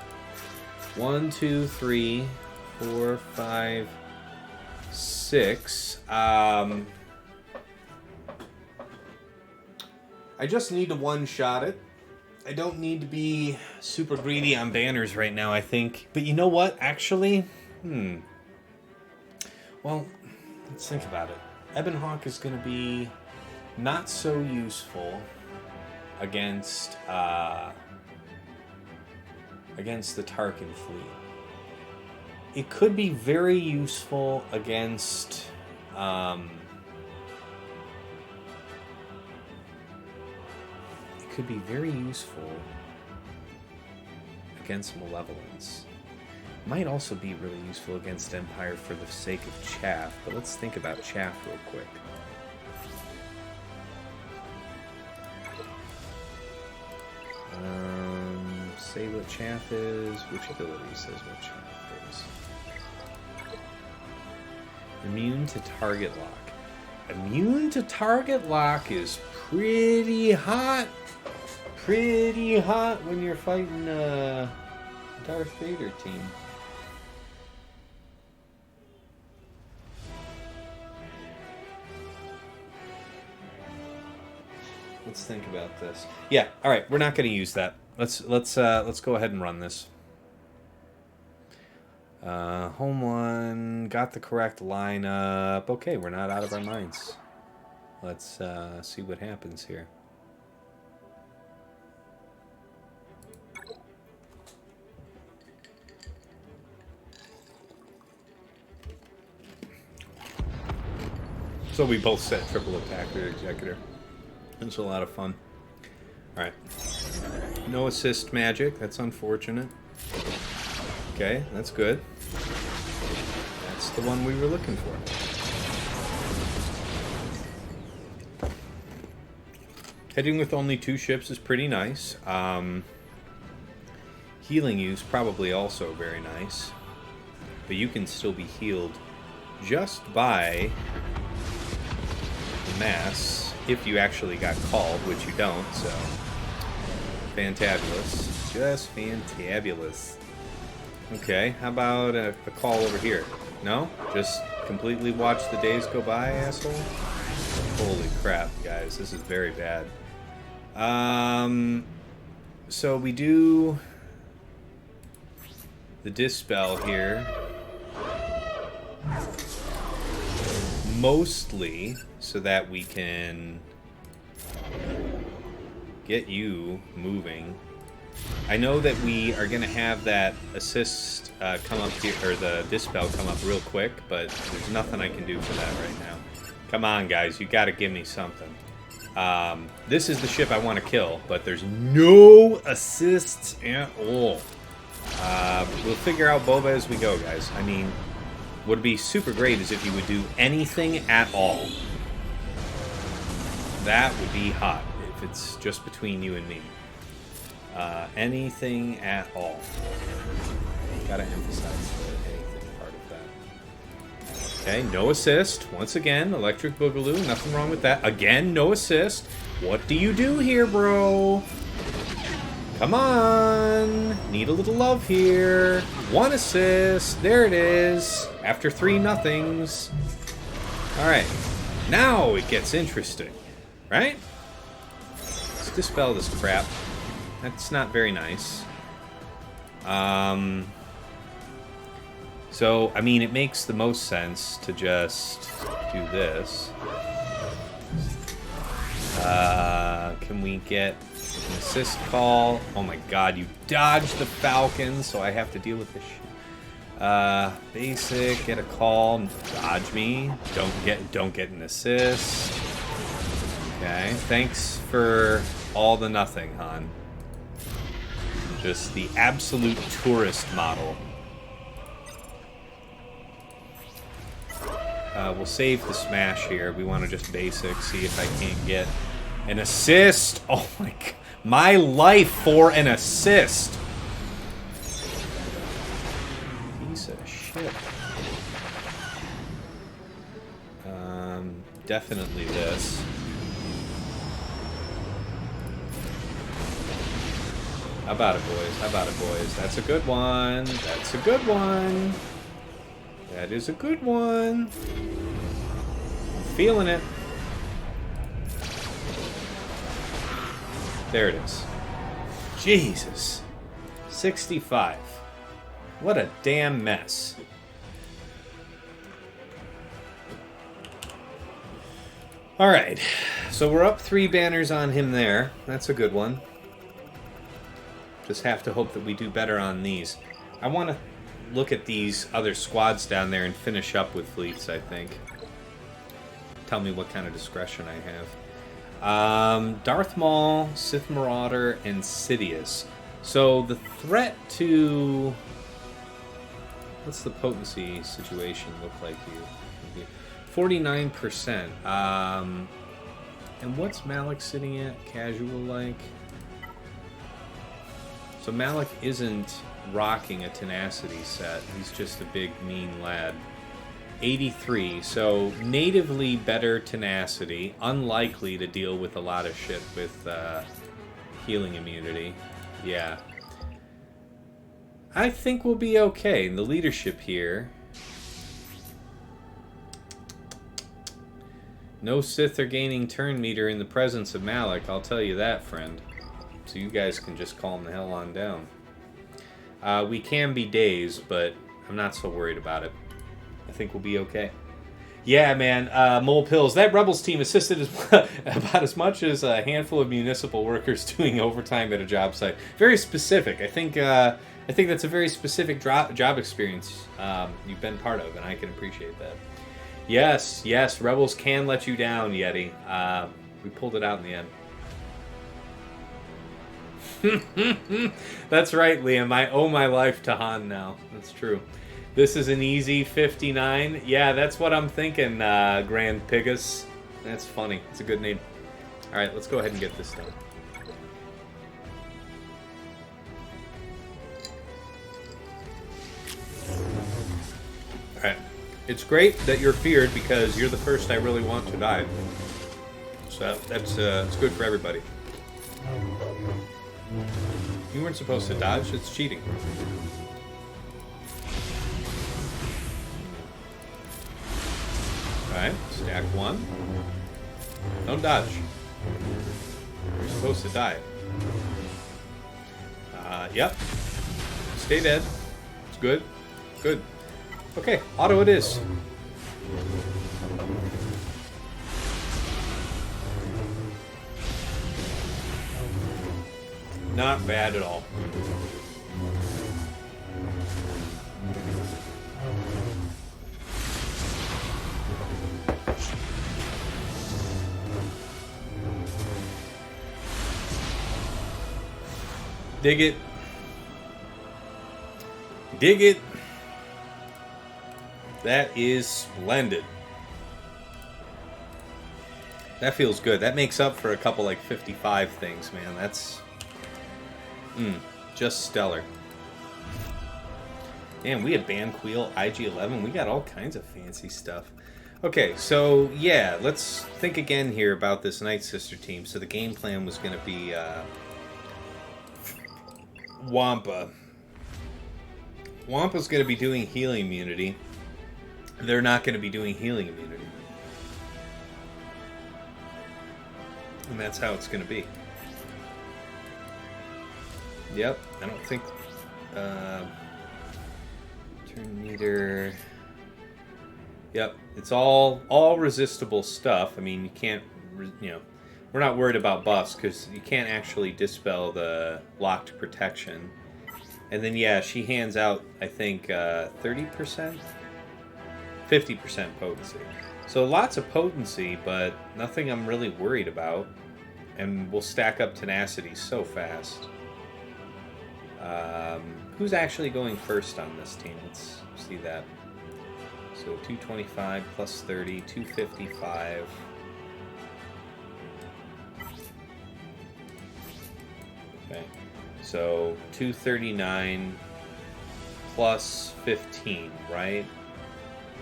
1, 2, 3, 4, 5, 6. I just need to one-shot it. I don't need to be super greedy on banners right now, I think. But you know what? Actually, well, let's think about it. Ebon Hawk is going to be not so useful against the Tarkin fleet. It could be very useful against could be very useful against Malevolence. Might also be really useful against Empire for the sake of chaff, but let's think about chaff real quick. Say what chaff is. Which ability says what chaff is? Immune to target lock. Immune to target lock is pretty hot. Pretty hot when you're fighting Darth Vader team. Let's think about this. Yeah, all right, we're not going to use that. Let's go ahead and run this. Home one, got the correct lineup. Okay, we're not out of our minds. Let's see what happens here. So we both set triple attack with Executor. It's a lot of fun. Alright. No assist magic. That's unfortunate. Okay, that's good. That's the one we were looking for. Heading with only 2 ships is pretty nice. Healing use probably also very nice. But you can still be healed just by the mass. If you actually got called, which you don't, so fantabulous. Just fantabulous. Okay, how about a call over here? No? Just completely watch the days go by, asshole? Holy crap, guys, this is very bad. So we do the Dispel here. Mostly so that we can get you moving. I know that we are going to have that assist come up here, or the Dispel come up real quick, but there's nothing I can do for that right now. Come on, guys, you got to give me something. This is the ship I want to kill, but there's no assists at all. We'll figure out Boba as we go, guys. I mean, what would be super great is if you would do anything at all. That would be hot if it's just between you and me. Anything at all. Gotta emphasize the anything part of that. Okay, no assist. Once again, Electric Boogaloo. Nothing wrong with that. Again, no assist. What do you do here, bro? Come on. Need a little love here. 1 assist. There it is. After 3 nothings. Alright. Now it gets interesting. Right? Let's dispel this crap. That's not very nice. So, I mean, it makes the most sense to just do this. Can we get an assist call? Oh my god, you dodged the Falcon, so I have to deal with this shit. Basic, get a call, dodge me. Don't get an assist. Okay, thanks for all the nothing, Han. Just the absolute tourist model. We'll save the smash here. We want to just basic, see if I can't get an assist. Oh my god. My life for an assist. Piece of shit. Definitely this. How about it, boys? How about it, boys? That's a good one. That's a good one. That is a good one. I'm feeling it. There it is. Jesus. 65. What a damn mess. Alright. So we're up 3 banners on him there. That's a good one. Just have to hope that we do better on these. I want to look at these other squads down there and finish up with fleets, I think. Tell me what kind of discretion I have. Darth Maul, Sith Marauder, and Sidious. So the threat to... What's the potency situation look like here? 49%. And what's Malak sitting at? Casual like? So Malak isn't rocking a tenacity set. He's just a big, mean lad. 83. So natively better tenacity. Unlikely to deal with a lot of shit with healing immunity. Yeah. I think we'll be okay. The leadership here... No Sith are gaining turn meter in the presence of Malak, I'll tell you that, friend. So you guys can just calm the hell on down. We can be dazed, but I'm not so worried about it. I think we'll be okay. Yeah, man, Mole Pills. That Rebels team assisted about as much as a handful of municipal workers doing overtime at a job site. Very specific. I think that's a very specific job experience you've been part of, and I can appreciate that. Yes, yes, Rebels can let you down, Yeti. We pulled it out in the end. That's right, Liam. I owe my life to Han now. That's true. This is an easy 59. Yeah, that's what I'm thinking, Grand Pigus. That's funny. It's a good name. All right, let's go ahead and get this done. All right. It's great that you're feared because you're the first I really want to die. So that's it's good for everybody. You weren't supposed to dodge. It's cheating. Alright, stack 1. Don't dodge. You're supposed to die. Yep. Stay dead. It's good. Good. Okay, auto it is. Not bad at all. Dig it. Dig it. That is splendid. That feels good. That makes up for a couple like 55 things, man. That's just stellar. Damn, we had banned Kuiil, IG-11. We got all kinds of fancy stuff. Okay, so yeah, let's think again here about this Night Sister team. So the game plan was going to be Wampa. Wampa's going to be doing healing immunity. They're not going to be doing healing immunity. And that's how it's going to be. Yep, I don't think... turn meter... Yep, it's all resistible stuff. I mean, you can't... You know, we're not worried about buffs because you can't actually dispel the locked protection. And then, yeah, she hands out, I think, 30%? 50% potency. So lots of potency, but nothing I'm really worried about. And we'll stack up tenacity so fast. Who's actually going first on this team? Let's see that. So 225 plus 30, 255. Okay. So 239 plus 15, right?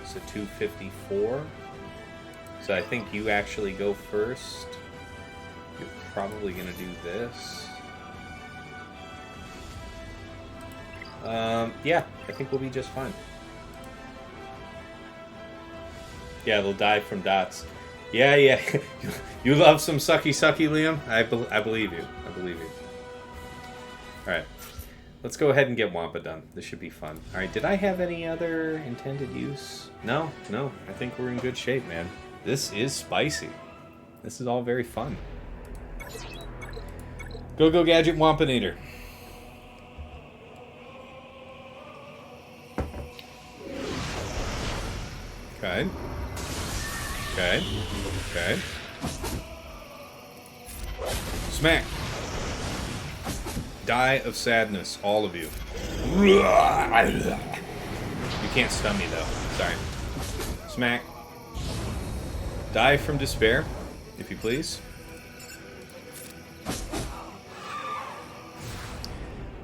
So 254. So I think you actually go first. You're probably going to do this. Yeah, I think we'll be just fine. Yeah, they'll die from dots. Yeah. You love some sucky, Liam? I believe you. I believe you. Alright. Let's go ahead and get Wampa done. This should be fun. Alright, did I have any other intended use? No. I think we're in good shape, man. This is spicy. This is all very fun. Go, Gadget Wampanator. Okay. Smack. Die of sadness, all of you. You can't stun me, though. Sorry. Smack. Die from despair, if you please.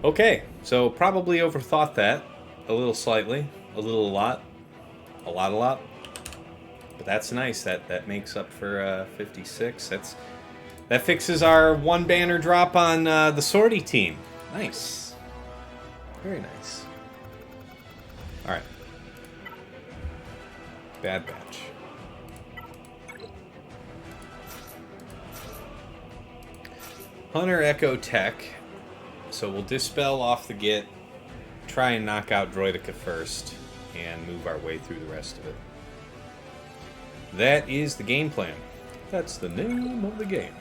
Okay, so probably overthought that a little slightly, a lot. But that's nice. That makes up for 56. That fixes our one banner drop on the sortie team. Nice. Very nice. All right. Bad batch. Hunter Echo Tech. So we'll dispel off the Git, try and knock out Droideka first, and move our way through the rest of it. That is the game plan. That's the name of the game.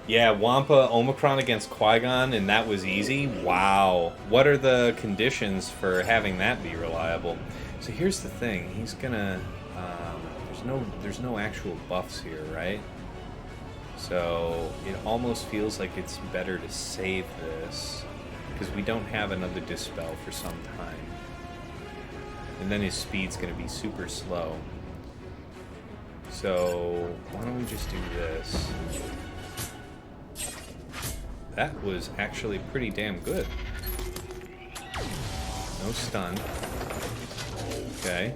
Yeah, Wampa Omicron against Qui-Gon, and that was easy. Wow. What are the conditions for having that be reliable? So here's the thing. He's gonna... there's no actual buffs here, right? So it almost feels like it's better to save this, because we don't have another Dispel for some time. And then his speed's going to be super slow. So why don't we just do this? That was actually pretty damn good. No stun. Okay.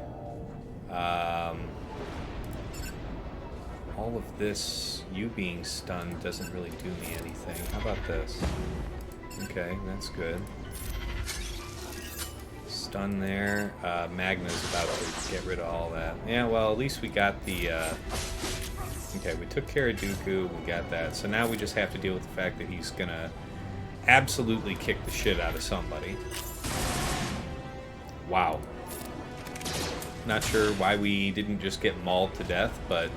All of this, you being stunned, doesn't really do me anything. How about this? Okay, that's good. Stun there. Magna's about to get rid of all that. Yeah, well, at least we got the... Okay, we took care of Dooku, we got that. So now we just have to deal with the fact that he's gonna absolutely kick the shit out of somebody. Wow. Not sure why we didn't just get mauled to death, but...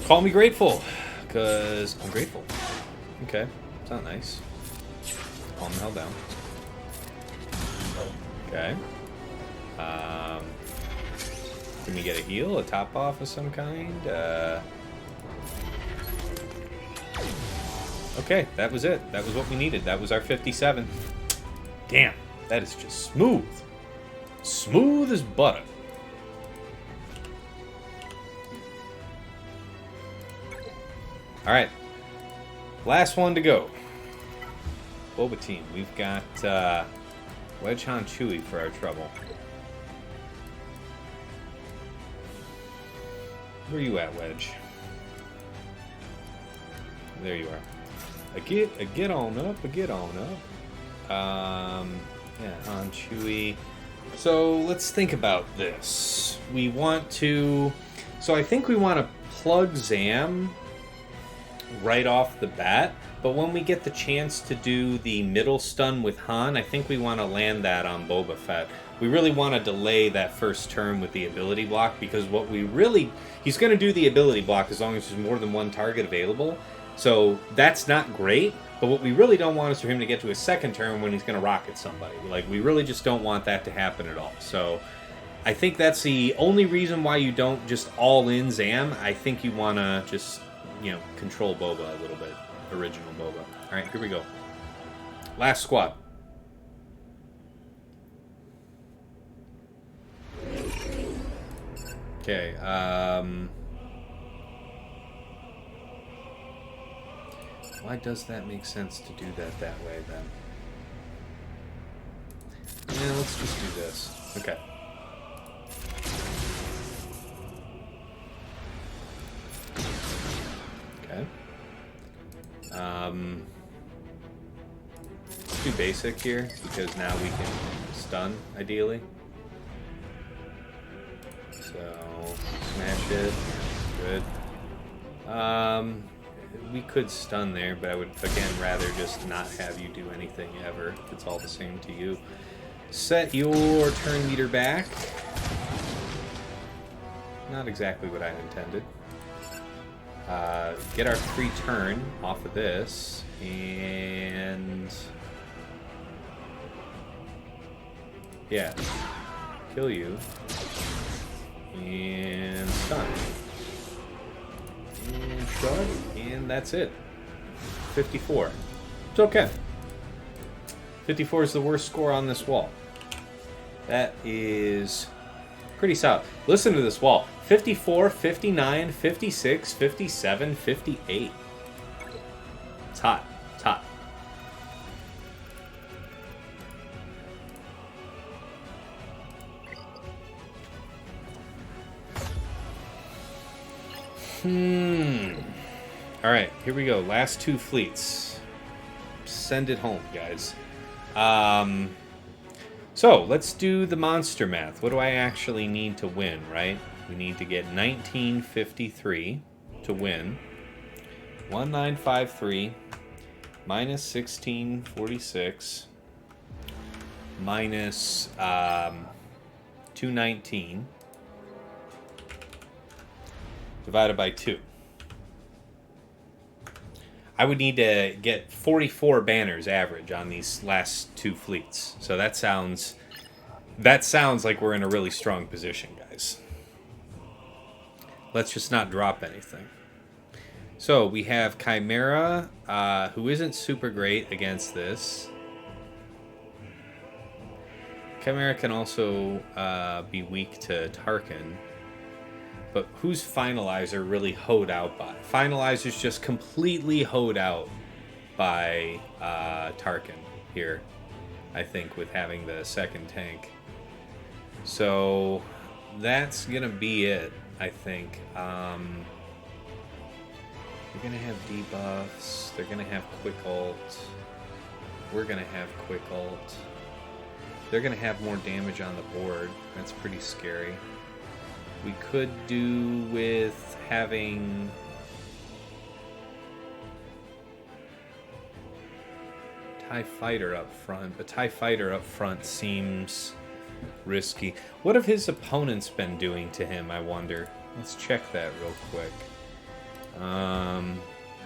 Call me grateful, because I'm grateful. Okay, it's not nice. Calm the hell down. Okay. Can we get a heal, a top off of some kind? Okay, that was it. That was what we needed. That was our 57. Damn, that is just smooth. Smooth as butter. Alright. Last one to go. Boba team. We've got Wedge on Chewie for our trouble. Where are you at, Wedge? There you are. A get on up. Yeah, on Chewie. So let's think about this. We want to... So I think we want to plug Zam right off the bat, but when we get the chance to do the middle stun with Han, I think we want to land that on Boba Fett. We really want to delay that first turn with the ability block, because what we really... He's going to do the ability block as long as there's more than one target available, so that's not great, but what we really don't want is for him to get to his second turn when he's going to rocket somebody. Like, we really just don't want that to happen at all. So I think that's the only reason why you don't just all-in Zam. I think you want to just... control Boba a little bit. original Boba. All right, here we go. Last squad. Okay. Why does that make sense to do that way then? Yeah, let's just do this. Okay. Okay. Let's do basic here because now we can stun ideally. So smash it. Good. We could stun there, but I would again rather just not have you do anything ever. It's all the same to you. Set your turn meter back. Not exactly what I intended. Get our free turn off of this, and yeah, kill you, and stun, and shrug, and that's it. 54. It's okay. 54 is the worst score on this wall. That is pretty solid. Listen to this wall. 54, 59, 56, 57, 58. It's hot. It's hot. All right, here we go. Last two fleets. Send it home, guys. So let's do the monster math. What do I actually need to win, right? We need to get 1953 to win. 1953 minus 1646 minus 219 divided by 2. I would need to get 44 banners average on these last two fleets. So that sounds like we're in a really strong position, guys. Let's just not drop anything. So we have Chimera, who isn't super great against this. Chimera can also be weak to Tarkin. But who's Finalizer really hoed out by? Finalizer's just completely hoed out by Tarkin here, I think, with having the second tank. So that's going to be it, I think. They're going to have debuffs. They're going to have quick ult. We're going to have quick ult. They're going to have more damage on the board. That's pretty scary. We could do with having TIE Fighter up front, but TIE Fighter up front seems risky. What have his opponents been doing to him, I wonder? Let's check that real quick. How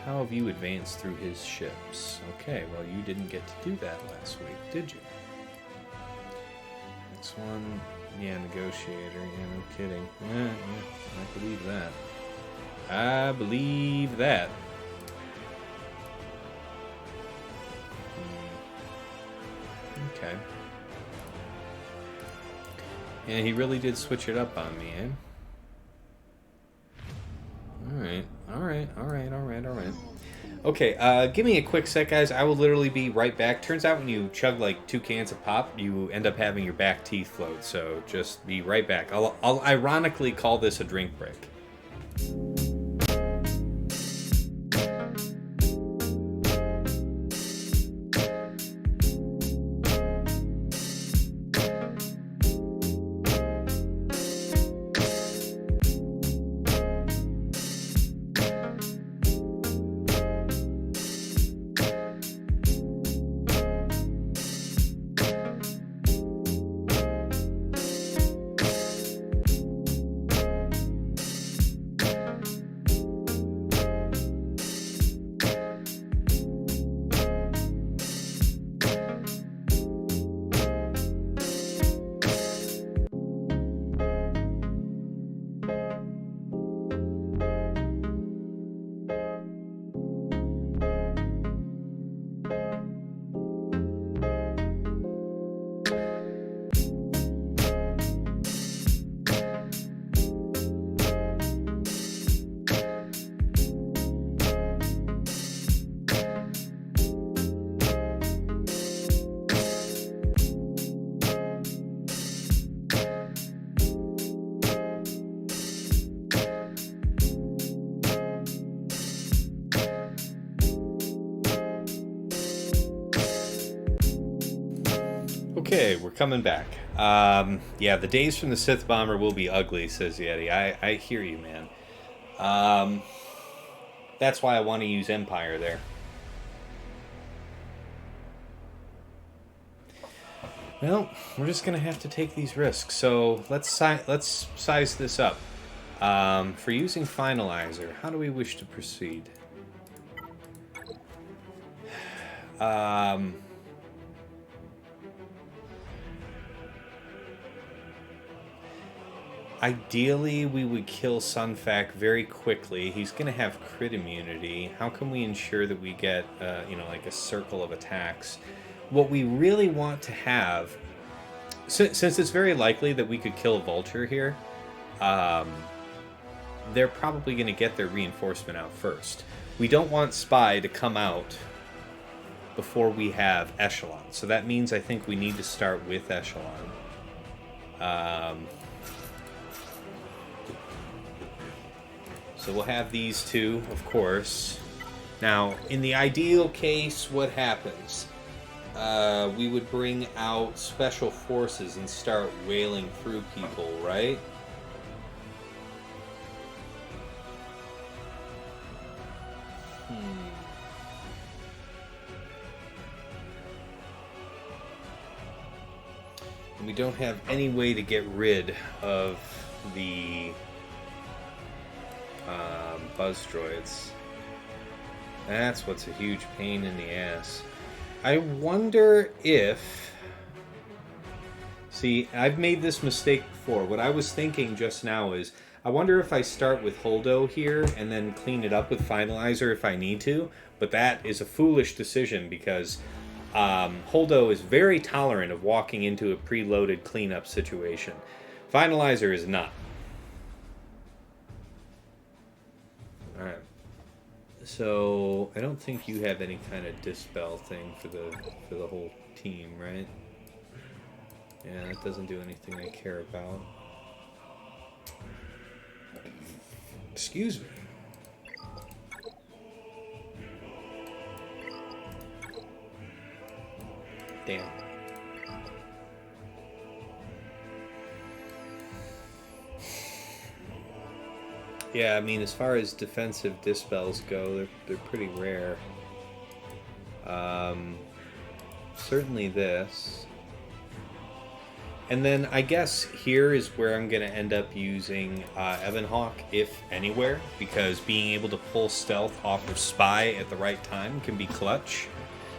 have you advanced through his ships? Okay, well, you didn't get to do that last week, did you? Next one... Yeah, negotiator. Yeah, no kidding. Yeah, I believe that. I believe that. Okay. Yeah, he really did switch it up on me, eh? Alright. Okay, give me a quick sec, guys. I will literally be right back. Turns out when you chug like 2 cans of pop, you end up having your back teeth float. So just be right back. I'll ironically call this a drink break. Okay, we're coming back. Yeah, the days from the Sith Bomber will be ugly, says Yeti. I hear you, man. That's why I want to use Empire there. Well, we're just going to have to take these risks. So let's size this up. For using Finalizer, how do we wish to proceed? Ideally, we would kill Sunfac very quickly. He's going to have crit immunity. How can we ensure that we get, like a circle of attacks? What we really want to have, since it's very likely that we could kill a Vulture here, they're probably going to get their reinforcement out first. We don't want Spy to come out before we have Echelon. So that means I think we need to start with Echelon. So we'll have these two, of course. Now, in the ideal case, what happens? We would bring out Special Forces and start wailing through people, right? And we don't have any way to get rid of the buzz droids. That's what's a huge pain in the ass. I wonder if... See, I've made this mistake before. What I was thinking just now is, I wonder if I start with Holdo here and then clean it up with Finalizer if I need to. But that is a foolish decision because Holdo is very tolerant of walking into a preloaded cleanup situation. Finalizer is not. Alright. So, I don't think you have any kind of dispel thing for the whole team, right? Yeah, that doesn't do anything I care about. Excuse me. Damn. Yeah, I mean, as far as defensive dispels go, they're pretty rare. Certainly this. And then I guess here is where I'm going to end up using Evanhawk, if anywhere, because being able to pull stealth off of Spy at the right time can be clutch.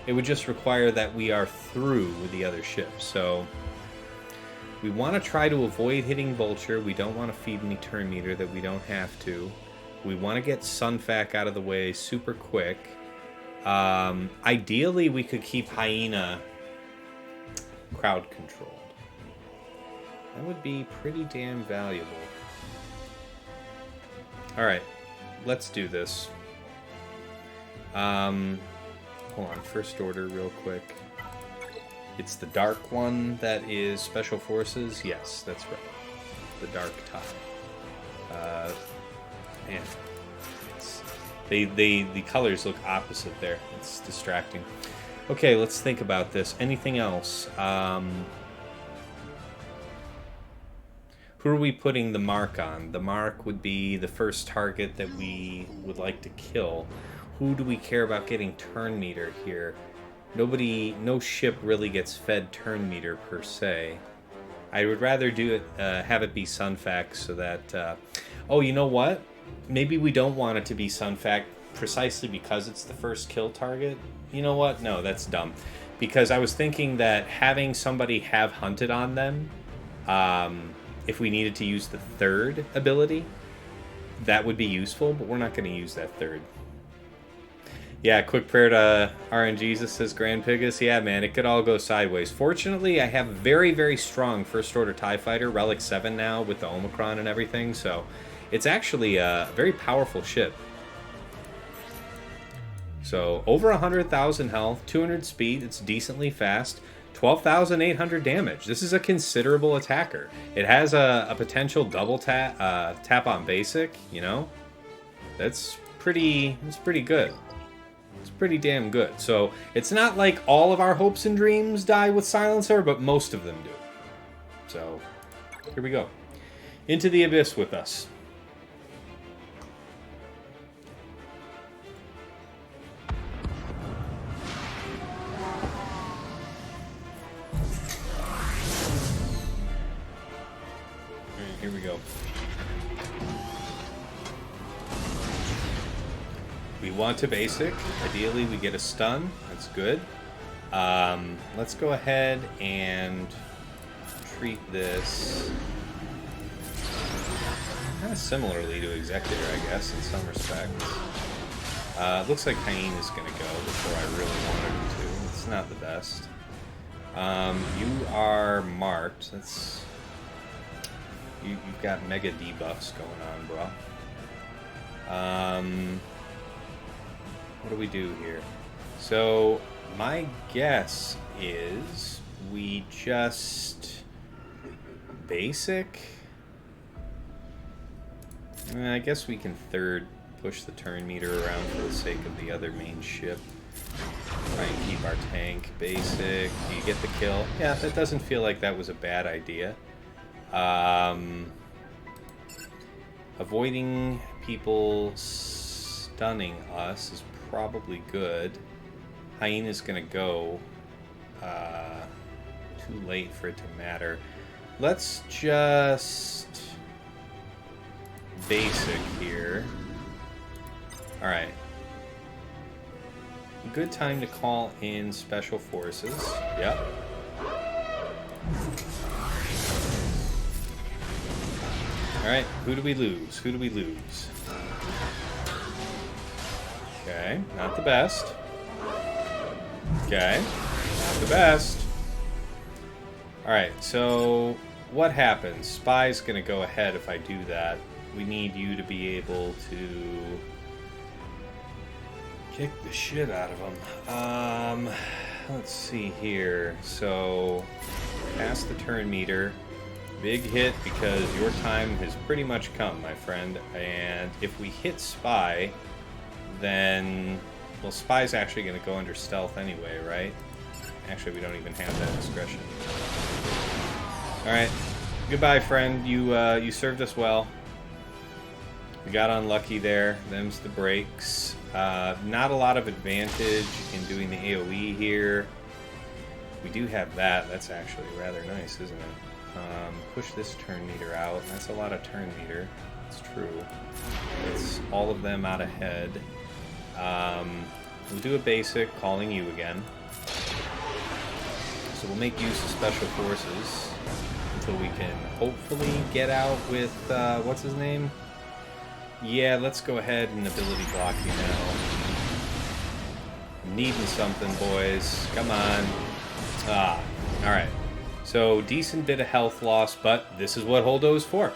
It would just require that we are through with the other ships. So we want to try to avoid hitting Vulture. We don't want to feed any turn meter that we don't have to. We want to get Sunfac out of the way super quick. Ideally, we could keep Hyena crowd controlled. That would be pretty damn valuable. Alright, let's do this. Hold on, first order real quick. It's the dark one that is Special Forces? Yes, that's right. The dark tie. Man. The colors look opposite there. It's distracting. Okay, let's think about this. Anything else? Who are we putting the mark on? The mark would be the first target that we would like to kill. Who do we care about getting turn meter here? No ship really gets fed turn meter per se. I would rather do it, have it be Sunfac so that... oh, you know what? Maybe we don't want it to be Sunfac precisely because it's the first kill target. You know what? No, that's dumb. Because I was thinking that having somebody have hunted on them, if we needed to use the third ability, that would be useful, but we're not going to use that third. Yeah, quick prayer to RNGesus, says Grand Pigus. Yeah, man, it could all go sideways. Fortunately, I have very, very strong First Order TIE Fighter, Relic 7 now, with the Omicron and everything, so it's actually a very powerful ship. So, over 100,000 health, 200 speed, it's decently fast, 12,800 damage. This is a considerable attacker. It has a potential double tap on basic, you know? That's pretty good. It's pretty damn good. So it's not like all of our hopes and dreams die with Silencer, but most of them do. So here we go. Into the Abyss with us. Alright, here we go. We want to basic. Ideally, we get a stun. That's good. Let's go ahead and treat this kind of similarly to Executor, I guess, in some respects. Looks like Hyene is going to go before I really wanted him to. It's not the best. You are marked. That's... You've got mega debuffs going on, bro. What do we do here? So, my guess is we just basic. I guess we can third push the turn meter around for the sake of the other main ship. Try and keep our tank basic. Do you get the kill? Yeah, that doesn't feel like that was a bad idea. Avoiding people stunning us is probably good. Hyena's gonna go. Too late for it to matter. Let's just basic here. Alright. Good time to call in special forces. Yep. Alright, who do we lose? Who do we lose? Okay, not the best. Okay, not the best. Alright, so what happens? Spy's gonna go ahead if I do that. We need you to be able to kick the shit out of them. Let's see here. So, pass the turn meter. Big hit because your time has pretty much come, my friend. And if we hit Spy, then... Well, Spy's actually going to go under stealth anyway, right? Actually, we don't even have that discretion. Alright. Goodbye, friend. You served us well. We got unlucky there. Them's the breaks. Not a lot of advantage in doing the AoE here. We do have that. That's actually rather nice, isn't it? Push this turn meter out. That's a lot of turn meter. It's true. It's all of them out ahead. We'll do a basic, calling you again. So we'll make use of special forces until we can hopefully get out with, what's his name? Yeah, let's go ahead and ability block you now. I'm needing something, boys. Come on. Alright. So, decent bit of health loss, but this is what Holdo is for.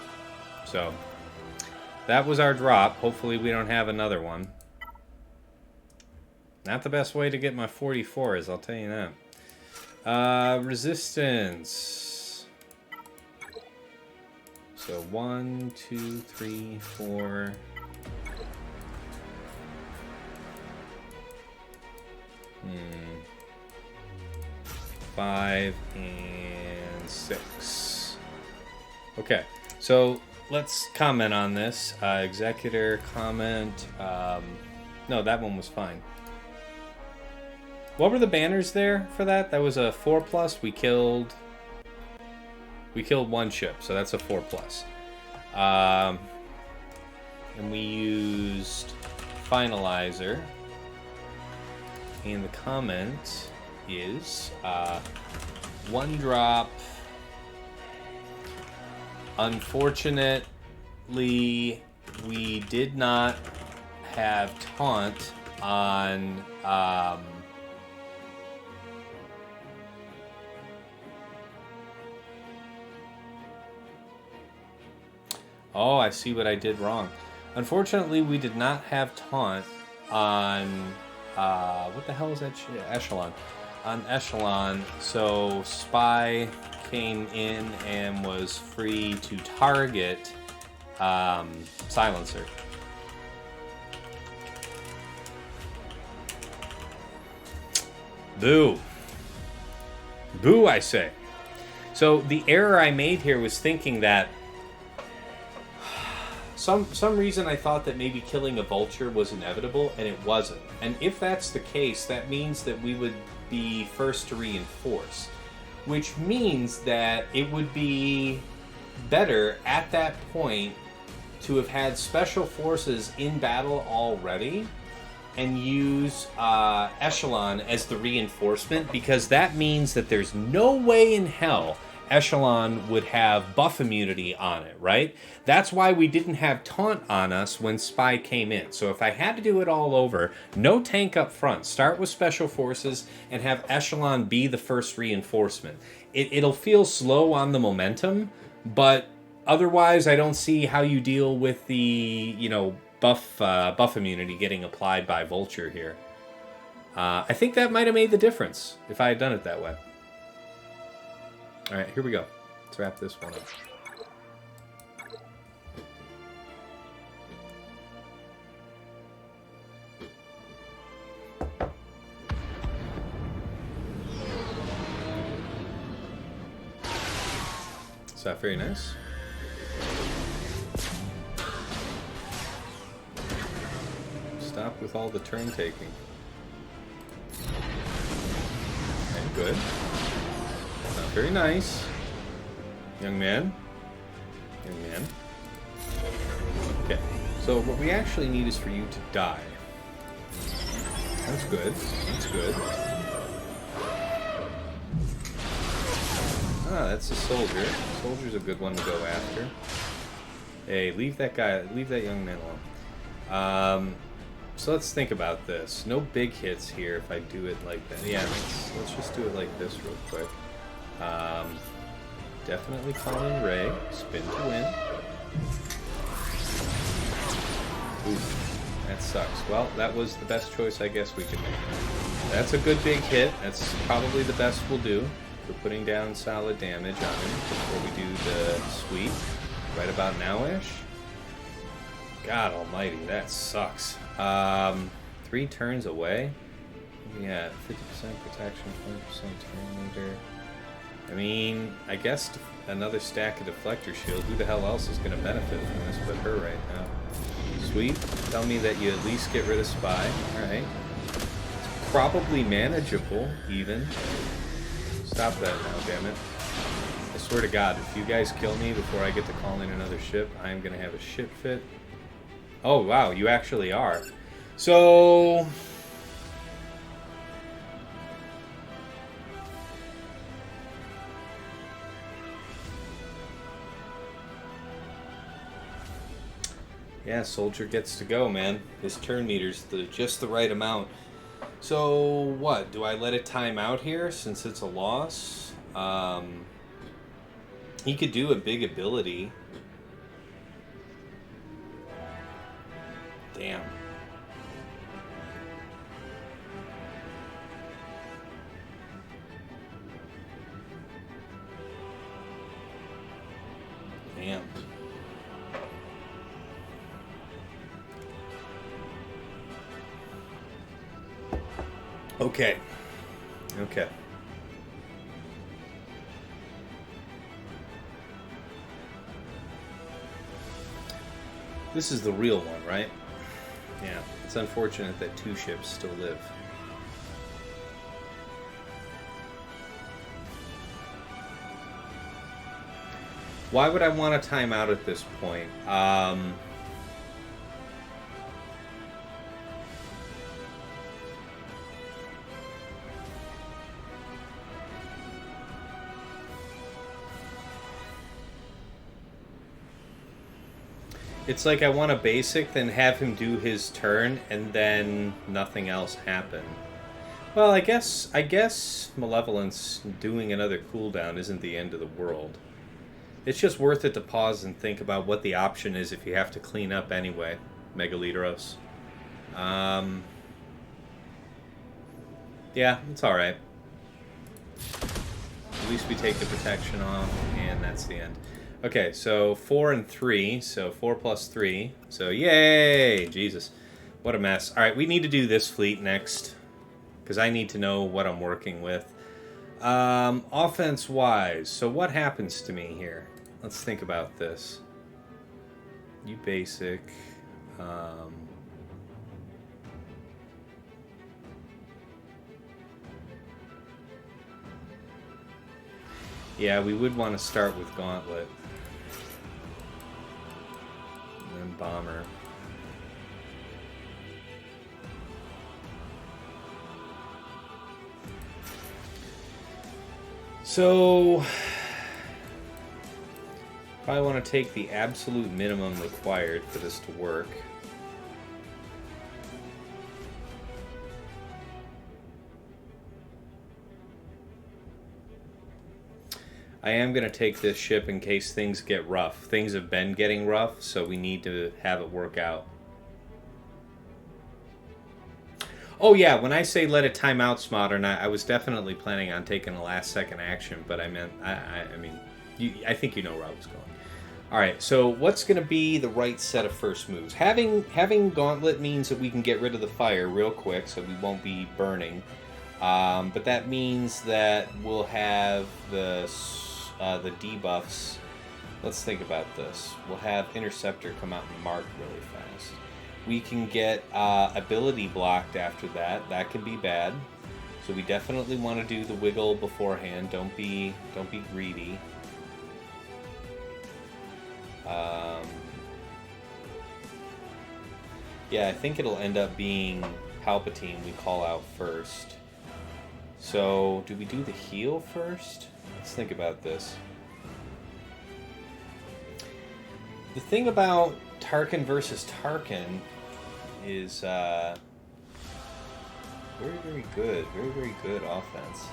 So, that was our drop. Hopefully we don't have another one. Not the best way to get my 44s, I'll tell you that. Resistance. So 1, 2, 3, 4. Five and 6. Okay, so let's comment on this. Executor comment. No, that one was fine. What were the banners there for that? That was a 4+. We killed one ship, so that's a 4+. And we used Finalizer. And the comment is 1 drop. Unfortunately, we did not have taunt on oh, I see what I did wrong. Unfortunately, we did not have taunt on what the hell is that shit? Echelon. On Echelon, so Spy came in and was free to target Silencer. Boo. Boo, I say. So the error I made here was thinking that some reason I thought that maybe killing a vulture was inevitable, and it wasn't. And if that's the case, that means that we would be first to reinforce, which means that it would be better at that point to have had special forces in battle already and use Echelon as the reinforcement, because that means that there's no way in hell Echelon would have buff immunity on it, right? That's why we didn't have taunt on us when Spy came in. So if I had to do it all over, no tank up front, start with special forces and have Echelon be the first reinforcement. It'll feel slow on the momentum, but otherwise I don't see how you deal with the, buff immunity getting applied by Vulture here. I think that might have made the difference if I had done it that way. All right, here we go. Let's wrap this one up. Is that very nice? Stop with all the turn taking. Okay, good. Not very nice. Young man. Young man. Okay, so what we actually need is for you to die. That's good. That's good. Ah, that's a soldier. Soldier's a good one to go after. Hey, leave that young man alone. So let's think about this. No big hits here if I do it like that. Yeah, let's just do it like this real quick. Definitely calling Ray. Spin to win. Oof, that sucks. Well, that was the best choice I guess we could make. That's a good big hit. That's probably the best we'll do. We're putting down solid damage on him before we do the sweep. Right about now-ish. God almighty, that sucks. 3 turns away. Yeah, 50% protection, 20% turn meter. I mean, I guess another stack of deflector shield. Who the hell else is going to benefit from this but her right now? Sweet. Tell me that you at least get rid of Spy. Alright. It's probably manageable, even. Stop that now, damn it. I swear to God, if you guys kill me before I get to call in another ship, I am going to have a shit fit. Oh, wow, you actually are. So... yeah, soldier gets to go, man. His turn meter's just the right amount. So, what? Do I let it time out here since it's a loss? He could do a big ability. Damn. Damn. Okay. Okay. This is the real one, right? Yeah. It's unfortunate that 2 ships still live. Why would I want to time out at this point? It's like I want a basic, then have him do his turn, and then nothing else happen. Well, I guess Malevolence doing another cooldown isn't the end of the world. It's just worth it to pause and think about what the option is if you have to clean up anyway. Megaliteros. Yeah, it's alright. At least we take the protection off, and that's the end. Okay, so 4 and 3, so 4 plus 3. So, yay! Jesus. What a mess. Alright, we need to do this fleet next. because I need to know what I'm working with. Offense-wise, so what happens to me here? Let's think about this. You basic. Yeah, we would want to start with Gauntlet. And then Bomber. So, probably want to take the absolute minimum required for this to work. I am going to take this ship in case things get rough. Things have been getting rough, so we need to have it work out. Oh yeah, when I say let it time out, Smodern, I was definitely planning on taking a last-second action, but I meant, I mean, I think you know where I was going. All right, so what's going to be the right set of first moves? Having Gauntlet means that we can get rid of the fire real quick, so we won't be burning. But that means that we'll have the debuffs. Let's think about this. We'll have Interceptor come out and mark really fast. We can get ability blocked after that. That can be bad. So we definitely want to do the wiggle beforehand. Don't be greedy. Yeah, I think it'll end up being Palpatine we call out first. So, do we do the heal first? Let's think about this. The thing about Tarkin versus Tarkin is very, very good. Very, very good offense.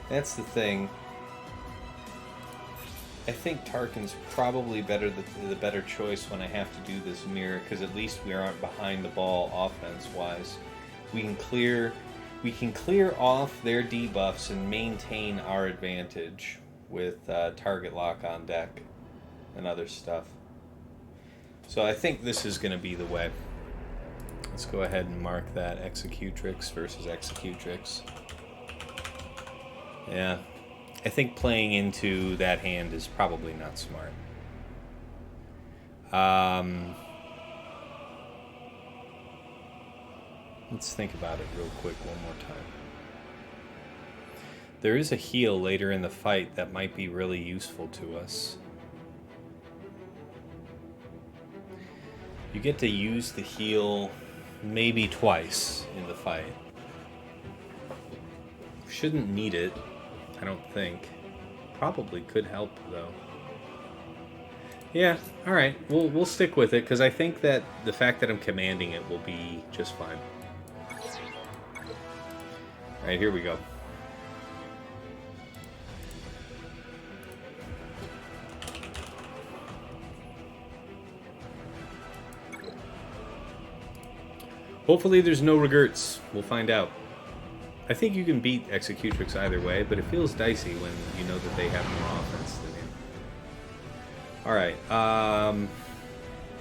That's the thing. I think Tarkin's probably the better choice when I have to do this mirror, because at least we aren't behind the ball offense-wise. We can clear off their debuffs and maintain our advantage with target lock on deck and other stuff. So I think this is going to be the way. Let's go ahead and mark that Executrix versus Executrix. Yeah. I think playing into that hand is probably not smart. Let's think about it real quick one more time. There is a heal later in the fight that might be really useful to us. You get to use the heal maybe twice in the fight. Shouldn't need it. I don't think. Probably could help though. Yeah, all right. We'll stick with it because I think that the fact that I'm commanding it will be just fine. All right, here we go. Hopefully there's no regrets. We'll find out. I think you can beat Executrix either way, but it feels dicey when you know that they have more offense than you. Alright,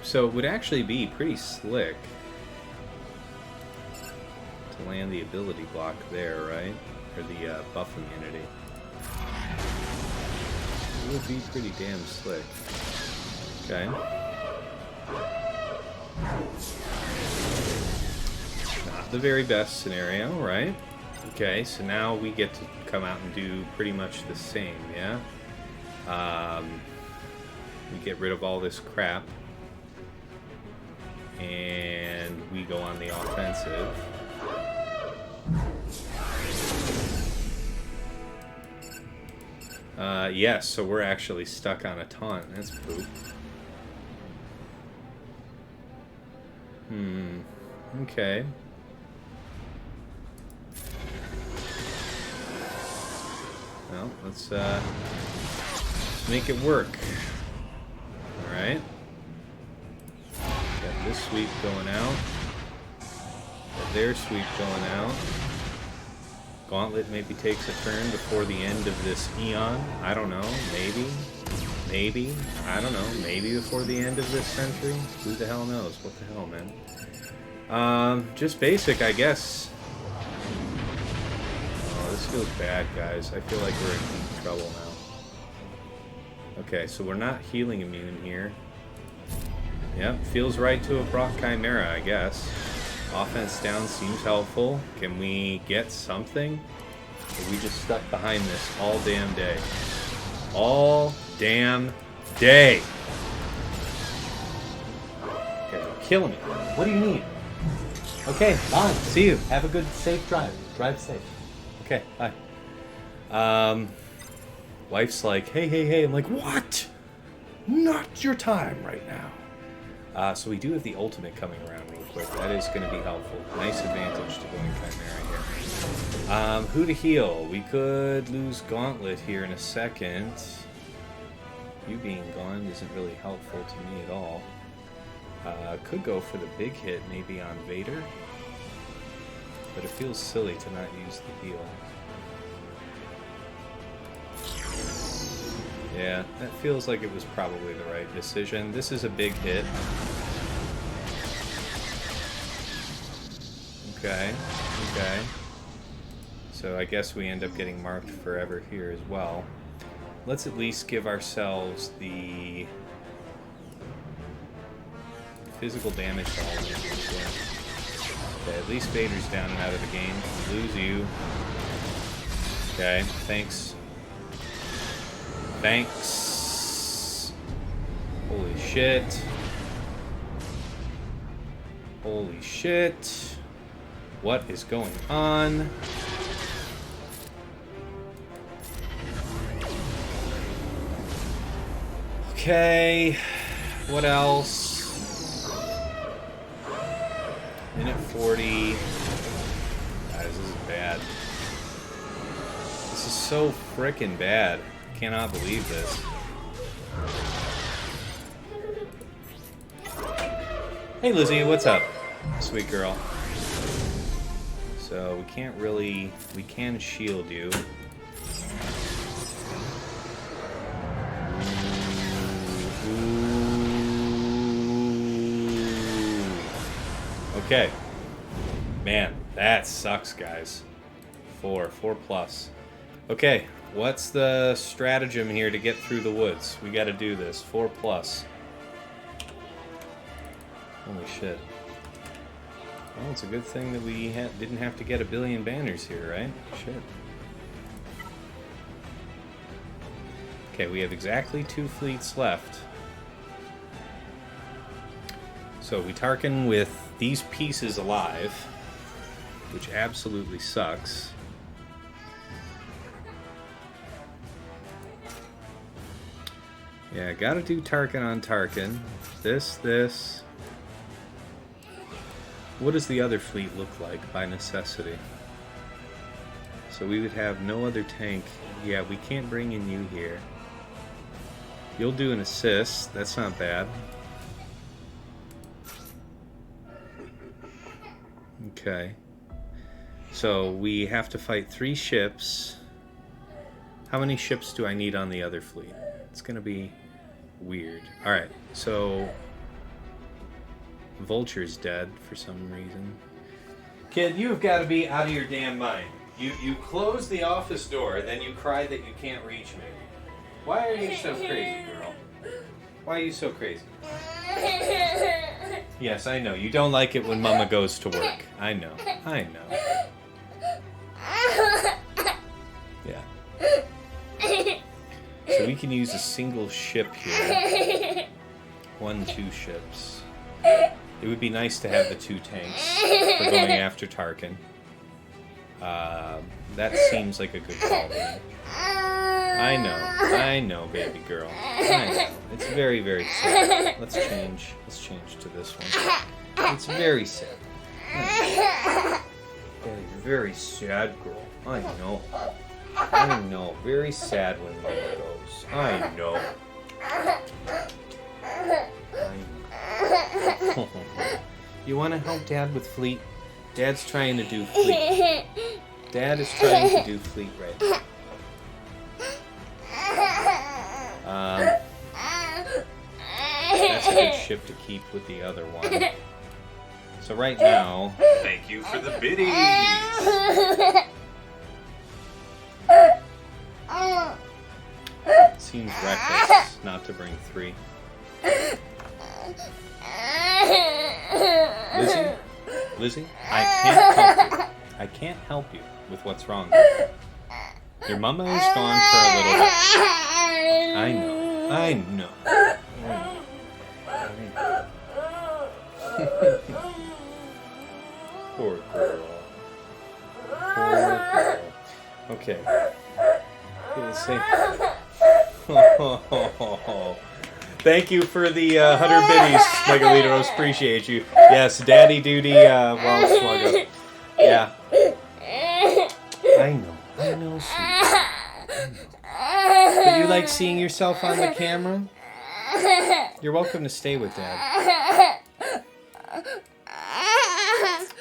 so it would actually be pretty slick to land the ability block there, right? Or the buff immunity. It would be pretty damn slick. Okay. Not the very best scenario, right? Okay, so now we get to come out and do pretty much the same, yeah? We get rid of all this crap. And we go on the offensive. Yes, so we're actually stuck on a taunt. That's poop. Okay. Well, let's make it work. Alright. Got this sweep going out. Got their sweep going out. Gauntlet maybe takes a turn before the end of this Eon. I don't know. Maybe. Maybe. I don't know. Maybe before the end of this century. Who the hell knows? What the hell, man? Just basic, I guess. Oh, this feels bad, guys. I feel like we're in deep trouble now. Okay, so we're not healing immune here. Yep, feels right to have brought Chimera, I guess. Offense down seems helpful. Can we get something? Or are we just stuck behind this all damn day? All damn day! Okay, you're killing me. What do you need? Okay, bye. See you. Have a good, safe drive. Drive safe. Okay, bye. Wife's like, hey. I'm like, what? Not your time right now. So we do have the ultimate coming around real quick. That is going to be helpful. Nice advantage to going Chimera here. Who to heal? We could lose Gauntlet here in a second. You being gone isn't really helpful to me at all. Could go for the big hit, maybe on Vader. But it feels silly to not use the heal. Yeah, that feels like it was probably the right decision. This is a big hit. Okay. So I guess we end up getting marked forever here as well. Let's at least give ourselves the physical damage to all of them. Okay, at least Vader's down and out of the game. Lose you. Okay, thanks. Holy shit. Holy shit. What is going on? Okay. What else? Minute 40. Guys, this is bad. This is so frickin' bad. Cannot believe this. Hey Lizzie, what's up? Sweet girl. So we can't really... We can shield you. Okay. Man, that sucks, guys. 4 plus. Okay, what's the stratagem here to get through the woods? We gotta do this. 4 plus. Holy shit. Well, it's a good thing that we didn't have to get a billion banners here, right? Shit. Okay, we have exactly 2 fleets left. So we Tarkin with these pieces alive, which absolutely sucks. Yeah, gotta do Tarkin on Tarkin. This. What does the other fleet look like by necessity? So we would have no other tank. Yeah, we can't bring in you here. You'll do an assist. That's not bad. Okay. So we have to fight 3 ships. How many ships do I need on the other fleet? It's gonna be weird. Alright, so Vulture's dead for some reason. Kid, you've got to be out of your damn mind. You close the office door, then you cry that you can't reach me. Why are you so crazy, girl? Why are you so crazy? Yes, I know. You don't like it when Mama goes to work. I know. Yeah. So we can use a single ship here. 1, 2 ships. It would be nice to have the 2 tanks for going after Tarkin. That seems like a good call to me. I know, baby girl. I know. It's very, very sad. Let's change to this one. It's very sad. Very, very sad, girl. I know. Very sad when Mama goes. I know. You want to help Dad with fleet? Dad's trying to do fleet. Dad is trying to do fleet right now. which ship to keep with the other one. So right now... Thank you for the biddies! Seems reckless not to bring 3. Lizzie, I can't help you. I can't help you with what's wrong with you. Your mama is gone for a little bit. I know. Poor girl. Okay. Thank you for the 100 biddies, Megalitos. Appreciate you. Yes, Daddy Duty, well, slug up. Yeah. I know, sweetie. But you like seeing yourself on the camera? You're welcome to stay with Dad.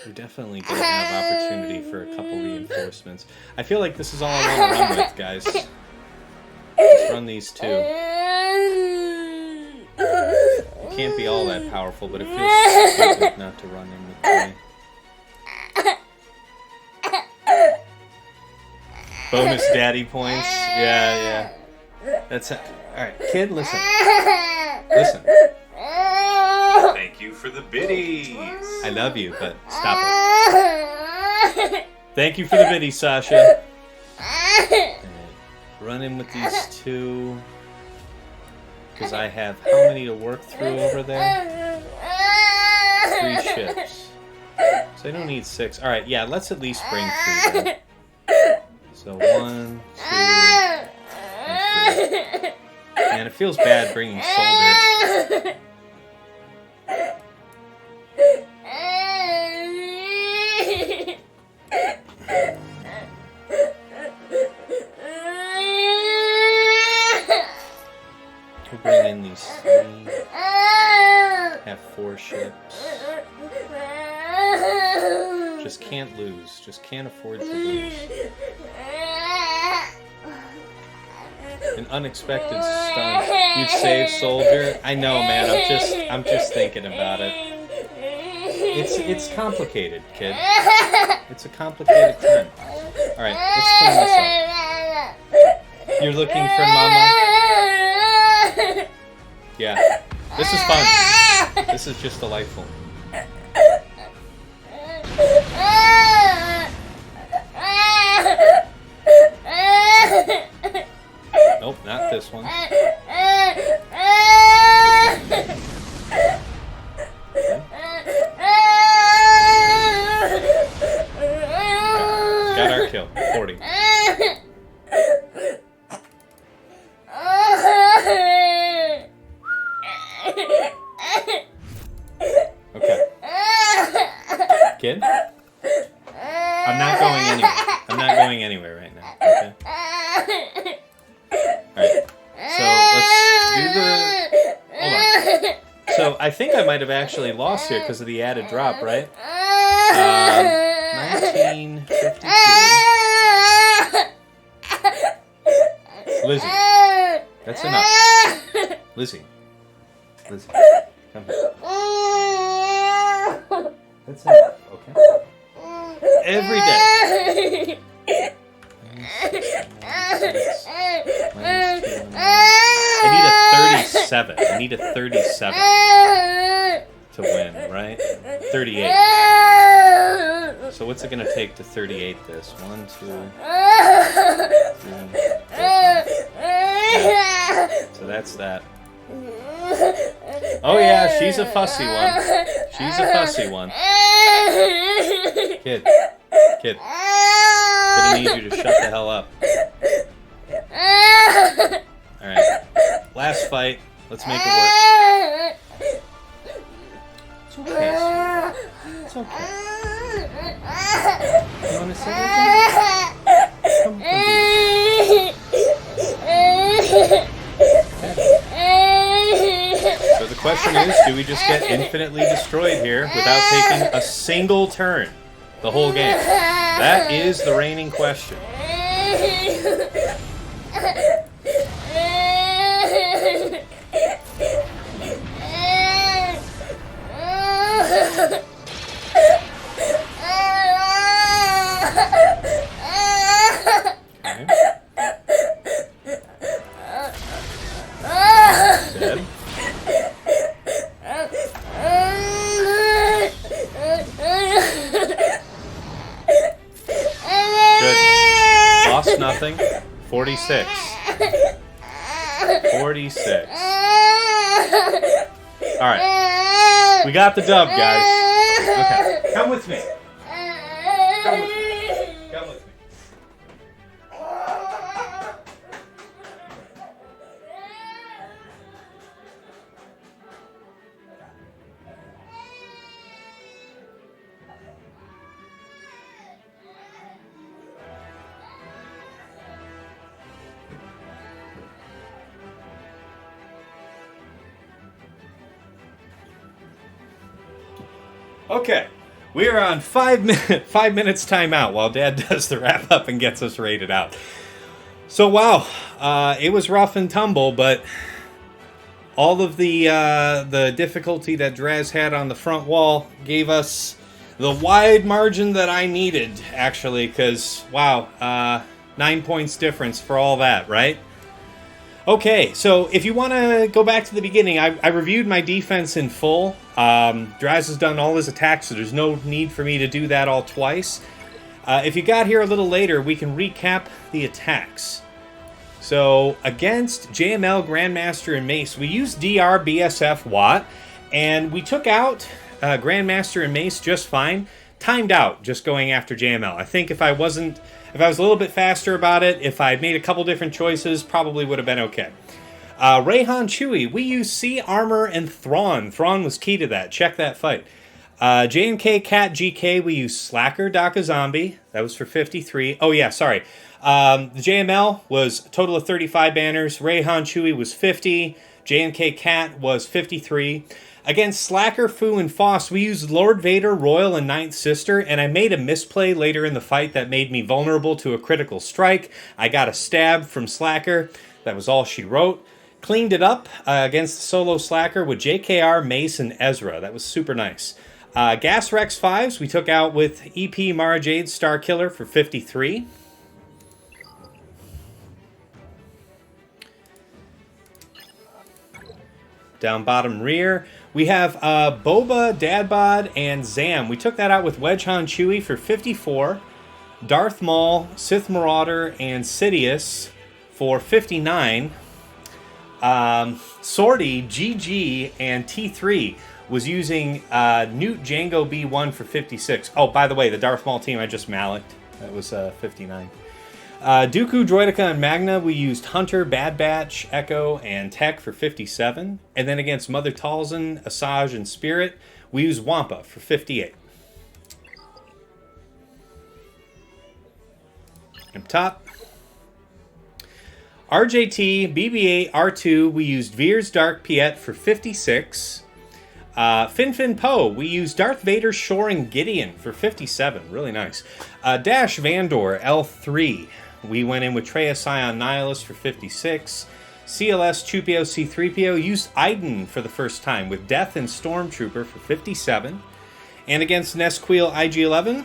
We're definitely going to have opportunity for a couple reinforcements. I feel like this is all I want to run with, guys. Let's run these 2. It can't be all that powerful, but it feels stupid not to run in with 3. Bonus daddy points. Yeah. That's it. Alright, kid, listen. Listen. Thank you for the biddies. I love you, but stop it. Thank you for the biddies, Sasha. Run in with these 2. Because I have how many to work through over there? 3 ships. So I don't need 6. Alright, yeah, let's at least bring 3 then. So 1, 2, and 3. Man, it feels bad bringing soldiers. We'll bring in these 3. Have 4 ships. Just can't lose. Just can't afford to lose. An unexpected stunt. You'd save soldier. I know, man. I'm just thinking about it. It's complicated, kid. It's a complicated time. All right, let's clean this up. You're looking for Mama? Yeah. This is fun. This is just delightful. Nope, not this one. Got our kill. 40. Okay. Kid? I'm not going anywhere. I'm not going anywhere right now. Okay? Alright. So, let's do the... Hold on. So, I think I might have actually lost here because of the added drop, right? 1952. Lizzie. That's enough. Lizzie. Come here. That's enough, okay? Every day. I need a 37 to win, right? 38. So what's it gonna take to 38 this? 1, 2, 3, 4, 5. So that's that. Oh yeah, she's a fussy one. She's a fussy one. Kid. Gonna need you to shut the hell up. Alright. Last fight. Let's make it work. It's okay, sweetie. It's okay. You wanna sit with me? Come do So the question is, do we just get infinitely destroyed here without taking a single turn the whole game? That is the reigning question. nothing. 46. 46. Alright. We got the dub, guys. Okay. Come with me. Come with me. Come with me. Okay, we are on 5 minutes timeout while Dad does the wrap up and gets us rated out. So wow, it was rough and tumble, but all of the difficulty that Draz had on the front wall gave us the wide margin that I needed, actually, because wow, 9 points difference for all that, right? Okay, so if you want to go back to the beginning, I reviewed my defense in full. Draz has done all his attacks, so there's no need for me to do that all twice. If you got here a little later, we can recap the attacks. So, against JML, Grandmaster, and Mace, we used DR, BSF, Watt, and we took out Grandmaster and Mace just fine. Timed out just going after JML. I think if I was a little bit faster about it, if I made a couple different choices, probably would have been okay. Rayhan Chewie, we used C Armor and Thrawn. Thrawn was key to that. Check that fight. JNK Cat GK, we used Slacker Daka Zombie. That was for 53. Oh yeah, sorry. The JML was a total of 35 banners. Rayhan Chewie was 50. JNK Cat was 53. Against Slacker, Fu, and FOST, we used Lord Vader, Royal, and Ninth Sister, and I made a misplay later in the fight that made me vulnerable to a critical strike. I got a stab from Slacker. That was all she wrote. Cleaned it up against the solo Slacker with JKR, Mace, and Ezra. That was super nice. Gas Rex 5s, we took out with EP MaraJ, Star Killer, for 53. Down bottom rear, we have Boba, Dadbod, and Zam. We took that out with Wedge Han Chewie for 54. Darth Maul, Sith Marauder, and Sidious for 59. Sortie, GG, and T3 was using Nute, Jango, B1 for 56. Oh, by the way, the Darth Maul team I just Malaked. That was 59. Dooku, Droideka, and Magna, we used Hunter, Bad Batch, Echo, and Tech for 57. And then against Mother Talzin, Asajj, and Spirit, we used Wampa for 58. Up top, RJT, BB-8, R2, we used Veers, Dark Piett for 56. Fin Poe, we used Darth Vader, Shore, and Gideon for 57. Really nice. Dash Vandor, L3. We went in with Treya Scion Nihilus for 56. CLS Chewpio C3PO used Iden for the first time with Death and Stormtrooper for 57. And against Nest Kuiil IG-11,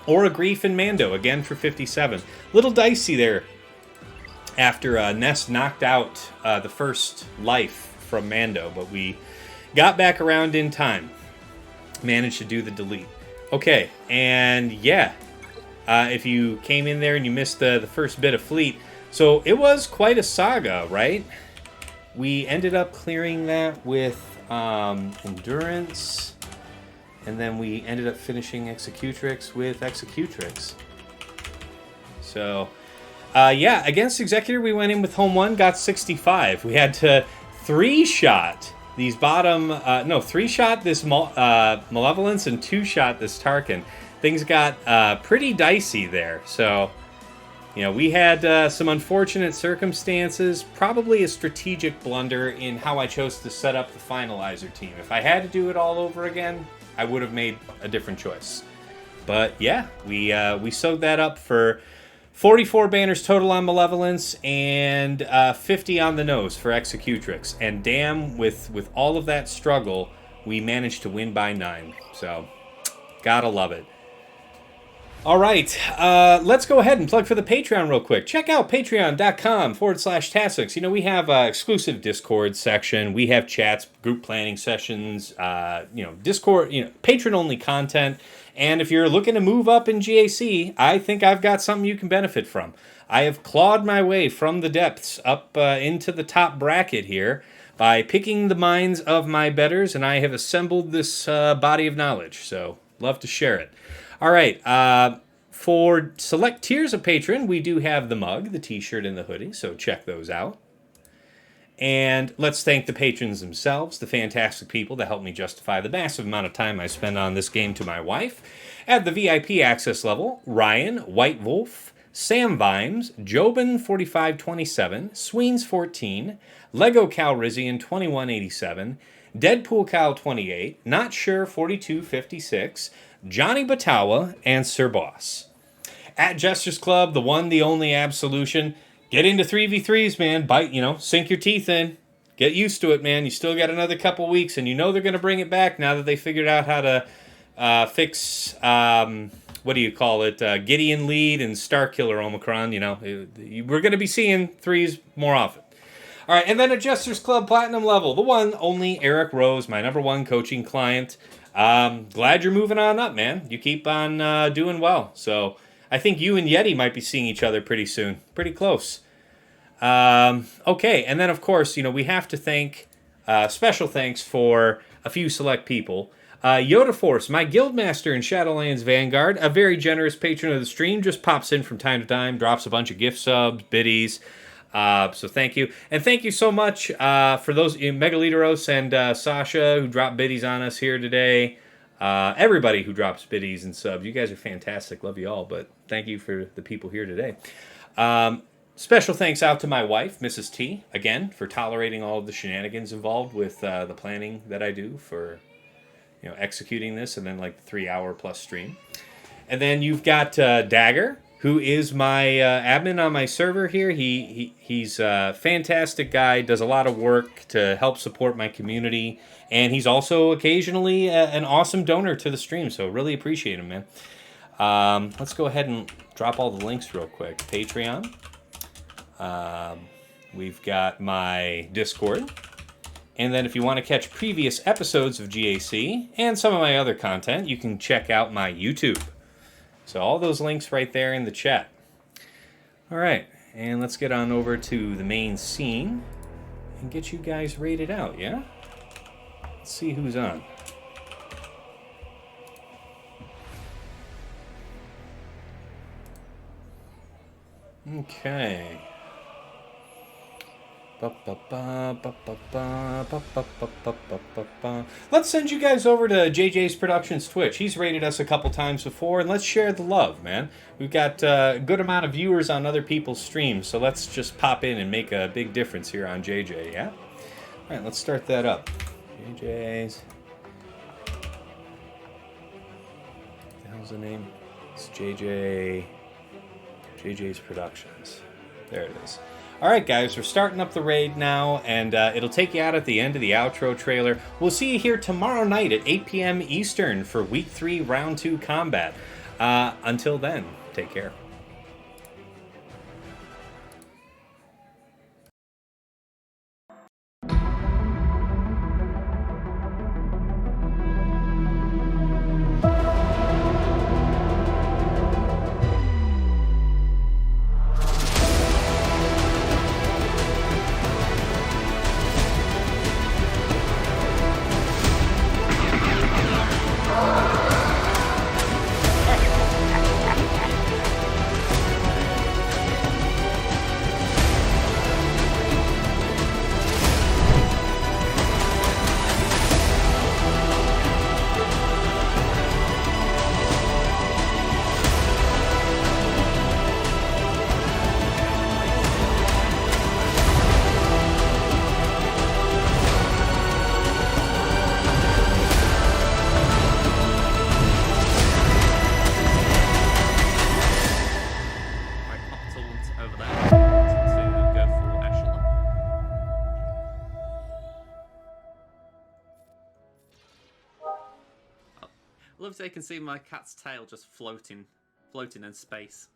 Aurra, Greef, and Mando again for 57. Little dicey there after Nest knocked out the first life from Mando, but we got back around in time. Managed to do the delete. Okay, and yeah, if you came in there and you missed the first bit of fleet, so it was quite a saga, right? We ended up clearing that with Endurance, and then we ended up finishing Executrix with Executrix. So, yeah, against Executor, we went in with Home 1, got 65. We had to 3-shot these bottom, 3-shot this Malevolence and 2-shot this Tarkin. Things got pretty dicey there. So, you know, we had some unfortunate circumstances, probably a strategic blunder in how I chose to set up the finalizer team. If I had to do it all over again, I would have made a different choice. But yeah, we sewed that up for 44 banners total on Malevolence and 50 on the nose for Executrix. And damn, with all of that struggle, we managed to win by 9. So, gotta love it. All right, let's go ahead and plug for the Patreon real quick. Check out patreon.com/Tassix. You know, we have exclusive Discord section. We have chats, group planning sessions, Discord, patron-only content. And if you're looking to move up in GAC, I think I've got something you can benefit from. I have clawed my way from the depths up into the top bracket here by picking the minds of my betters, and I have assembled this body of knowledge. So, love to share it. All right, for select tiers of patron, we do have the mug, the t-shirt, and the hoodie, so check those out. And let's thank the patrons themselves, the fantastic people that help me justify the massive amount of time I spend on this game to my wife. At the VIP access level, Ryan, White Wolf, Sam Vimes, Jobin4527, Sweens14, Lego Calrissian 2187, Deadpool Cow 28, Not Sure 4256, Johnny Batawa, and Sir Boss. At Jester's Club, the one, the only absolution. Get into 3v3s, man. Bite, sink your teeth in. Get used to it, man. You still got another couple weeks, and you know they're going to bring it back now that they figured out how to fix, Gideon Lead and Starkiller Omicron. We're going to be seeing threes more often. All right, and then at Jester's Club Platinum level, the one, only Eric Rose, my number one coaching client. Glad you're moving on up, man. You keep on doing well. So I think you and Yeti might be seeing each other pretty soon. Pretty close. Okay, and then, of course, we have to thank, special thanks for a few select people. Yoda Force, my guildmaster in Shadowlands Vanguard, a very generous patron of the stream, just pops in from time to time, drops a bunch of gift subs, biddies. So thank you. And thank you so much for those Megaliteros and Sasha who dropped biddies on us here today. Everybody who drops biddies and subs. You guys are fantastic. Love you all. But thank you for the people here today. Special thanks out to my wife, Mrs. T, again, for tolerating all of the shenanigans involved with the planning that I do for executing this and then like the 3-hour plus stream. And then you've got Dagger, who is my admin on my server here. He's a fantastic guy, does a lot of work to help support my community, and he's also occasionally an awesome donor to the stream, so really appreciate him, man. Let's go ahead and drop all the links real quick. Patreon. We've got my Discord. And then if you want to catch previous episodes of GAC and some of my other content, you can check out my YouTube. So all those links right there in the chat. All right, and let's get on over to the main scene and get you guys rated out, yeah? Let's see who's on. Okay. Let's send you guys over to JJ's Productions Twitch. He's rated us a couple times before, and let's share the love, man. We've got a good amount of viewers on other people's streams, so let's just pop in and make a big difference here on JJ, yeah? All right, let's start that up. JJ's... What the hell's the name? It's JJ's Productions. There it is. All right, guys, we're starting up the raid now, and it'll take you out at the end of the outro trailer. We'll see you here tomorrow night at 8 p.m. Eastern for Week 3, Round 2 combat. Until then, take care. I love so you can see my cat's tail just floating floating in space.